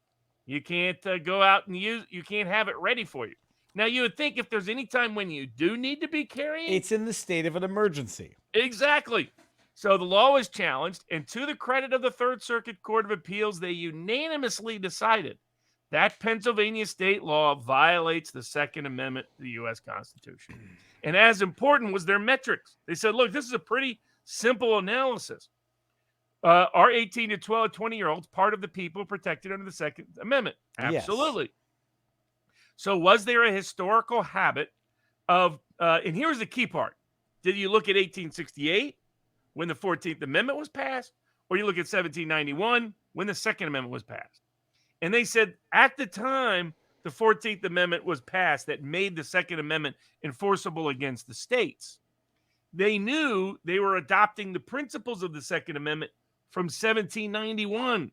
You can't go out and you can't have it ready for you. Now, you would think if there's any time when you do need to be carrying, It's in the state of an emergency. exactly. So the law was challenged, and to the credit of the Third Circuit Court of Appeals, they unanimously decided that Pennsylvania state law violates the Second Amendment to the U.S. Constitution. And as important was their metrics. They said, look, this is a pretty simple analysis. Are 18 to 12, 20-year-olds part of the people protected under the Second Amendment? Absolutely. Yes. So was there a historical habit of, and here's the key part. Did you look at 1868 when the 14th Amendment was passed, or you look at 1791 when the Second Amendment was passed? And they said at the time the 14th Amendment was passed that made the Second Amendment enforceable against the states, they knew they were adopting the principles of the Second Amendment from 1791.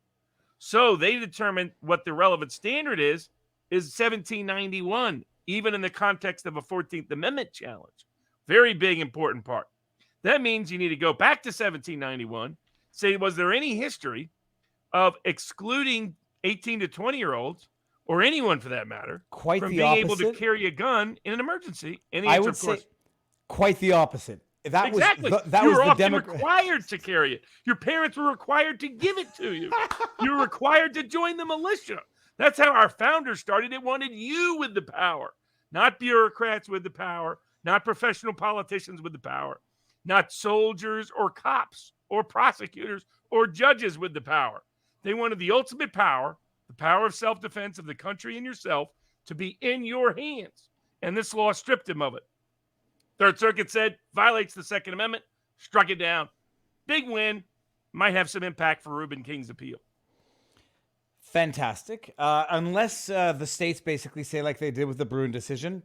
So they determined what the relevant standard is 1791, even in the context of a 14th Amendment challenge. Very big, important part. That means you need to go back to 1791, say, was there any history of excluding 18 to 20-year-olds, or anyone for that matter, Quite from the being opposite. able to carry a gun in an emergency? And the I answer, would of course, say quite the opposite. That exactly. was that you was were the often Democrat. required to carry it. Your parents were required to give it to you. You were required to join the militia. That's how our founders started. It wanted you with the power, not bureaucrats with the power, not professional politicians with the power, not soldiers or cops or prosecutors or judges with the power. They wanted the ultimate power, the power of self-defense of the country and yourself, to be in your hands. And this law stripped them of it. Third Circuit said, violates the Second Amendment, struck it down. Big win. Might have some impact for Reuben King's appeal. Fantastic. Unless the states basically say, like they did with the Bruin decision,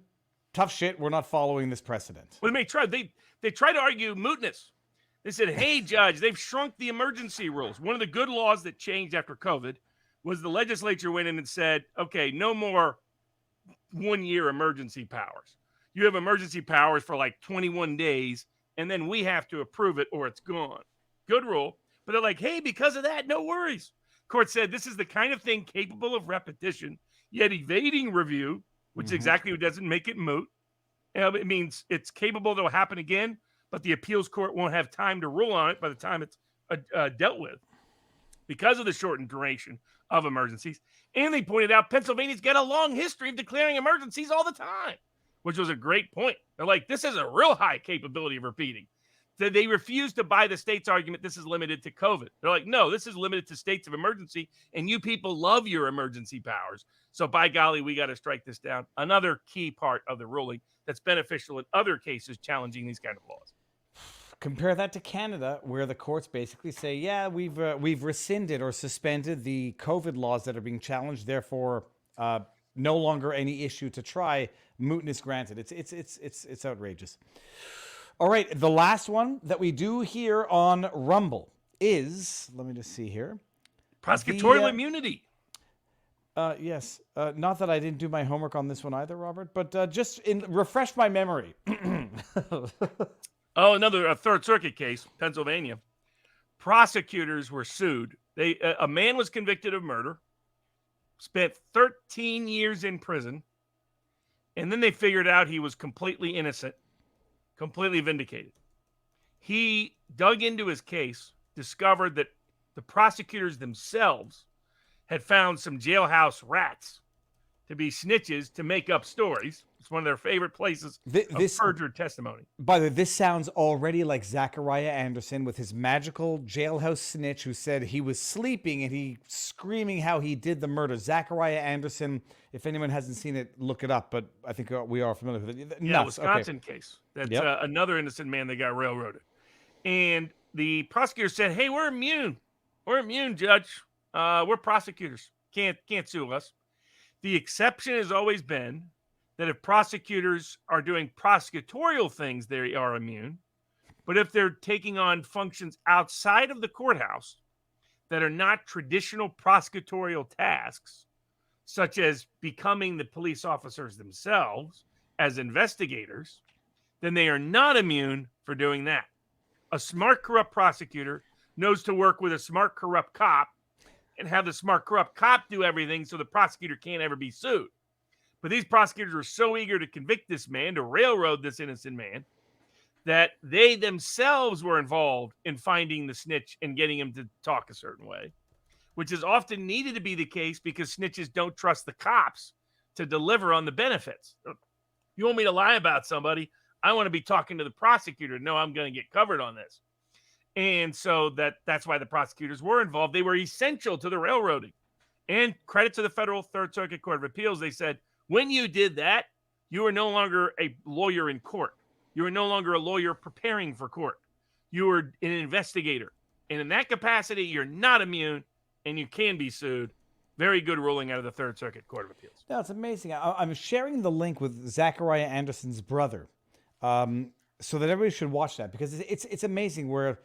tough shit, we're not following this precedent. Well, they try to argue mootness. They said, hey, judge, they've shrunk the emergency rules. One of the good laws that changed after COVID was the legislature went in and said, okay, no more 1 year emergency powers. You have emergency powers for like 21 days, and then we have to approve it or it's gone. Good rule. But they're like, hey, because of that, no worries. Court said this is the kind of thing capable of repetition, yet evading review, which is exactly what doesn't make it moot. It means it's capable that will happen again, but the appeals court won't have time to rule on it by the time it's dealt with because of the shortened duration of emergencies. And they pointed out Pennsylvania's got a long history of declaring emergencies all the time, which was a great point. They're like, this is a real high capability of repeating. So they refused to buy the state's argument this is limited to COVID. They're like, no, this is limited to states of emergency, and you people love your emergency powers. So by golly, we got to strike this down. Another key part of the ruling that's beneficial in other cases challenging these kind of laws. Compare that to Canada, where the courts basically say, yeah, we've rescinded or suspended the COVID laws that are being challenged, therefore no longer any issue to try. Mootness granted. It's outrageous. All right, the last one that we do here on Rumble is, let me just see here. Prosecutorial immunity. Yes. Not that I didn't do my homework on this one either, Robert, but refresh my memory. Another Third Circuit case, Pennsylvania. Prosecutors were sued. A man was convicted of murder, spent 13 years in prison, and then they figured out he was completely innocent, completely vindicated. He dug into his case, discovered that the prosecutors themselves had found some jailhouse rats to be snitches to make up stories. It's one of their favorite places of perjured testimony. By the way, this sounds already like Zachariah Anderson with his magical jailhouse snitch who said he was sleeping and he screaming how he did the murder. Zachariah Anderson, if anyone hasn't seen it, look it up, but I think we are familiar with it. Yeah, Wisconsin case. That's another innocent man that got railroaded. And the prosecutor said, hey, we're immune. We're immune, Judge. We're prosecutors. Can't sue us. The exception has always been that if prosecutors are doing prosecutorial things, they are immune. But if they're taking on functions outside of the courthouse that are not traditional prosecutorial tasks, such as becoming the police officers themselves as investigators, then they are not immune for doing that. A smart, corrupt prosecutor knows to work with a smart, corrupt cop and have the smart, corrupt cop do everything so the prosecutor can't ever be sued. But these prosecutors were so eager to convict this man, to railroad this innocent man, that they themselves were involved in finding the snitch and getting him to talk a certain way, which is often needed to be the case because snitches don't trust the cops to deliver on the benefits. You want me to lie about somebody? I want to be talking to the prosecutor to know I'm going to get covered on this. And so that's why the prosecutors were involved. They were essential to the railroading. And credit to the Federal Third Circuit Court of Appeals. They said, when you did that, you were no longer a lawyer in court. You were no longer a lawyer preparing for court. You were an investigator. And in that capacity, you're not immune and you can be sued. Very good ruling out of the Third Circuit Court of Appeals. No, it's amazing. I'm sharing the link with Zachariah Anderson's brother, so that everybody should watch that, because it's amazing. We're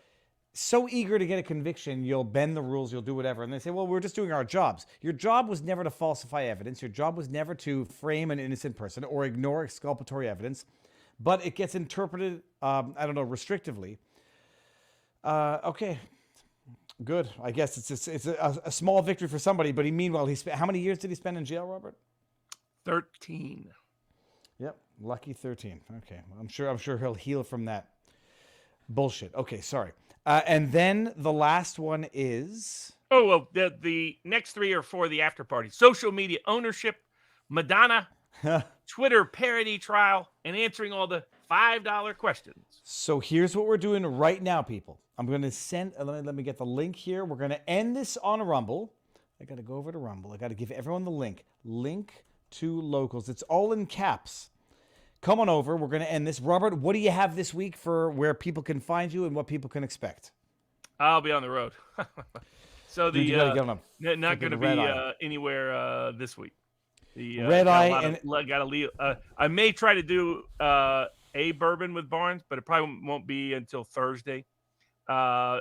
so eager to get a conviction, you'll bend the rules, you'll do whatever. And they say, well, we're just doing our jobs. Your job was never to falsify evidence. Your job was never to frame an innocent person or ignore exculpatory evidence. But it gets interpreted, restrictively. Okay, good. I guess it's a small victory for somebody. But meanwhile, how many years did he spend in jail, Robert? 13. Yep, lucky 13. Okay, I'm sure he'll heal from that bullshit. Okay, sorry. And then the last one is... Oh, well, the next three are for the after party. Social media ownership, Madonna, Twitter parody trial, and answering all the $5 questions. So here's what we're doing right now, people. I'm going to send... let me get the link here. We're going to end this on Rumble. I got to go over to Rumble. I got to give everyone the link. Link to Locals. It's all in caps. Come on over. We're going to end this. Robert, what do you have this week for where people can find you and what people can expect? I'll be on the road. So Dude, you gotta get on not going to be anywhere this week. Red Eye I may try to do a bourbon with Barnes, but it probably won't be until Thursday. At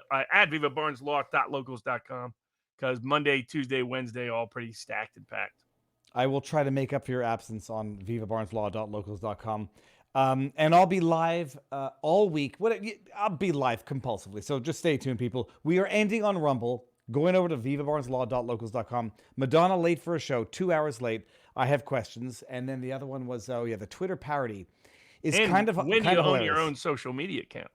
vivabarneslaw.locals.com, because Monday, Tuesday, Wednesday, all pretty stacked and packed. I will try to make up for your absence on vivabarneslaw.locals.com. And I'll be live all week. I'll be live compulsively, so just stay tuned, people. We are ending on Rumble, going over to vivabarneslaw.locals.com. Madonna late for a show, 2 hours late. I have questions. And then the other one was, the Twitter parody is kind of when kind you of own hilarious. your own social media account.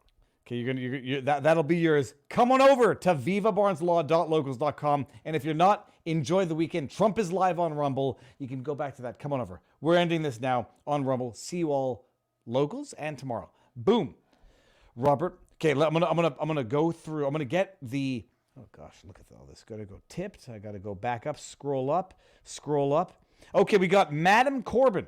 Okay, that'll be yours. Come on over to vivabarneslaw.locals.com. And if you're not, enjoy the weekend. Trump is live on Rumble. You can go back to that. Come on over. We're ending this now on Rumble. See you all, Locals, and tomorrow. Boom. Robert. Okay, I'm gonna go through. I'm gonna get the. Oh gosh, look at all this. Gotta go tipped. I gotta go back up. Scroll up. Okay, we got Madam Corbin.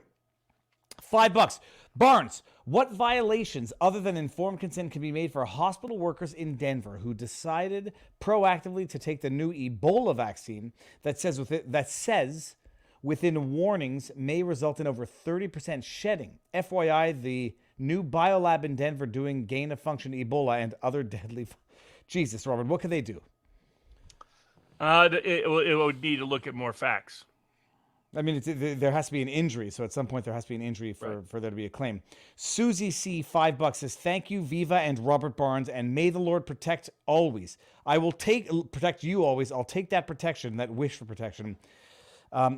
$5. Barnes, what violations other than informed consent can be made for hospital workers in Denver who decided proactively to take the new Ebola vaccine that says within warnings may result in over 30% shedding? FYI, the new biolab in Denver doing gain-of-function Ebola and other deadly... Jesus, Robert, what can they do? It would need to look at more facts. I mean, there has to be an injury. So at some point, there has to be an injury for there to be a claim. Susie C., $5 says, thank you, Viva and Robert Barnes, and may the Lord protect always. I will protect you always. I'll take that protection, that wish for protection.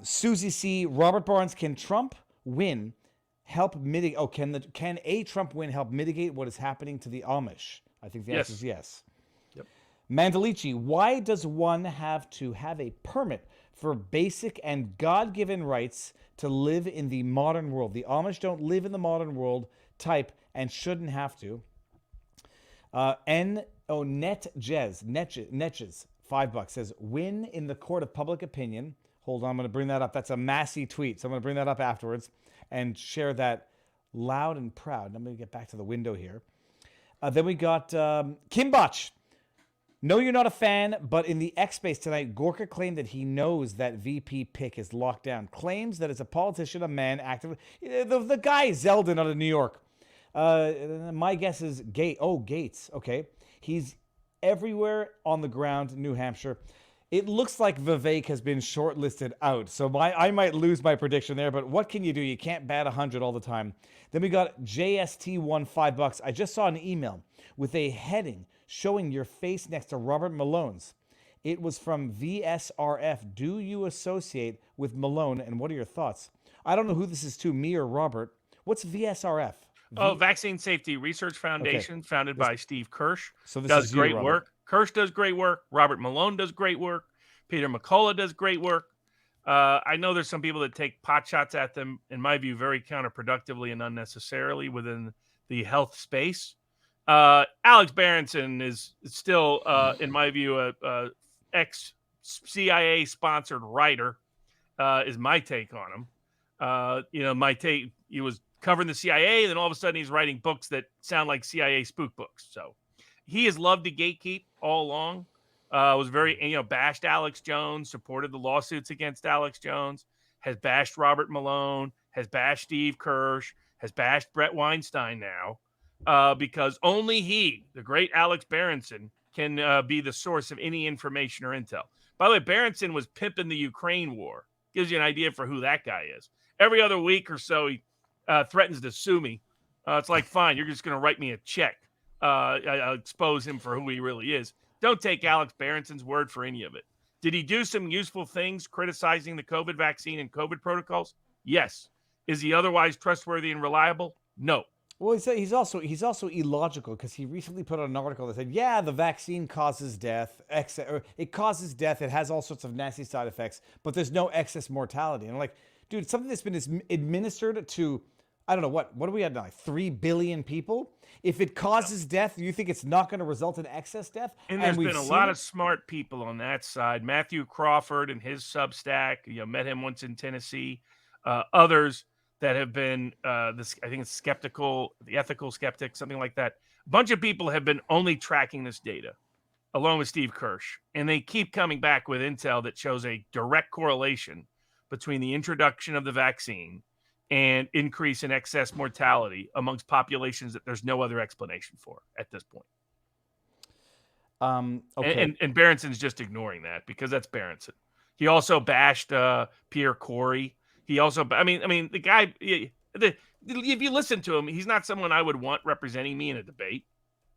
Susie C., Robert Barnes, can Trump win help mitigate? Oh, can a Trump win help mitigate what is happening to the Amish? I think the answer is yes. Yep. Mandalici, why does one have to have a permit for basic and God-given rights to live in the modern world? The Amish don't live in the modern world type and shouldn't have to. Netches, $5 says, win in the court of public opinion. Hold on, I'm going to bring that up. That's a Massey tweet, so I'm going to bring that up afterwards and share that loud and proud. I'm going to get back to the window here. Then we got Kimbach. No, you're not a fan, but in the X Space tonight, Gorka claimed that he knows that VP pick is locked down. Claims that as a politician, a man active... The guy Zeldin out of New York. My guess is Gates. Okay. He's everywhere on the ground, New Hampshire. It looks like Vivek has been shortlisted out, so I might lose my prediction there. But what can you do? You can't bat 100 all the time. Then we got JST won $5. I just saw an email with a heading showing your face next to Robert Malone's. It was from VSRF. Do you associate with Malone, and what are your thoughts? I don't know who this is to, me or Robert. What's VSRF? Oh, Vaccine Safety Research Foundation, founded by Steve Kirsch. So this does is you, great Robert. work. Kirsch does great work. Robert Malone does great work. Peter McCullough does great work. I know there's some people that take pot shots at them, in my view, very counterproductively and unnecessarily within the health space. Alex Berenson is still, in my view, a ex-CIA sponsored writer. Is my take on him. My take, he was covering the CIA, then all of a sudden he's writing books that sound like CIA spook books. So he has loved to gatekeep all along. Was very, bashed Alex Jones, supported the lawsuits against Alex Jones, has bashed Robert Malone, has bashed Steve Kirsch, has bashed Brett Weinstein now, because only he, the great Alex Berenson, can be the source of any information or intel. By the way, Berenson was pimping the Ukraine war. Gives you an idea for who that guy is. Every other week or so, he threatens to sue me. It's like, fine, you're just going to write me a check. I'll expose him for who he really is. Don't take Alex Berenson's word for any of it. Did he do some useful things criticizing the COVID vaccine and COVID protocols? Yes. Is he otherwise trustworthy and reliable? No. Well, he's also illogical, because he recently put out an article that said, yeah, the vaccine causes death. It causes death. It has all sorts of nasty side effects, but there's no excess mortality. And I'm like, dude, something that's been administered to, I don't know, what do we have now, like 3 billion people? If it causes death, you think it's not going to result in excess death? And there's been a lot of smart people on that side. Matthew Crawford and his Substack, met him once in Tennessee. Others that have been, I think it's the ethical skeptic, something like that. A bunch of people have been only tracking this data, along with Steve Kirsch. And they keep coming back with intel that shows a direct correlation between the introduction of the vaccine and increase in excess mortality amongst populations that there's no other explanation for at this point. Okay. And Berenson's just ignoring that because that's Berenson. He also bashed Pierre Corey. He also, the guy, if you listen to him, he's not someone I would want representing me in a debate.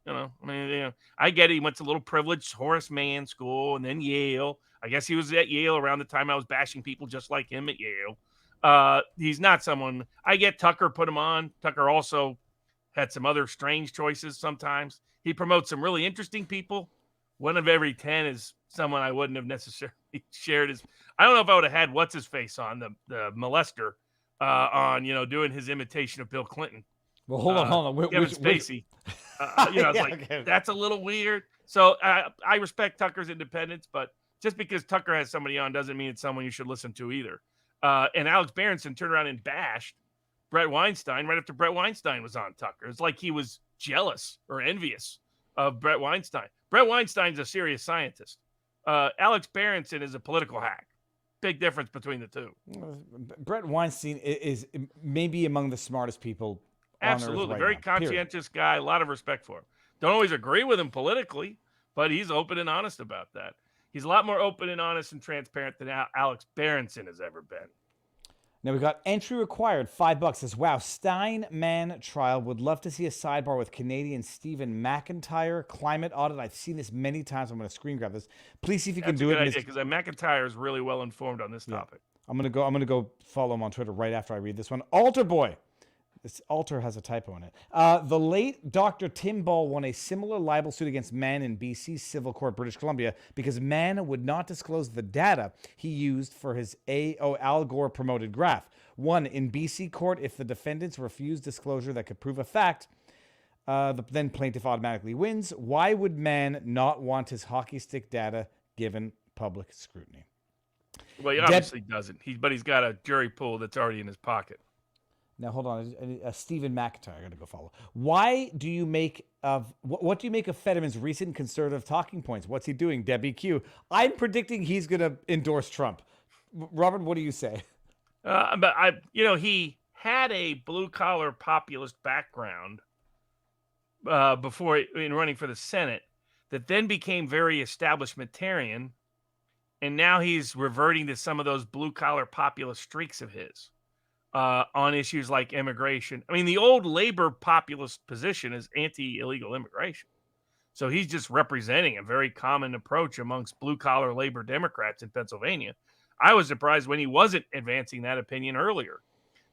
I get it. He went to a little privileged Horace Mann school and then Yale. I guess he was at Yale around the time I was bashing people just like him at Yale. He's not someone, I get Tucker put him on. Tucker also had some other strange choices sometimes. He promotes some really interesting people. One of every 10 is someone I wouldn't have necessarily shared his. I don't know if I would have had what's his face on the molester on, doing his imitation of Bill Clinton. Well, hold on. Kevin Spacey. That's a little weird. So I respect Tucker's independence, but just because Tucker has somebody on doesn't mean it's someone you should listen to either. And Alex Berenson turned around and bashed Brett Weinstein right after Brett Weinstein was on Tucker. It's like he was jealous or envious of Brett Weinstein. Brett Weinstein's a serious scientist. Alex Berenson is a political hack. Big difference between the two. Brett Weinstein is maybe among the smartest people on Absolutely. Earth right Very now, conscientious guy. A lot of respect for him. Don't always agree with him politically, but he's open and honest about that. He's a lot more open and honest and transparent than Alex Berenson has ever been. Now we got entry required, $5. Says, wow, Steinman trial. Would love to see a sidebar with Canadian Stephen McIntyre. Climate audit. I've seen this many times. I'm going to screen grab this. Please see if you can do it. That's a good idea because McIntyre is really well informed on this topic. I'm going to go follow him on Twitter right after I read this one. Altar Boy. This altar has a typo in it. The late Dr. Tim Ball won a similar libel suit against Mann in BC Civil Court, British Columbia, because Mann would not disclose the data he used for his Al Gore promoted graph. Won in BC court if the defendants refused disclosure that could prove a fact. The then plaintiff automatically wins. Why would Mann not want his hockey stick data given public scrutiny? Well, he obviously doesn't. But he's got a jury pool that's already in his pocket. Now, hold on. Stephen McIntyre, I got to go follow. Why do you make of what do you make of Fetterman's recent conservative talking points? What's he doing? Debbie Q. I'm predicting he's going to endorse Trump. Robert, what do you say? But he had a blue collar populist background before in running for the Senate that then became very establishmentarian and now he's reverting to some of those blue-collar populist streaks of his on issues like immigration. I mean, the old labor populist position is anti-illegal immigration. So he's just representing a very common approach amongst blue-collar labor Democrats in Pennsylvania. I was surprised when he wasn't advancing that opinion earlier.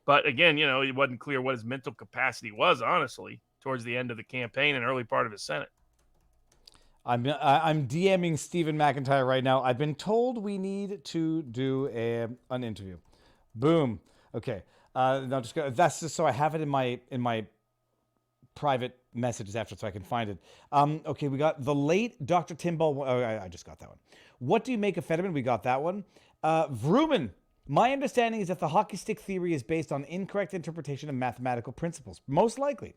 But again, it wasn't clear what his mental capacity was, honestly, towards the end of the campaign and early part of his Senate. I'm DMing Stephen McIntyre right now. I've been told we need to do an interview. Boom. Okay. That's just so I have it in my private messages after, so I can find it. Okay, we got the late Dr. Tim Baldwin. Oh, I just got that one. What do you make of Fetterman? We got that one. Vrooman. My understanding is that the hockey stick theory is based on incorrect interpretation of mathematical principles. Most likely.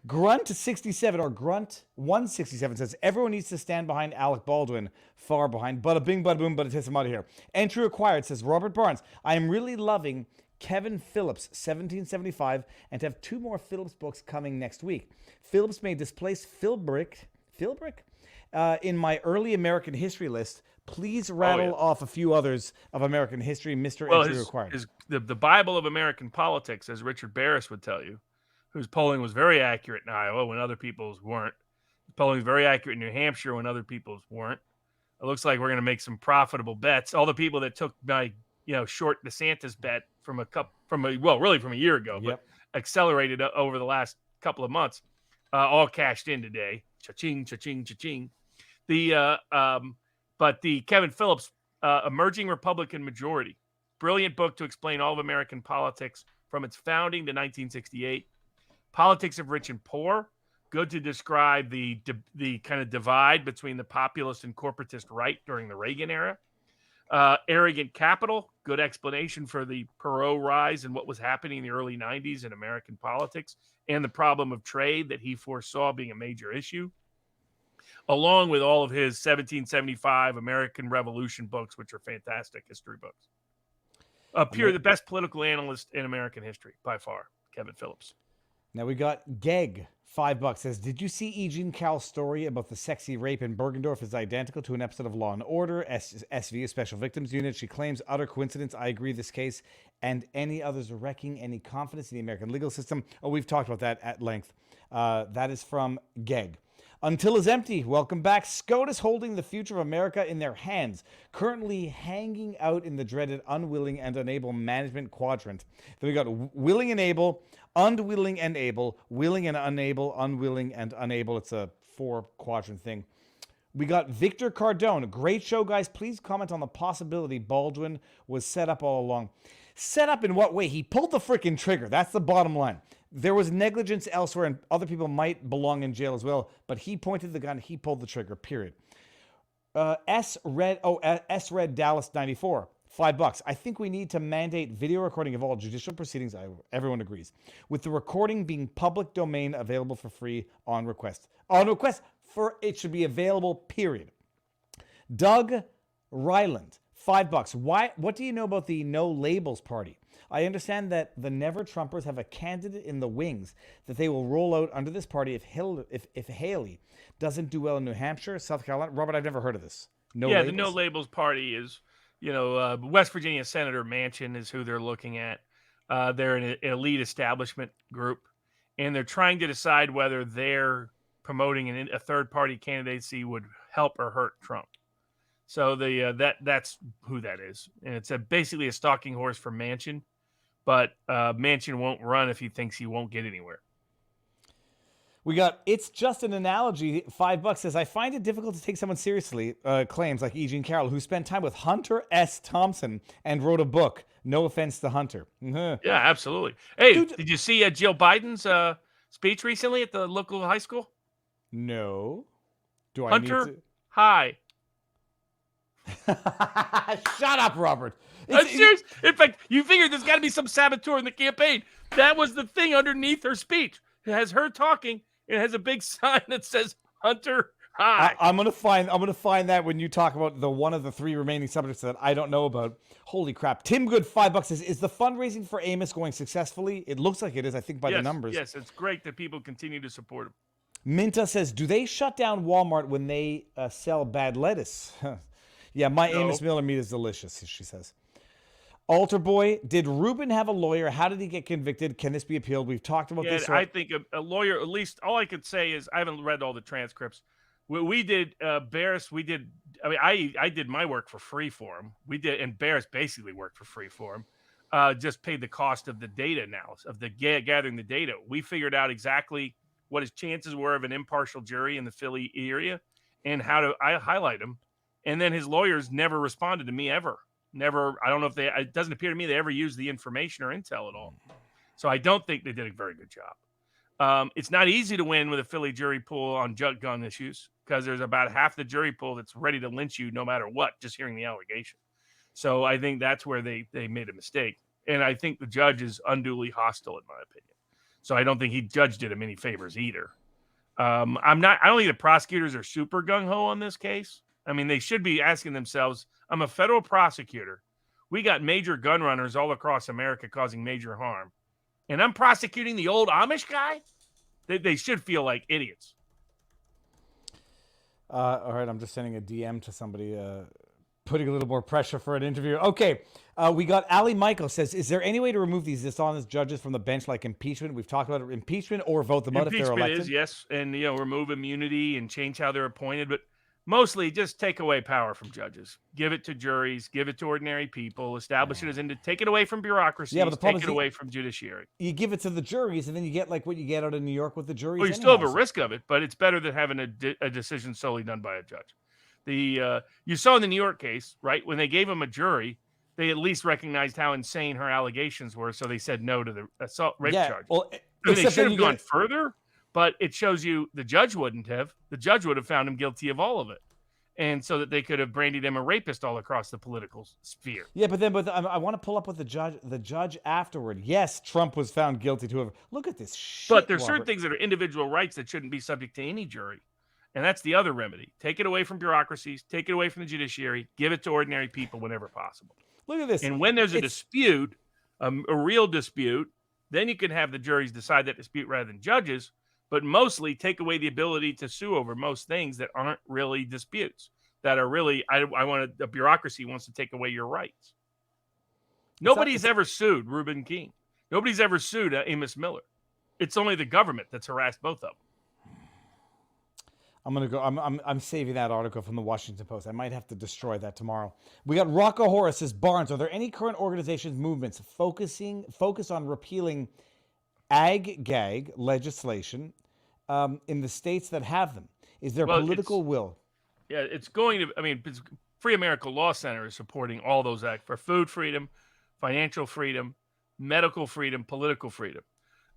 Grunt67 or Grunt167 says, everyone needs to stand behind Alec Baldwin. Far behind. Bada bing, bada boom, bada takes him out of here. Entry required, says Robert Barnes. I am really loving Kevin Phillips, 1775, and to have 2 more Phillips books coming next week. Phillips may displace Philbrick in my early American history list. Please rattle off a few others of American history, Mr. Entry required. The Bible of American politics, as Richard Barris would tell you, whose polling was very accurate in Iowa when other people's weren't. Polling was very accurate in New Hampshire when other people's weren't. It looks like we're going to make some profitable bets. All the people that took my short DeSantis bet from a year ago, but accelerated over the last couple of months, all cashed in today. Cha-ching, cha-ching, cha-ching. But the Kevin Phillips, Emerging Republican Majority, brilliant book to explain all of American politics from its founding to 1968. Politics of Rich and Poor, good to describe the kind of divide between the populist and corporatist right during the Reagan era. Arrogant Capital, good explanation for the Perot rise and what was happening in the early 90s in American politics and the problem of trade that he foresaw being a major issue, along with all of his 1775 American Revolution books, which are fantastic history books. The best political analyst in American history, by far, Kevin Phillips. Now we got Geg, $5, says, did you see E. Jean Carroll's story about the sexy rape in Bergendorf is identical to an episode of Law & Order, SV, a Special Victims Unit? She claims utter coincidence. I agree this case and any others are wrecking any confidence in the American legal system. Oh, we've talked about that at length. That is from Geg. Until is empty. Welcome back. SCOTUS holding the future of America in their hands, currently hanging out in the dreaded unwilling and unable management quadrant. Then we got willing and able, unwilling and able, willing and unable, unwilling and unable. It's a 4-quadrant thing. We got Victor Cardone. Great show, guys. Please comment on the possibility Baldwin was set up all along. Set up in what way? He pulled the freaking trigger. That's the bottom line. There was negligence elsewhere, and other people might belong in jail as well, but he pointed the gun, he pulled the trigger, period. S Red Dallas 94, $5. I think we need to mandate video recording of all judicial proceedings. Everyone agrees. With the recording being public domain, available for free on request. It should be available, period. Doug Ryland, $5. What do you know about the No Labels Party? I understand that the Never Trumpers have a candidate in the wings that they will roll out under this party if Haley doesn't do well in New Hampshire, South Carolina. Robert, I've never heard of this. The No Labels Party is, West Virginia Senator Manchin is who they're looking at. They're an elite establishment group, and they're trying to decide whether they're promoting a third-party candidacy would help or hurt Trump. So that's who that is, and it's basically a stalking horse for Manchin. But Manchin won't run if he thinks he won't get anywhere. We got It's Just an Analogy. $5 says, I find it difficult to take someone seriously, claims like E. Jean Carroll, who spent time with Hunter S. Thompson and wrote a book. No offense to Hunter. Yeah, absolutely. Hey, did you see Jill Biden's speech recently at the local high school? No. Hunter, hi. Shut up, Robert. I'm serious. In fact, you figured there's got to be some saboteur in the campaign. That was the thing underneath her speech. It has her talking. It has a big sign that says Hunter, hi. I'm gonna find that when you talk about one of the 3 remaining subjects that I don't know about. Holy crap. Tim Good, $5 says, is the fundraising for Amos going successfully? It looks like it is, I think, by the numbers. Yes, it's great that people continue to support him. Minta says, do they shut down Walmart when they sell bad lettuce? Yeah, my No. Amos Miller meat is delicious, she says. Altar Boy, did Rubin have a lawyer? How did he get convicted? Can this be appealed? We've talked about Yeah, this. So I think a lawyer, at least all I could say is I haven't read all the transcripts. We did, Barris, we did, I mean, I did my work for free for him. We did, and Barris basically worked for free for him. Just paid the cost of the data analysis, of the gathering the data. We figured out exactly what his chances were of an impartial jury in the Philly area and how to highlight him. And then his lawyers never responded to me ever. Never, I don't know if it doesn't appear to me they ever used the information or intel at all. So I don't think they did a very good job. It's not easy to win with a Philly jury pool on gun issues because there's about half the jury pool that's ready to lynch you no matter what, just hearing the allegation. So I think that's where they made a mistake. And I think the judge is unduly hostile, in my opinion. So I don't think judge did him any favors either. I don't think the prosecutors are super gung-ho on this case. I mean, they should be asking themselves, I'm a federal prosecutor. We got major gun runners all across America causing major harm. And I'm prosecuting the old Amish guy? They should feel like idiots. All right, I'm just sending a DM to somebody, putting a little more pressure for an interview. Okay, we got Ali Michael says, is there any way to remove these dishonest judges from the bench like impeachment? We've talked about it, impeachment or vote them out if they're elected. Impeachment is, yes, and remove immunity and change how they're appointed, but mostly just take away power from judges. Give it to juries, give it to ordinary people, establish it as take it away from bureaucracy, Yeah, but the problem take is it away from judiciary. You give it to the juries, and then you get like what you get out of New York with the juries. Well, you still have a risk of it, but it's better than having a decision solely done by a judge. You saw in the New York case, right, when they gave him a jury, they at least recognized how insane her allegations were, so they said no to the assault rape charge. Well, I mean, they should have gone further, but it shows you the judge wouldn't have. The judge would have found him guilty of all of it. And so that they could have brandied him a rapist all across the political sphere. Yeah, but I want to pull up with the judge afterward. Yes, Trump was found guilty to have. Look at this shit. But there's certain things that are individual rights that shouldn't be subject to any jury. And that's the other remedy. Take it away from bureaucracies, take it away from the judiciary, give it to ordinary people whenever possible. Look at this. And when there's a dispute, a real dispute, then you can have the juries decide that dispute rather than judges. But mostly take away the ability to sue over most things that aren't really disputes, that are really, the bureaucracy wants to take away your rights. Nobody's ever sued Reuben King. Nobody's ever sued Amos Miller. It's only the government that's harassed both of them. I'm gonna go. I'm saving that article from the Washington Post. I might have to destroy that tomorrow. We got Rocco Horace says, Barnes, are there any current organizations, movements focus on repealing ag-gag legislation in the states that have them? Is there political will? Yeah, it's going to. I mean, Free America Law Center is supporting all those acts for food freedom, financial freedom, medical freedom, political freedom.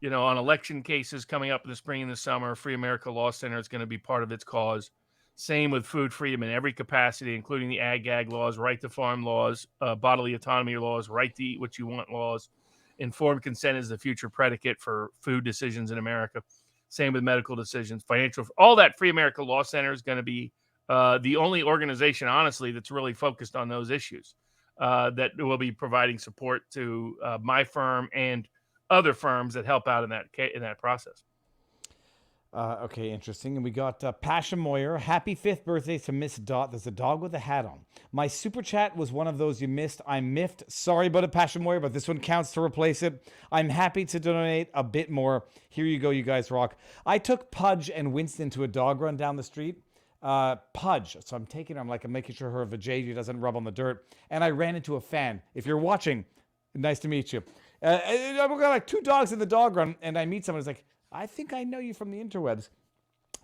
On election cases coming up in the spring and the summer, Free America Law Center is going to be part of its cause. Same with food freedom in every capacity, including the ag-gag laws, right to farm laws, bodily autonomy laws, right to eat what you want laws. Informed consent is the future predicate for food decisions in America. Same with medical decisions, financial, all that. Free America Law Center is going to be the only organization, honestly, that's really focused on those issues, that will be providing support to my firm and other firms that help out in that process. Okay, interesting. And we got Pasha Moyer. Happy 5th birthday to Miss Dot. There's a dog with a hat on. My super chat was one of those you missed. I'm miffed. Sorry about it, Pasha Moyer, but this one counts to replace it. I'm happy to donate a bit more. Here you go, you guys rock. I took Pudge and Winston to a dog run down the street. Pudge. So I'm making sure her vajayjay doesn't rub on the dirt. And I ran into a fan. If you're watching, nice to meet you. I've got like 2 dogs in the dog run, and I meet someone who's like, I think I know you from the interwebs.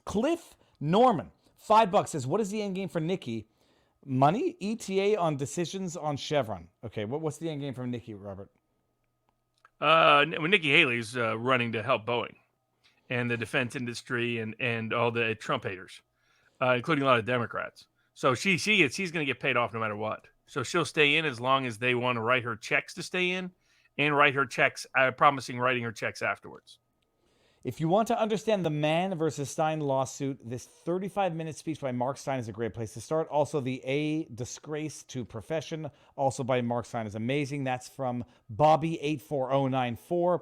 Cliff Norman, $5 says, what is the end game for Nikki? Money? ETA on decisions on Chevron. Okay, what's the end game for Nikki, Robert? Nikki Haley's running to help Boeing and the defense industry and all the Trump haters, including a lot of Democrats. So she's going to get paid off no matter what. So she'll stay in as long as they want to write her checks to stay in, and write her checks, promising writing her checks afterwards. If you want to understand the Mann versus Stein lawsuit, this 35-minute speech by Mark Stein is a great place to start. Also, the A Disgrace to Profession, also by Mark Stein, is amazing. That's from Bobby84094.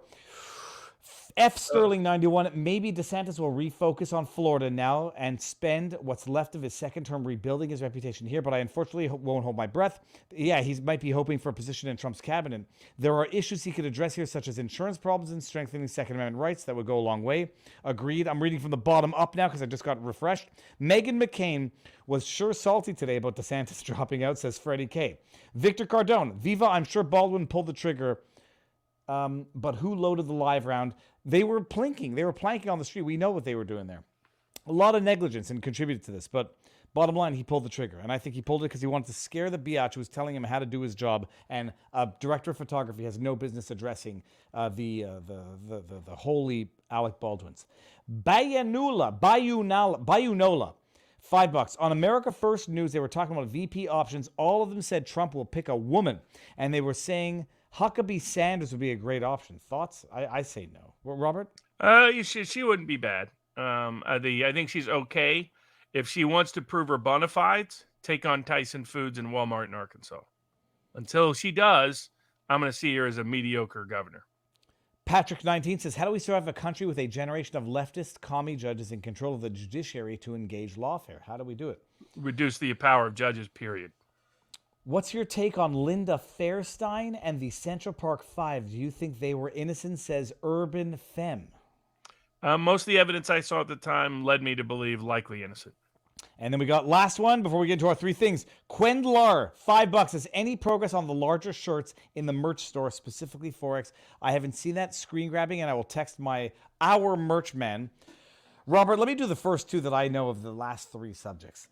F Sterling 91. Maybe DeSantis will refocus on Florida now and spend what's left of his second term rebuilding his reputation here, but I unfortunately won't hold my breath. Yeah, he might be hoping for a position in Trump's cabinet. There are issues he could address here, such as insurance problems and strengthening Second Amendment rights. That would go a long way. Agreed. I'm reading from the bottom up now because I just got refreshed. Meghan McCain was sure salty today about DeSantis dropping out, says Freddie K. Victor Cardone. Viva, I'm sure Baldwin pulled the trigger, but who loaded the live round? They were plinking. They were planking on the street. We know what they were doing there. A lot of negligence and contributed to this, but bottom line, he pulled the trigger. And I think he pulled it because he wanted to scare the biatch who was telling him how to do his job. And a director of photography has no business addressing the holy Alec Baldwins. Bayunola, $5. On America First News, they were talking about VP options. All of them said Trump will pick a woman. And they were saying Huckabee Sanders would be a great option. Thoughts? I say no. Robert? She wouldn't be bad. I think she's okay. If she wants to prove her bona fides, take on Tyson Foods and Walmart in Arkansas. Until she does, I'm going to see her as a mediocre governor. Patrick 19 says, how do we survive a country with a generation of leftist commie judges in control of the judiciary to engage lawfare? How do we do it? Reduce the power of judges, period. What's your take on Linda Fairstein and the Central Park Five? Do you think they were innocent, says Urban Femme? Most of the evidence I saw at the time led me to believe likely innocent. And then we got last one before we get into our three things. Quendlar, $5. Is any progress on the larger shirts in the merch store, specifically Forex? I haven't seen that. Screen grabbing, and I will text our merch man. Robert, let me do the first two that I know of the last three subjects.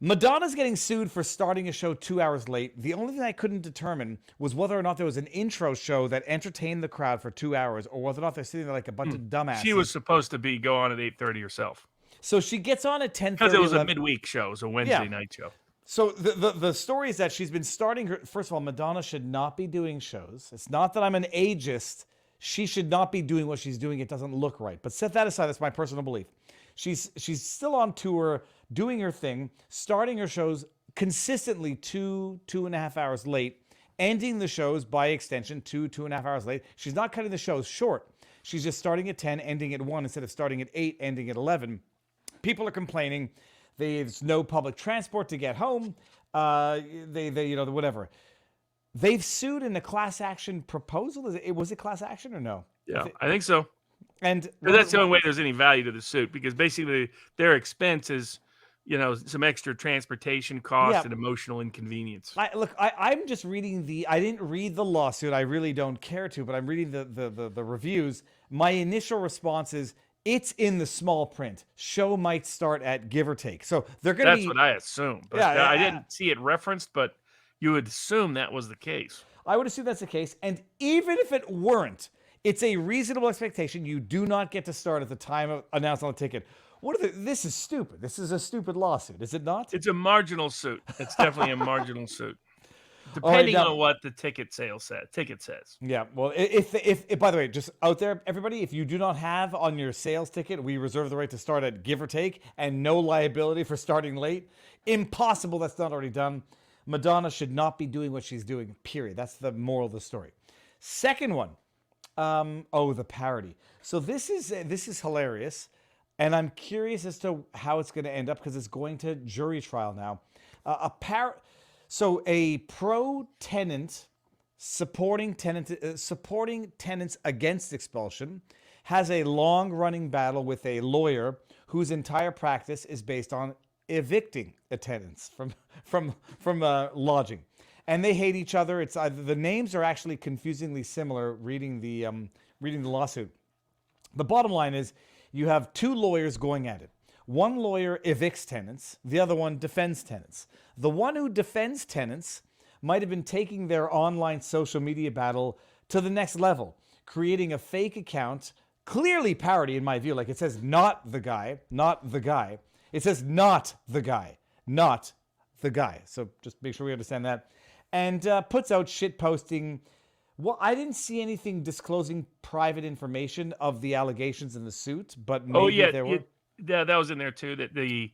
Madonna's getting sued for starting a show 2 hours late. The only thing I couldn't determine was whether or not there was an intro show that entertained the crowd for 2 hours, or whether or not they're sitting there like a bunch of dumbasses. She was supposed to go on at 8:30 herself. So she gets on at 10:30. Because it was a midweek show. It was a Wednesday night show. So the story is that she's been starting her... First of all, Madonna should not be doing shows. It's not that I'm an ageist. She should not be doing what she's doing. It doesn't look right. But set that aside. That's my personal belief. She's still on tour, doing her thing, starting her shows consistently 2.5 hours late, ending the shows by extension 2.5 hours late. She's not cutting the shows short. She's just starting at 10, ending at 1 instead of starting at 8, ending at 11. People are complaining. There's no public transport to get home. Whatever. They've sued in a class action proposal. Was it class action or no? Yeah, I think so. And that's the only way there's any value to the suit, because basically their expense is, some extra transportation cost and emotional inconvenience. I'm just reading I didn't read the lawsuit. I really don't care to, but I'm reading the reviews. My initial response is, it's in the small print. Show might start at give or take. So they're going to be... That's what I assume. But I didn't see it referenced, but you would assume that was the case. I would assume that's the case. And even if it weren't, it's a reasonable expectation. You do not get to start at the time of announced on the ticket. This is stupid. This is a stupid lawsuit, is it not? It's a marginal suit. It's definitely a marginal suit. Depending on what the ticket says. Yeah. Well, if by the way, just out there, everybody, if you do not have on your sales ticket, we reserve the right to start at give or take and no liability for starting late. Impossible. That's not already done. Madonna should not be doing what she's doing, period. That's the moral of the story. Second one. The parody. So this is hilarious. And I'm curious as to how it's going to end up because it's going to jury trial now. So a pro-tenant supporting tenants against expulsion has a long-running battle with a lawyer whose entire practice is based on evicting the tenants from lodging, and they hate each other. It's either the names are actually confusingly similar. Reading the lawsuit, the bottom line is you have two lawyers going at it. One lawyer evicts tenants, the other one defends tenants. The one who defends tenants might have been taking their online social media battle to the next level, creating a fake account, clearly parody in my view. Like it says, not the guy. It says, not the guy. So just make sure we understand that. And puts out shit posting. Well, I didn't see anything disclosing private information of the allegations in the suit, but maybe there were. Yeah, that was in there too. They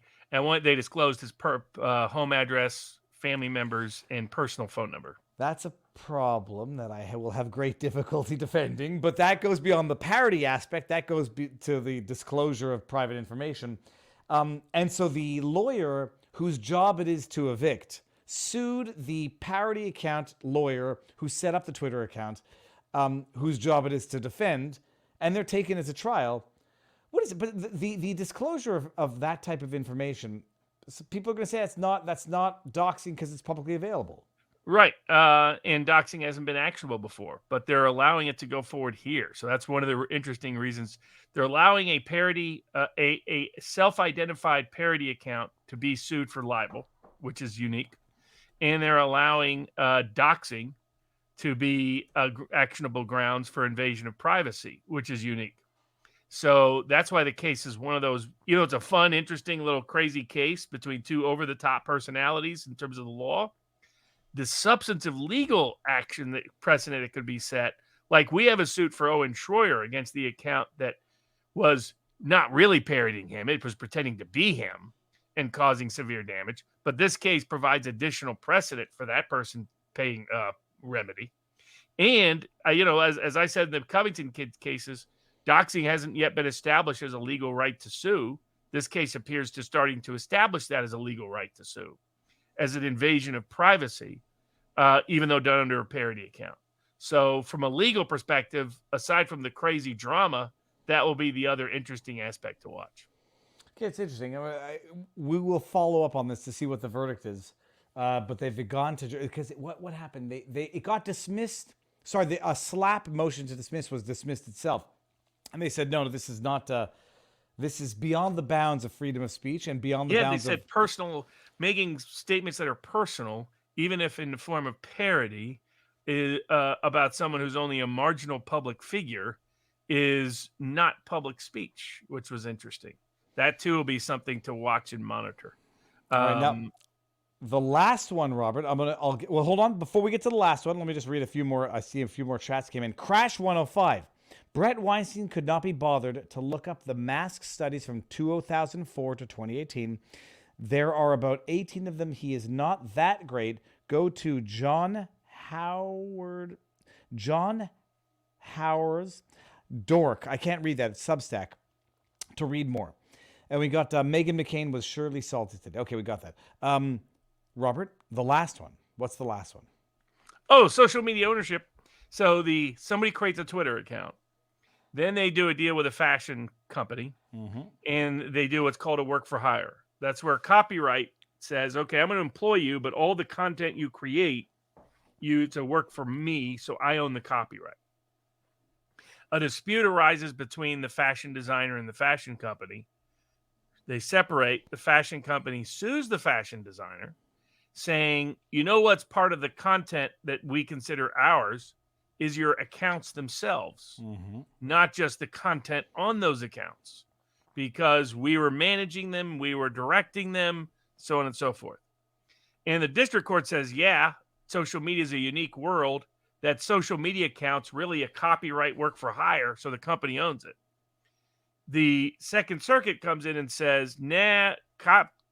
disclosed his home address, family members, and personal phone number. That's a problem that I will have great difficulty defending, but that goes beyond the parody aspect. That goes to the disclosure of private information. And so the lawyer whose job it is to evict sued the parody account lawyer who set up the Twitter account, whose job it is to defend, and they're taken as a trial. What is it? But the disclosure of that type of information, so people are going to say that's not doxing because it's publicly available. Right. And doxing hasn't been actionable before, but they're allowing it to go forward here. So that's one of the interesting reasons. They're allowing a parody, a self-identified parody account to be sued for libel, which is unique. And they're allowing doxing to be actionable grounds for invasion of privacy, which is unique. So that's why the case is one of those, it's a fun, interesting little crazy case between two over-the-top personalities in terms of the law. The substantive legal action that precedent it could be set, like we have a suit for Owen Schroyer against the account that was not really parodying him. It was pretending to be him and causing severe damage. But this case provides additional precedent for that person paying remedy. And, as I said in the Covington kids cases, doxing hasn't yet been established as a legal right to sue. This case appears to starting to establish that as a legal right to sue, as an invasion of privacy, even though done under a parody account. So from a legal perspective, aside from the crazy drama, that will be the other interesting aspect to watch. Okay, it's interesting. We will follow up on this to see what the verdict is. But they've gone to, because what happened? It got dismissed. Sorry, a slap motion to dismiss was dismissed itself. And they said, no, this is not, this is beyond the bounds of freedom of speech and beyond the bounds they said personal, making statements that are personal, even if in the form of parody, about someone who's only a marginal public figure, is not public speech, which was interesting. That too will be something to watch and monitor. All right, now, the last one, Robert, well, hold on. Before we get to the last one, let me just read a few more. I see a few more chats came in. Crash 105. Brett Weinstein could not be bothered to look up the mask studies from 2004 to 2018. There are about 18 of them. He is not that great. Go to John Howard's Dork. I can't read that. It's Substack to read more. And we got Meghan McCain was surely salted today. Okay, we got that. Robert, the last one. What's the last one? Oh, social media ownership. So somebody creates a Twitter account. Then they do a deal with a fashion company, and they do what's called a work for hire. That's where copyright says, okay, I'm going to employ you, but all the content you create, to work for me, so I own the copyright. A dispute arises between the fashion designer and the fashion company. They separate. The fashion company sues the fashion designer, saying, what's part of the content that we consider ours is your accounts themselves, not just the content on those accounts, because we were managing them, we were directing them, so on and so forth. And the district court says, yeah, social media is a unique world, that social media account's really a copyright work for hire, so the company owns it. The Second Circuit comes in and says, nah,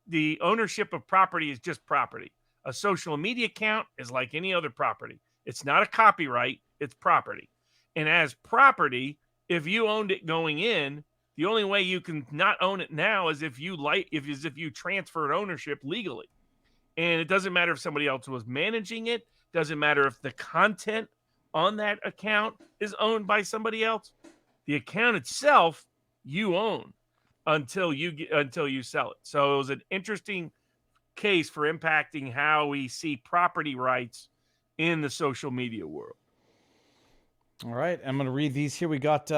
the ownership of property is just property. A social media account is like any other property. It's not a copyright, it's property. And as property, if you owned it going in, the only way you can not own it now is if you transferred ownership legally. And it doesn't matter if somebody else was managing it, doesn't matter if the content on that account is owned by somebody else. The account itself you own until you sell it. So it was an interesting case for impacting how we see property rights in the social media world. All right, I'm going to read these here. We got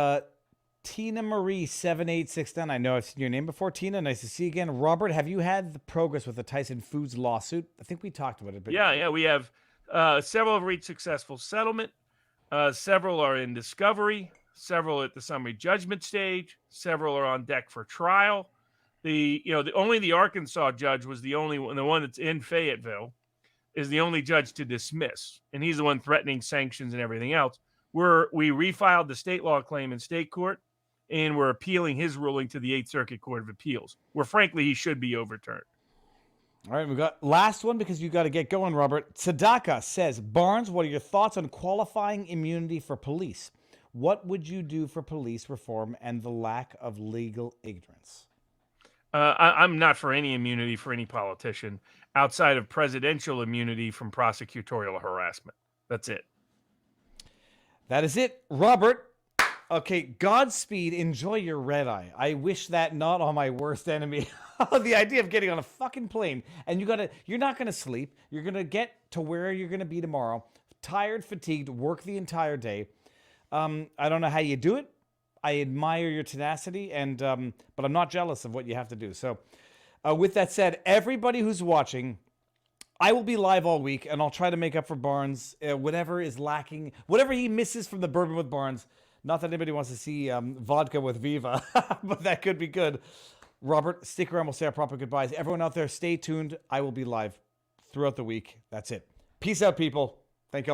Tina Marie 7869. I know I've seen your name before, Tina. Nice to see you again. Robert, have you had the progress with the Tyson Foods lawsuit? I think we talked about it. But yeah, we have several have reached successful settlement. Several are in discovery. Several at the summary judgment stage. Several are on deck for trial. Only the Arkansas judge was the only one. The one that's in Fayetteville is the only judge to dismiss, and he's the one threatening sanctions and everything else. We refiled the state law claim in state court, and we're appealing his ruling to the 8th Circuit Court of Appeals, where frankly he should be overturned. All right, we got last one because you got to get going, Robert. Sadaka says, Barnes, what are your thoughts on qualifying immunity for police? What would you do for police reform and the lack of legal ignorance? I'm not for any immunity for any politician outside of presidential immunity from prosecutorial harassment. That's it. That is it, Robert. Okay, Godspeed. Enjoy your red eye. I wish that not on my worst enemy. The idea of getting on a fucking plane and you're not gonna sleep. You're gonna get to where you're gonna be tomorrow. Tired, fatigued, work the entire day. I don't know how you do it. I admire your tenacity, but I'm not jealous of what you have to do. So, with that said, everybody who's watching, I will be live all week, and I'll try to make up for Barnes whatever is lacking, whatever he misses from the Bourbon with Barnes. Not that anybody wants to see vodka with Viva, but that could be good. Robert, stick around. We'll say our proper goodbyes. Everyone out there, stay tuned. I will be live throughout the week. That's it. Peace out, people.